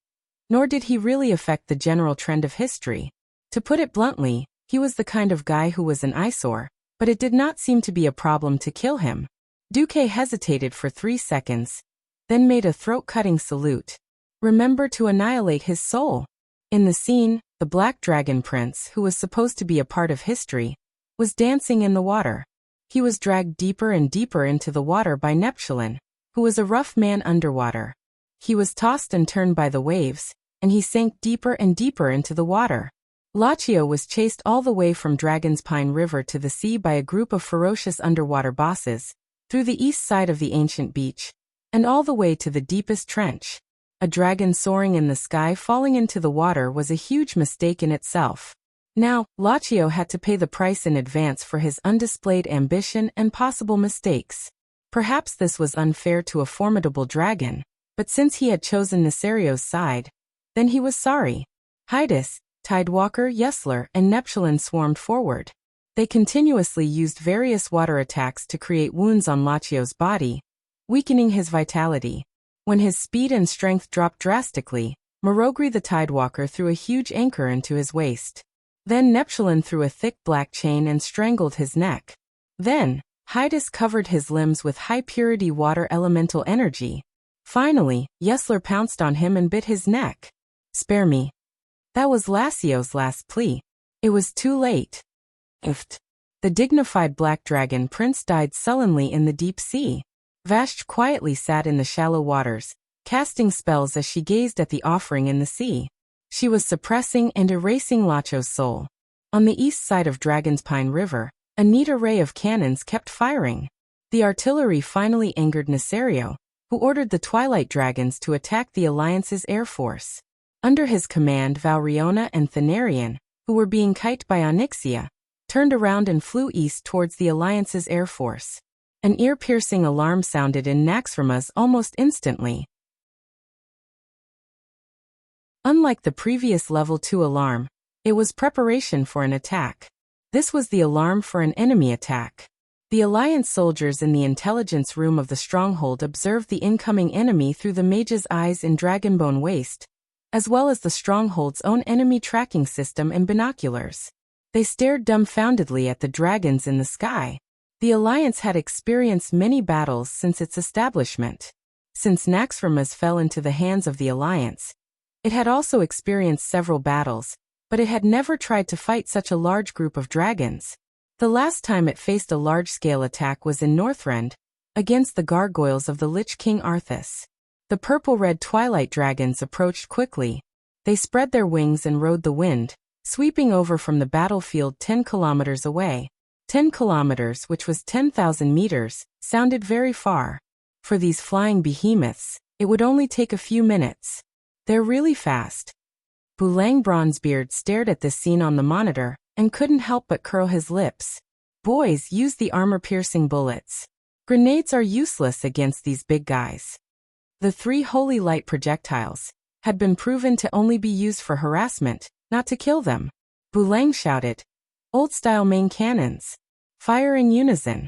nor did he really affect the general trend of history. To put it bluntly, he was the kind of guy who was an eyesore, but it did not seem to be a problem to kill him. Duque hesitated for 3 seconds, then made a throat-cutting salute. Remember to annihilate his soul. In the scene, the Black Dragon Prince, who was supposed to be a part of history, was dancing in the water. He was dragged deeper and deeper into the water by Neptulin, who was a rough man underwater. He was tossed and turned by the waves, and he sank deeper and deeper into the water. Luxia was chased all the way from Dragon's Pine River to the sea by a group of ferocious underwater bosses, through the east side of the ancient beach, and all the way to the deepest trench. A dragon soaring in the sky falling into the water was a huge mistake in itself. Now, Luxia had to pay the price in advance for his undisplayed ambition and possible mistakes. Perhaps this was unfair to a formidable dragon, but since he had chosen Nesario's side, then he was sorry. Hydas, Tidewalker, Yesler, and Neptulin swarmed forward. They continuously used various water attacks to create wounds on Luxia's body, weakening his vitality. When his speed and strength dropped drastically, Marogri the Tidewalker threw a huge anchor into his waist. Then Neptulin threw a thick black chain and strangled his neck. Then, Hydas covered his limbs with high-purity water elemental energy. Finally, Yesler pounced on him and bit his neck. "Spare me." That was Luxio's last plea. It was too late. Ift. The dignified Black Dragon Prince died sullenly in the deep sea. Vashti quietly sat in the shallow waters, casting spells as she gazed at the offering in the sea. She was suppressing and erasing Luxio's soul. On the east side of Dragon's Pine River, a neat array of cannons kept firing. The artillery finally angered Nesario, who ordered the Twilight Dragons to attack the Alliance's air force. Under his command, Valriona and Thanarian, who were being kited by Onyxia, turned around and flew east towards the Alliance's air force. An ear-piercing alarm sounded in Naxxramas almost instantly. Unlike the previous Level 2 alarm, it was preparation for an attack. This was the alarm for an enemy attack. The Alliance soldiers in the intelligence room of the stronghold observed the incoming enemy through the mage's eyes in Dragonbone Waste, as well as the stronghold's own enemy tracking system and binoculars. They stared dumbfoundedly at the dragons in the sky. The Alliance had experienced many battles since its establishment. Since Naxxramas fell into the hands of the Alliance, it had also experienced several battles, but it had never tried to fight such a large group of dragons. The last time it faced a large-scale attack was in Northrend, against the gargoyles of the Lich King Arthas. The purple-red Twilight Dragons approached quickly. They spread their wings and rode the wind, sweeping over from the battlefield 10 kilometers away. 10 kilometers, which was 10,000 meters, sounded very far. For these flying behemoths, it would only take a few minutes. They're really fast. Bulang Bronzebeard stared at this scene on the monitor and couldn't help but curl his lips. Boys, use the armor-piercing bullets. Grenades are useless against these big guys. The 3 holy light projectiles had been proven to only be used for harassment, not to kill them. Bulang shouted, "Old-style main cannons. Fire in unison."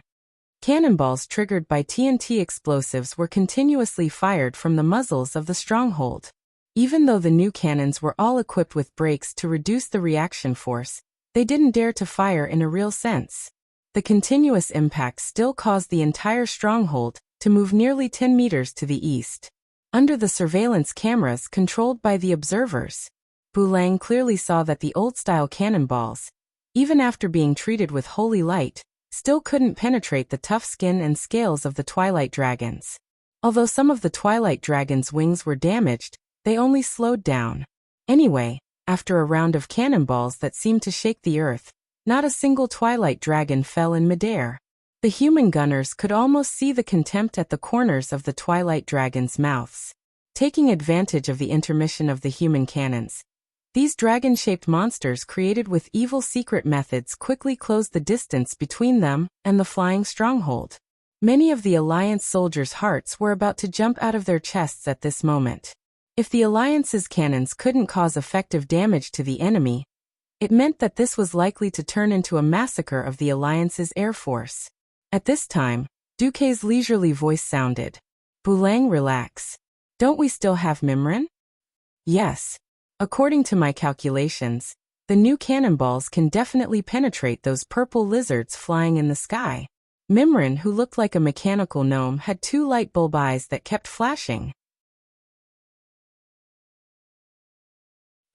Cannonballs triggered by TNT explosives were continuously fired from the muzzles of the stronghold. Even though the new cannons were all equipped with brakes to reduce the reaction force, they didn't dare to fire in a real sense. The continuous impact still caused the entire stronghold to move nearly 10 meters to the east. Under the surveillance cameras controlled by the observers, Bulang clearly saw that the old-style cannonballs, even after being treated with holy light, still couldn't penetrate the tough skin and scales of the Twilight Dragons. Although some of the Twilight Dragons' wings were damaged, they only slowed down. Anyway, after a round of cannonballs that seemed to shake the earth, not a single Twilight Dragon fell in midair. The human gunners could almost see the contempt at the corners of the Twilight Dragons' mouths. Taking advantage of the intermission of the human cannons, these dragon-shaped monsters created with evil secret methods quickly closed the distance between them and the flying stronghold. Many of the Alliance soldiers' hearts were about to jump out of their chests at this moment. If the Alliance's cannons couldn't cause effective damage to the enemy, it meant that this was likely to turn into a massacre of the Alliance's air force. At this time, Duque's leisurely voice sounded. "Bulang, relax. Don't we still have Mimran?" "Yes. According to my calculations, The new cannonballs can definitely penetrate those purple lizards flying in the sky. Mimran, who looked like a mechanical gnome, had two light bulb eyes that kept flashing.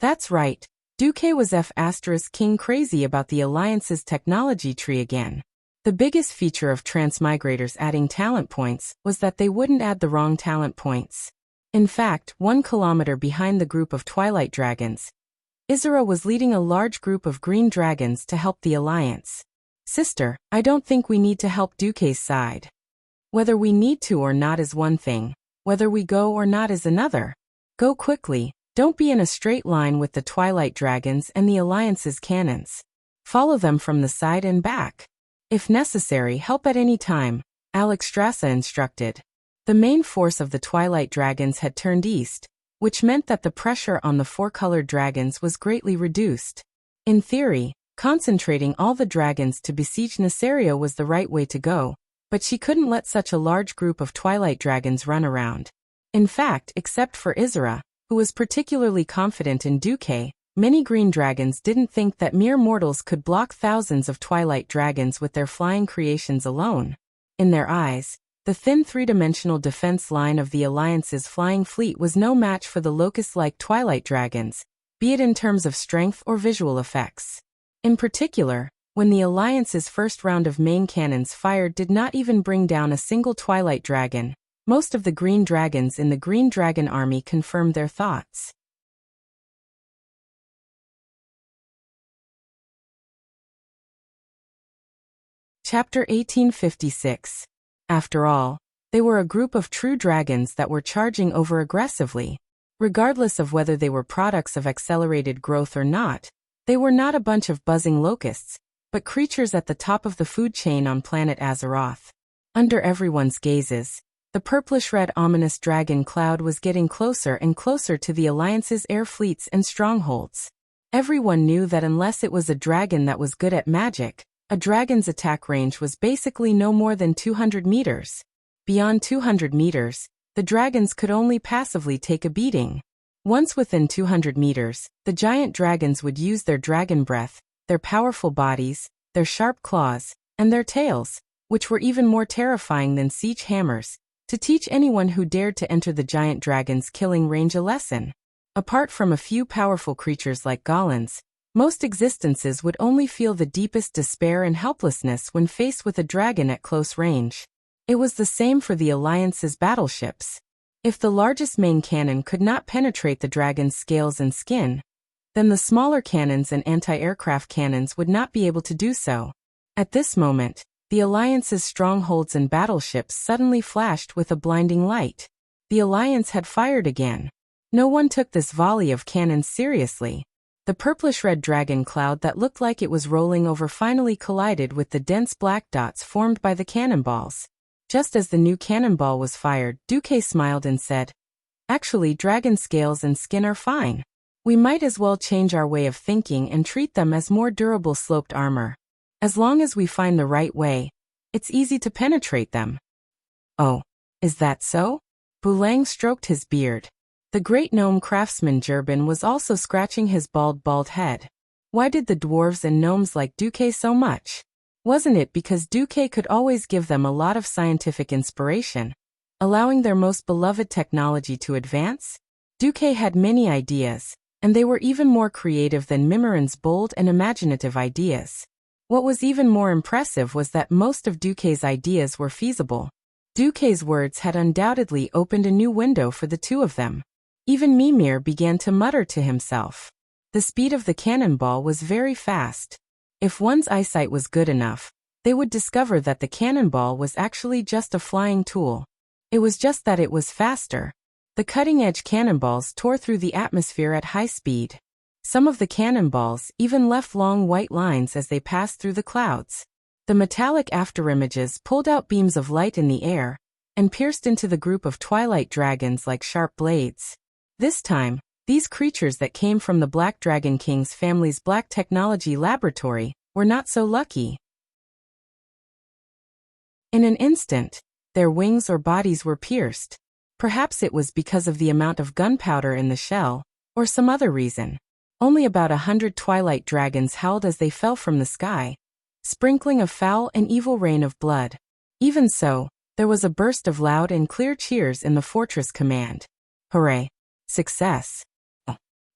That's right. Duque was King crazy about the Alliance's technology tree again. The biggest feature of transmigrators adding talent points was that they wouldn't add the wrong talent points. In fact, 1 kilometer behind the group of Twilight Dragons, Izura was leading a large group of green dragons to help the Alliance. Sister, I don't think we need to help Duque's side. Whether we need to or not is one thing, whether we go or not is another. Go quickly, don't be in a straight line with the Twilight Dragons and the Alliance's cannons. Follow them from the side and back. If necessary, help at any time, Alexstrasza instructed. The main force of the Twilight Dragons had turned east, which meant that the pressure on the four-colored dragons was greatly reduced. In theory, concentrating all the dragons to besiege Nasaria was the right way to go, but she couldn't let such a large group of Twilight Dragons run around. In fact, except for Izura, who was particularly confident in Duque, many green dragons didn't think that mere mortals could block thousands of Twilight Dragons with their flying creations alone. In their eyes, the thin three-dimensional defense line of the Alliance's flying fleet was no match for the locust-like Twilight Dragons, be it in terms of strength or visual effects. In particular, when the Alliance's first round of main cannons fired did not even bring down a single Twilight Dragon, most of the green dragons in the Green Dragon Army confirmed their thoughts. Chapter 1856. After all, they were a group of true dragons that were charging over aggressively. Regardless of whether they were products of accelerated growth or not, they were not a bunch of buzzing locusts, but creatures at the top of the food chain on planet Azeroth. Under everyone's gazes, the purplish-red ominous dragon cloud was getting closer and closer to the Alliance's air fleets and strongholds. Everyone knew that unless it was a dragon that was good at magic, a dragon's attack range was basically no more than 200 meters. Beyond 200 meters, the dragons could only passively take a beating. Once within 200 meters, the giant dragons would use their dragon breath, their powerful bodies, their sharp claws, and their tails, which were even more terrifying than siege hammers, to teach anyone who dared to enter the giant dragon's killing range a lesson. Apart from a few powerful creatures like golems, most existences would only feel the deepest despair and helplessness when faced with a dragon at close range. It was the same for the Alliance's battleships. If the largest main cannon could not penetrate the dragon's scales and skin, then the smaller cannons and anti-aircraft cannons would not be able to do so. At this moment, the Alliance's strongholds and battleships suddenly flashed with a blinding light. The Alliance had fired again. No one took this volley of cannons seriously. The purplish-red dragon cloud that looked like it was rolling over finally collided with the dense black dots formed by the cannonballs. Just as the new cannonball was fired, Duque smiled and said, "Actually, dragon scales and skin are fine. We might as well change our way of thinking and treat them as more durable sloped armor. As long as we find the right way, it's easy to penetrate them." "Oh, is that so?" Bulang stroked his beard. The great gnome craftsman Jerbin was also scratching his bald head. Why did the dwarves and gnomes like Duque so much? Wasn't it because Duque could always give them a lot of scientific inspiration, allowing their most beloved technology to advance? Duque had many ideas, and they were even more creative than Mimiran's bold and imaginative ideas. What was even more impressive was that most of Duque's ideas were feasible. Duque's words had undoubtedly opened a new window for the two of them. Even Mimir began to mutter to himself. The speed of the cannonball was very fast. If one's eyesight was good enough, they would discover that the cannonball was actually just a flying tool. It was just that it was faster. The cutting-edge cannonballs tore through the atmosphere at high speed. Some of the cannonballs even left long white lines as they passed through the clouds. The metallic afterimages pulled out beams of light in the air and pierced into the group of twilight dragons like sharp blades. This time, these creatures that came from the Black Dragon King's family's Black Technology Laboratory were not so lucky. In an instant, their wings or bodies were pierced. Perhaps it was because of the amount of gunpowder in the shell, or some other reason. Only about 100 twilight dragons howled as they fell from the sky, sprinkling a foul and evil rain of blood. Even so, there was a burst of loud and clear cheers in the fortress command. Hooray! Success!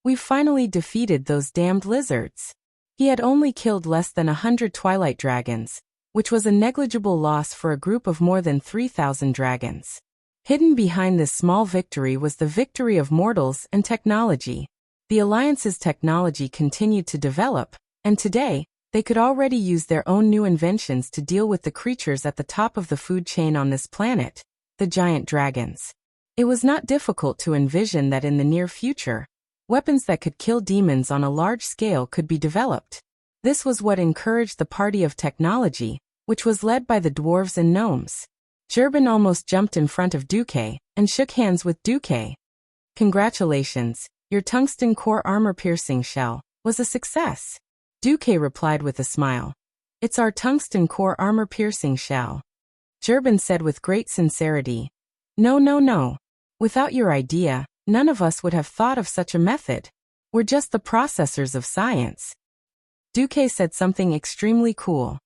We've finally defeated those damned lizards. He had only killed less than 100 twilight dragons, which was a negligible loss for a group of more than 3,000 dragons. Hidden behind this small victory was the victory of mortals and technology. The Alliance's technology continued to develop, and today, they could already use their own new inventions to deal with the creatures at the top of the food chain on this planet, the giant dragons. It was not difficult to envision that in the near future, weapons that could kill demons on a large scale could be developed. This was what encouraged the party of technology, which was led by the dwarves and gnomes. Gerben almost jumped in front of Duque and shook hands with Duque. Congratulations, your tungsten core armor-piercing shell was a success. Duque replied with a smile. It's our tungsten core armor-piercing shell. Gerben said with great sincerity. No. Without your idea, none of us would have thought of such a method. We're just the processors of science. Duque said something extremely cool.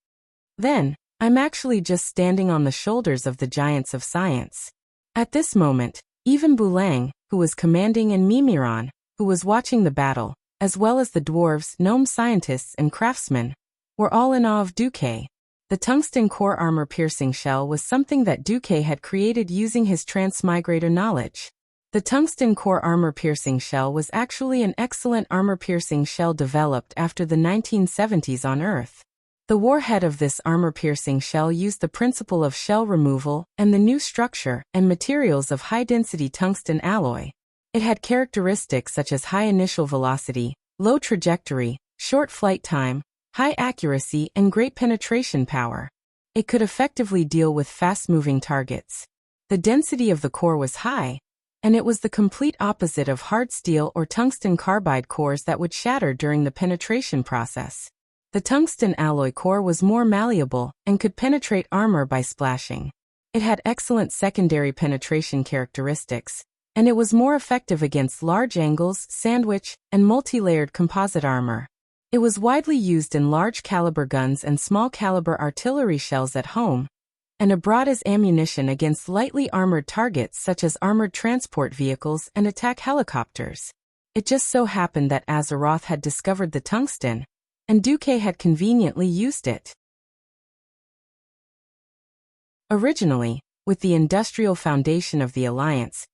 Then, I'm actually just standing on the shoulders of the giants of science. At this moment, even Bulang, who was commanding, and Mimiron, who was watching the battle, as well as the dwarves, gnome scientists, and craftsmen, were all in awe of Duque. The tungsten core armor-piercing shell was something that Duque had created using his transmigrator knowledge. The tungsten core armor-piercing shell was actually an excellent armor-piercing shell developed after the 1970s on Earth. The warhead of this armor-piercing shell used the principle of shell removal and the new structure and materials of high-density tungsten alloy. It had characteristics such as high initial velocity, low trajectory, short flight time, high accuracy, and great penetration power. It could effectively deal with fast-moving targets. The density of the core was high, and it was the complete opposite of hard steel or tungsten carbide cores that would shatter during the penetration process. The tungsten alloy core was more malleable and could penetrate armor by splashing. It had excellent secondary penetration characteristics, and it was more effective against large angles, sandwich, and multi-layered composite armor. It was widely used in large-caliber guns and small-caliber artillery shells at home, and abroad as ammunition against lightly armored targets such as armored transport vehicles and attack helicopters. It just so happened that Azeroth had discovered the tungsten, and Duque had conveniently used it. Originally, with the industrial foundation of the Alliance,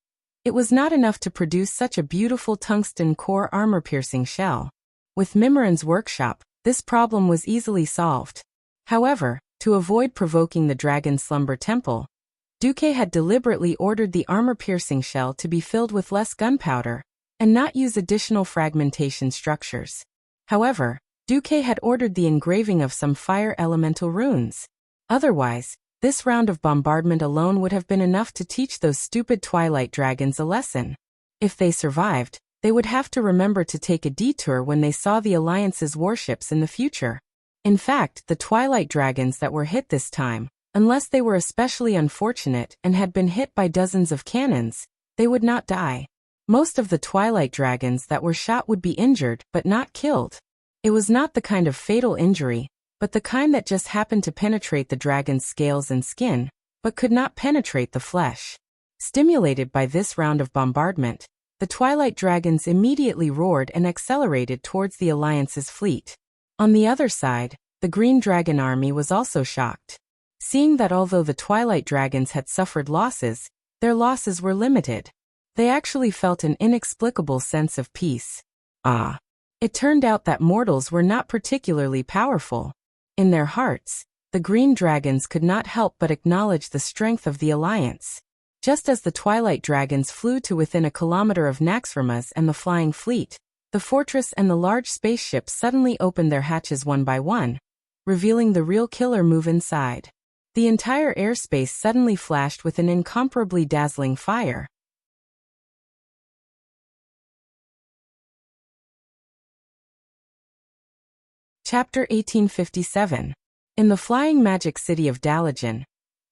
it was not enough to produce such a beautiful tungsten core armor-piercing shell. With Mimiron's workshop, this problem was easily solved. However, to avoid provoking the Dragon Slumber Temple, Duque had deliberately ordered the armor-piercing shell to be filled with less gunpowder, and not use additional fragmentation structures. However, Duque had ordered the engraving of some fire elemental runes. Otherwise, this round of bombardment alone would have been enough to teach those stupid twilight dragons a lesson. If they survived, they would have to remember to take a detour when they saw the Alliance's warships in the future. In fact, the twilight dragons that were hit this time, unless they were especially unfortunate and had been hit by dozens of cannons, they would not die. Most of the twilight dragons that were shot would be injured but not killed. It was not the kind of fatal injury, but the kind that just happened to penetrate the dragon's scales and skin, but could not penetrate the flesh. Stimulated by this round of bombardment, the twilight dragons immediately roared and accelerated towards the Alliance's fleet. On the other side, the Green Dragon army was also shocked. Seeing that although the twilight dragons had suffered losses, their losses were limited. They actually felt an inexplicable sense of peace. It turned out that mortals were not particularly powerful. In their hearts, the Green Dragons could not help but acknowledge the strength of the Alliance. Just as the Twilight Dragons flew to within a kilometer of Naxxramas and the flying fleet, the fortress and the large spaceships suddenly opened their hatches one by one, revealing the real killer move inside. The entire airspace suddenly flashed with an incomparably dazzling fire. Chapter 1857. In the flying magic city of Dalajan,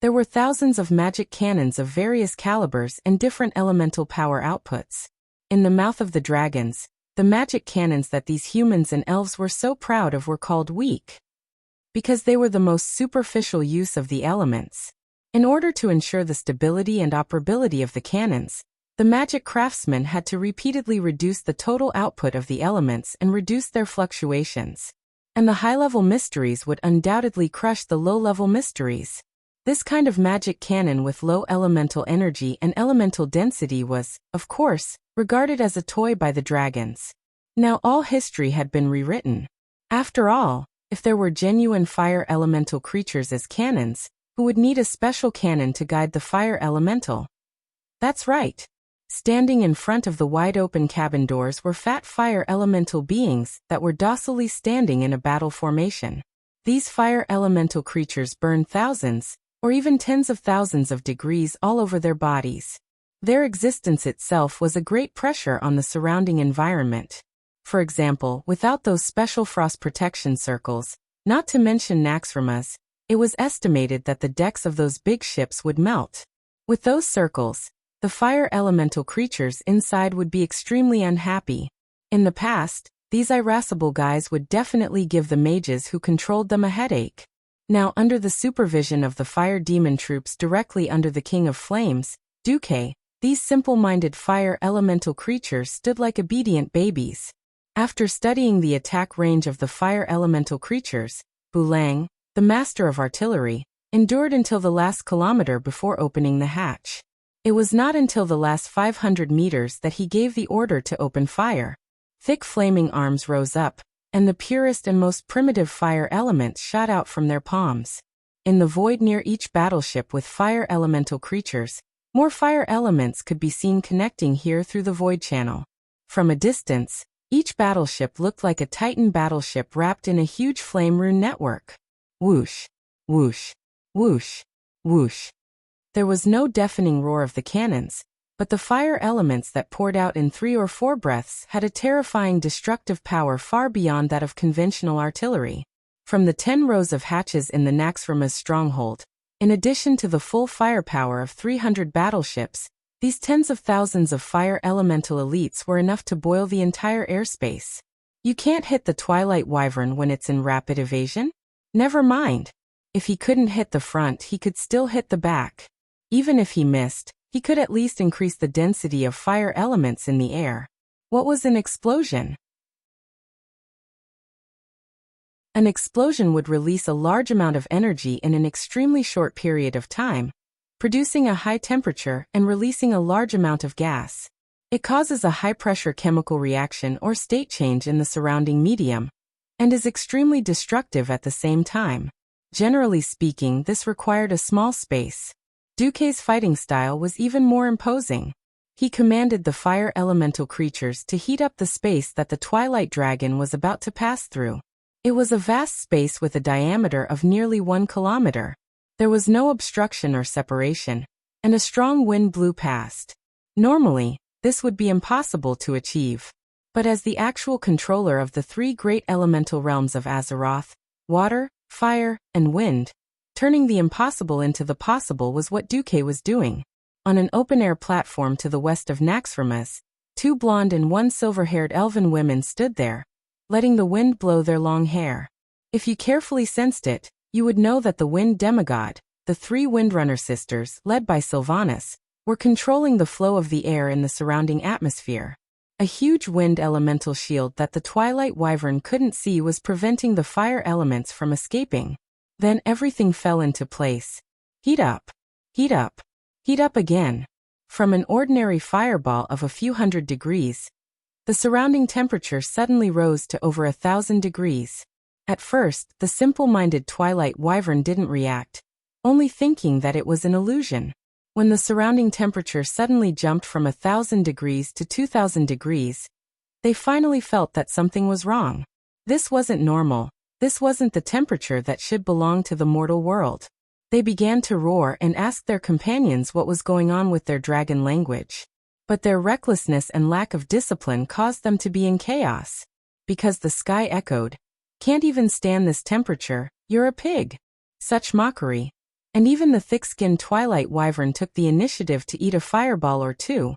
there were thousands of magic cannons of various calibers and different elemental power outputs. In the mouth of the dragons, The magic cannons that these humans and elves were so proud of were called weak, because they were the most superficial use of the elements. In order to ensure the stability and operability of the cannons, the magic craftsmen had to repeatedly reduce the total output of the elements and reduce their fluctuations. And the high-level mysteries would undoubtedly crush the low-level mysteries. This kind of magic cannon with low elemental energy and elemental density was, of course, regarded as a toy by the dragons. Now all history had been rewritten. After all, if there were genuine fire elemental creatures as cannons, who would need a special cannon to guide the fire elemental? That's right. Standing in front of the wide-open cabin doors were fat fire elemental beings that were docilely standing in a battle formation. These fire elemental creatures burned thousands, or even tens of thousands of degrees all over their bodies. Their existence itself was a great pressure on the surrounding environment. For example, without those special frost protection circles, not to mention Naxxramas, it was estimated that the decks of those big ships would melt. With those circles, the fire elemental creatures inside would be extremely unhappy. In the past, these irascible guys would definitely give the mages who controlled them a headache. Now, under the supervision of the fire demon troops directly under the King of Flames, Duque, these simple-minded fire elemental creatures stood like obedient babies. After studying the attack range of the fire elemental creatures, Bulang, the master of artillery, endured until the last kilometer before opening the hatch. It was not until the last 500 meters that he gave the order to open fire. Thick flaming arms rose up, and the purest and most primitive fire elements shot out from their palms. In the void near each battleship with fire elemental creatures, more fire elements could be seen connecting here through the void channel. From a distance, each battleship looked like a Titan battleship wrapped in a huge flame rune network. Whoosh, whoosh, whoosh, whoosh. There was no deafening roar of the cannons, but the fire elements that poured out in 3 or 4 breaths had a terrifying destructive power far beyond that of conventional artillery. From the 10 rows of hatches in the Naxxramas stronghold, in addition to the full firepower of 300 battleships, these tens of thousands of fire elemental elites were enough to boil the entire airspace. You can't hit the Twilight Wyvern when it's in rapid evasion? Never mind. If he couldn't hit the front, he could still hit the back. Even if he missed, he could at least increase the density of fire elements in the air. What was an explosion? An explosion would release a large amount of energy in an extremely short period of time, producing a high temperature and releasing a large amount of gas. It causes a high-pressure chemical reaction or state change in the surrounding medium, and is extremely destructive at the same time. Generally speaking, this required a small space. Duque's fighting style was even more imposing. He commanded the fire elemental creatures to heat up the space that the Twilight Dragon was about to pass through. It was a vast space with a diameter of nearly 1 kilometer. There was no obstruction or separation, and a strong wind blew past. Normally, this would be impossible to achieve. But as the actual controller of the 3 great elemental realms of Azeroth, water, fire, and wind, turning the impossible into the possible was what Duque was doing. On an open-air platform to the west of Naxxramas, 2 blonde and 1 silver-haired elven women stood there, letting the wind blow their long hair. If you carefully sensed it, you would know that the wind demigod, the 3 Windrunner sisters, led by Sylvanas, were controlling the flow of the air in the surrounding atmosphere. A huge wind elemental shield that the Twilight Wyvern couldn't see was preventing the fire elements from escaping. Then everything fell into place. Heat up. Heat up. Heat up again. From an ordinary fireball of a few hundred degrees, the surrounding temperature suddenly rose to over 1,000 degrees. At first, the simple-minded Twilight Wyvern didn't react, only thinking that it was an illusion. When the surrounding temperature suddenly jumped from 1,000 degrees to 2,000 degrees, they finally felt that something was wrong. This wasn't normal. This wasn't the temperature that should belong to the mortal world. They began to roar and ask their companions what was going on with their dragon language. But their recklessness and lack of discipline caused them to be in chaos. Because the sky echoed, "Can't even stand this temperature, you're a pig." Such mockery. And even the thick-skinned Twilight Wyvern took the initiative to eat a fireball or 2,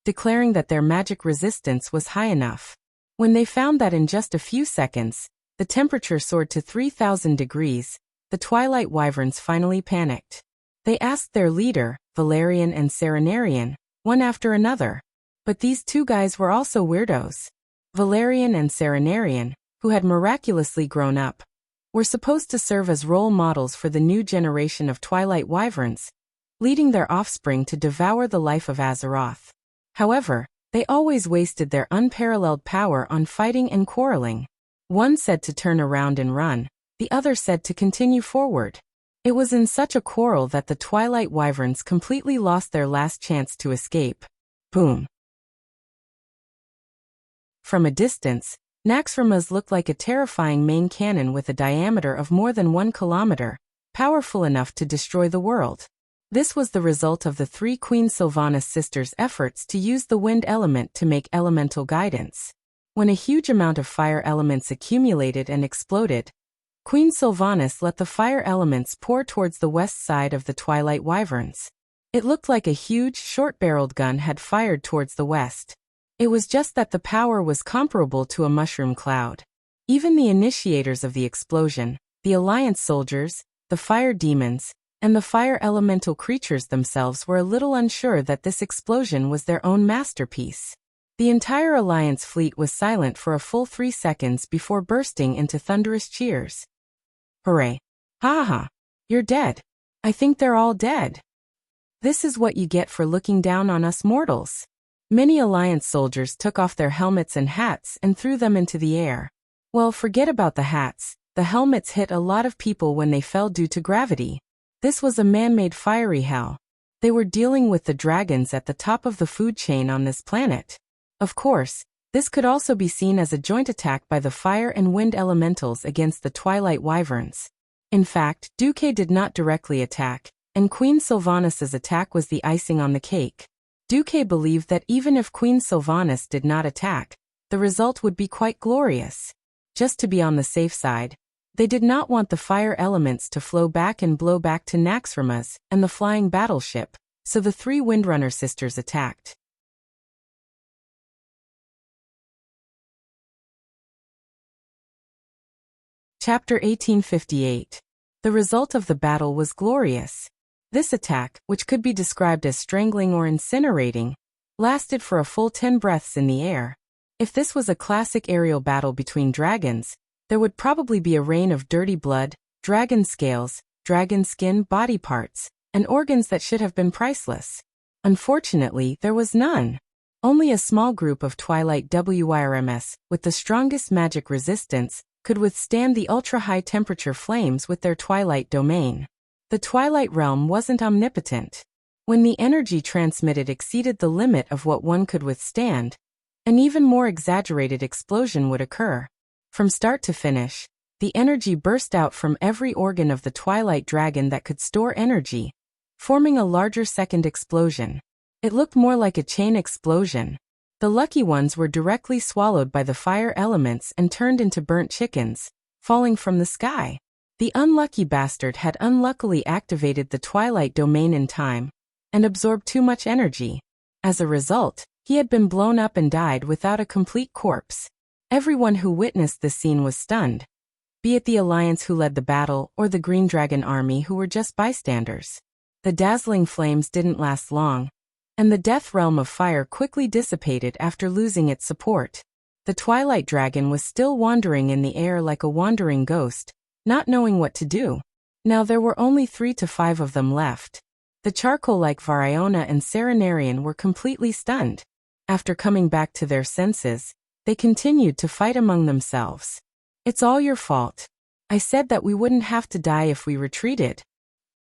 declaring that their magic resistance was high enough. When they found that in just a few seconds, the temperature soared to 3,000 degrees, the Twilight Wyverns finally panicked. They asked their leader, Valerian and Serenarian, one after another. But these two guys were also weirdos. Valerian and Serenarian, who had miraculously grown up, were supposed to serve as role models for the new generation of Twilight Wyverns, leading their offspring to devour the life of Azeroth. However, they always wasted their unparalleled power on fighting and quarreling. One said to turn around and run, the other said to continue forward. It was in such a quarrel that the Twilight Wyverns completely lost their last chance to escape. Boom. From a distance, Naxxramas looked like a terrifying main cannon with a diameter of more than 1 kilometer, powerful enough to destroy the world. This was the result of the three Queen Sylvanas sisters' efforts to use the wind element to make elemental guidance. When a huge amount of fire elements accumulated and exploded, Queen Sylvanas let the fire elements pour towards the west side of the Twilight Wyverns. It looked like a huge, short-barreled gun had fired towards the west. It was just that the power was comparable to a mushroom cloud. Even the initiators of the explosion, the Alliance soldiers, the fire demons, and the fire elemental creatures themselves were a little unsure that this explosion was their own masterpiece. The entire Alliance fleet was silent for a full 3 seconds before bursting into thunderous cheers. Hooray! Ha ha! You're dead. I think they're all dead. This is what you get for looking down on us mortals. Many Alliance soldiers took off their helmets and hats and threw them into the air. Well, forget about the hats. The helmets hit a lot of people when they fell due to gravity. This was a man-made fiery hell. They were dealing with the dragons at the top of the food chain on this planet. Of course, this could also be seen as a joint attack by the fire and wind elementals against the Twilight Wyverns. In fact, Duque did not directly attack, and Queen Sylvanas' attack was the icing on the cake. Duque believed that even if Queen Sylvanas did not attack, the result would be quite glorious. Just to be on the safe side, they did not want the fire elements to flow back and blow back to Naxxramas and the flying battleship, so the three Windrunner sisters attacked. Chapter 1858. The result of the battle was glorious. This attack, which could be described as strangling or incinerating, lasted for a full 10 breaths in the air. If this was a classic aerial battle between dragons, there would probably be a rain of dirty blood, dragon scales, dragon skin body parts, and organs that should have been priceless. Unfortunately, there was none. Only a small group of Twilight WYRMS, with the strongest magic resistance, could withstand the ultra-high temperature flames with their Twilight domain. The Twilight realm wasn't omnipotent. When the energy transmitted exceeded the limit of what one could withstand, an even more exaggerated explosion would occur. From start to finish, the energy burst out from every organ of the Twilight Dragon that could store energy, forming a larger second explosion. It looked more like a chain explosion. The lucky ones were directly swallowed by the fire elements and turned into burnt chickens, falling from the sky. The unlucky bastard had unluckily activated the Twilight domain in time, and absorbed too much energy. As a result, he had been blown up and died without a complete corpse. Everyone who witnessed this scene was stunned, be it the Alliance who led the battle or the Green Dragon army who were just bystanders. The dazzling flames didn't last long, and the death realm of fire quickly dissipated after losing its support. The Twilight Dragon was still wandering in the air like a wandering ghost, not knowing what to do. Now there were only 3 to 5 of them left. The charcoal-like Variona and Serenarian were completely stunned. After coming back to their senses, they continued to fight among themselves. It's all your fault. I said that we wouldn't have to die if we retreated.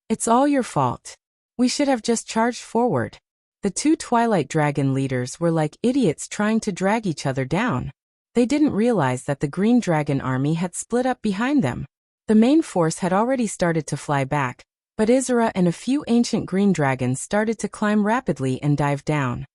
It's all your fault. We should have just charged forward. The 2 Twilight Dragon leaders were like idiots trying to drag each other down. They didn't realize that the Green Dragon army had split up behind them. The main force had already started to fly back, but Isra and a few ancient green dragons started to climb rapidly and dive down.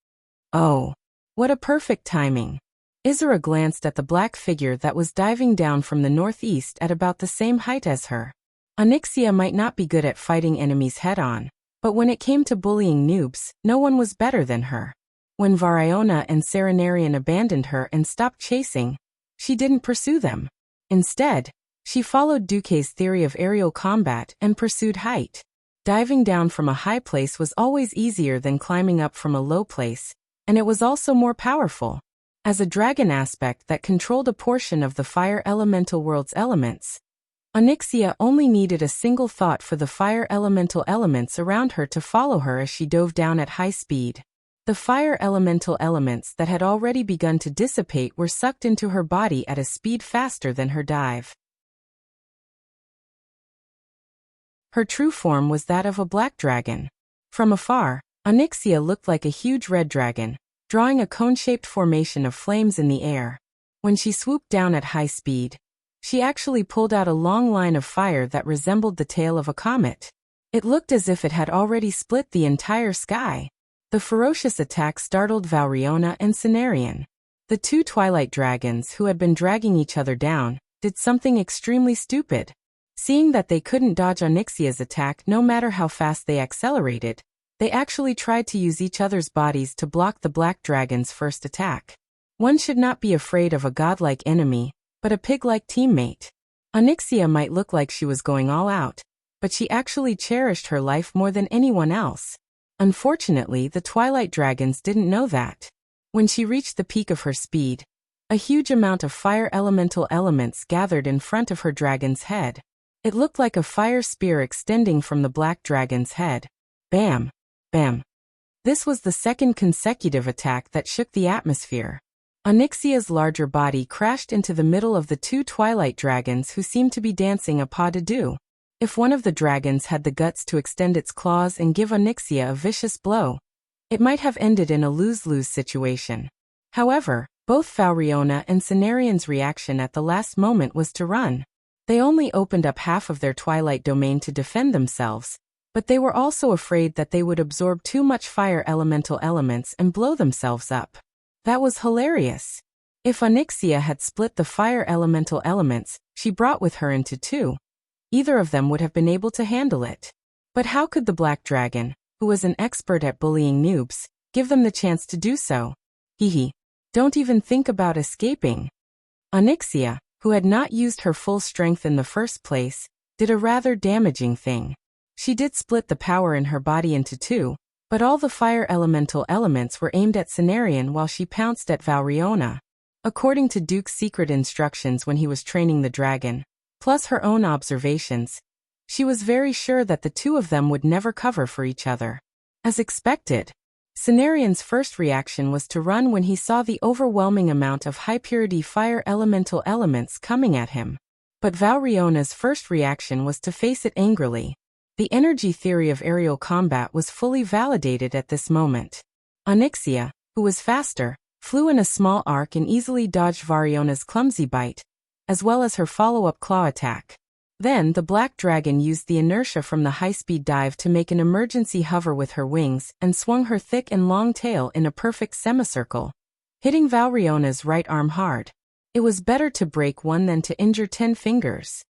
Oh, what a perfect timing. Isra glanced at the black figure that was diving down from the northeast at about the same height as her. Onyxia might not be good at fighting enemies head-on, but when it came to bullying noobs, no one was better than her. When Variona and Serenarian abandoned her and stopped chasing, she didn't pursue them. Instead, she followed Duque's theory of aerial combat and pursued height. Diving down from a high place was always easier than climbing up from a low place, and it was also more powerful. As a dragon aspect that controlled a portion of the fire elemental world's elements, Onyxia only needed a single thought for the fire elemental elements around her to follow her as she dove down at high speed. The fire elemental elements that had already begun to dissipate were sucked into her body at a speed faster than her dive. Her true form was that of a black dragon. From afar, Onyxia looked like a huge red dragon, drawing a cone-shaped formation of flames in the air. When she swooped down at high speed, she actually pulled out a long line of fire that resembled the tail of a comet. It looked as if it had already split the entire sky. The ferocious attack startled Variona and Cenarion. The two twilight dragons who had been dragging each other down did something extremely stupid. Seeing that they couldn't dodge Onyxia's attack no matter how fast they accelerated, they actually tried to use each other's bodies to block the black dragon's first attack. One should not be afraid of a godlike enemy, but a pig-like teammate. Onyxia might look like she was going all out, but she actually cherished her life more than anyone else. Unfortunately, the twilight dragons didn't know that. When she reached the peak of her speed, a huge amount of fire elemental elements gathered in front of her dragon's head. It looked like a fire spear extending from the black dragon's head. Bam! Bam! This was the second consecutive attack that shook the atmosphere. Onyxia's larger body crashed into the middle of the two twilight dragons who seemed to be dancing a pas de deux. If one of the dragons had the guts to extend its claws and give Onyxia a vicious blow, it might have ended in a lose-lose situation. However, both Variona and Cenarion's reaction at the last moment was to run. They only opened up half of their twilight domain to defend themselves, but they were also afraid that they would absorb too much fire elemental elements and blow themselves up. That was hilarious. If Onyxia had split the fire elemental elements she brought with her into two, either of them would have been able to handle it. But how could the black dragon, who was an expert at bullying noobs, give them the chance to do so? Hehe. Don't even think about escaping. Onyxia, who had not used her full strength in the first place, did a rather damaging thing. She did split the power in her body into two, but all the fire elemental elements were aimed at Cenarion while she pounced at Variona. According to Duke's secret instructions when he was training the dragon, plus her own observations, she was very sure that the two of them would never cover for each other. As expected, Cenarion's first reaction was to run when he saw the overwhelming amount of high-purity fire elemental elements coming at him. But Variona's first reaction was to face it angrily. The energy theory of aerial combat was fully validated at this moment. Onyxia, who was faster, flew in a small arc and easily dodged Variona's clumsy bite, as well as her follow-up claw attack. Then the black dragon used the inertia from the high-speed dive to make an emergency hover with her wings and swung her thick and long tail in a perfect semicircle, hitting Variona's right arm hard. It was better to break one than to injure 10 fingers.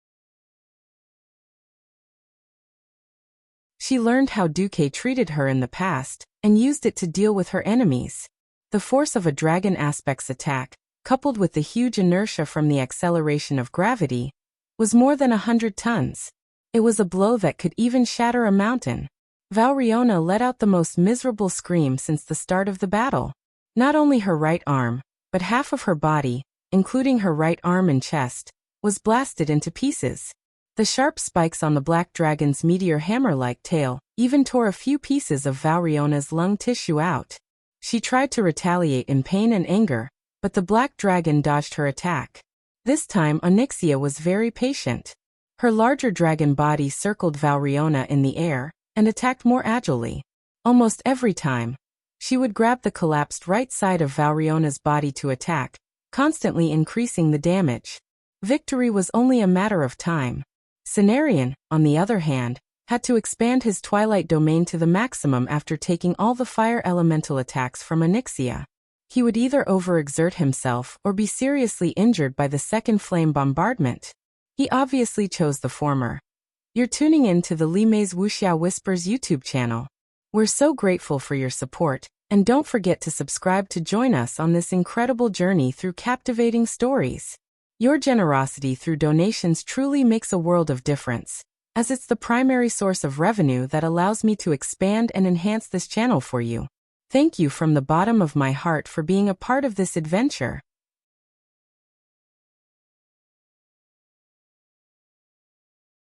She learned how Duque treated her in the past and used it to deal with her enemies. The force of a dragon aspect's attack, coupled with the huge inertia from the acceleration of gravity, was more than 100 tons. It was a blow that could even shatter a mountain. Variona let out the most miserable scream since the start of the battle. Not only her right arm, but half of her body, including her right arm and chest, was blasted into pieces. The sharp spikes on the black dragon's meteor hammer-like tail even tore a few pieces of Variona's lung tissue out. She tried to retaliate in pain and anger, but the black dragon dodged her attack. This time Onyxia was very patient. Her larger dragon body circled Variona in the air and attacked more agilely. Almost every time, she would grab the collapsed right side of Variona's body to attack, constantly increasing the damage. Victory was only a matter of time. Cenarion, on the other hand, had to expand his twilight domain to the maximum after taking all the fire elemental attacks from Onyxia. He would either overexert himself or be seriously injured by the second flame bombardment. He obviously chose the former. You're tuning in to the Lime's Wuxia Whispers YouTube channel. We're so grateful for your support, And don't forget to subscribe to join us on this incredible journey through captivating stories. Your generosity through donations truly makes a world of difference, as it's the primary source of revenue that allows me to expand and enhance this channel for you. Thank you from the bottom of my heart for being a part of this adventure.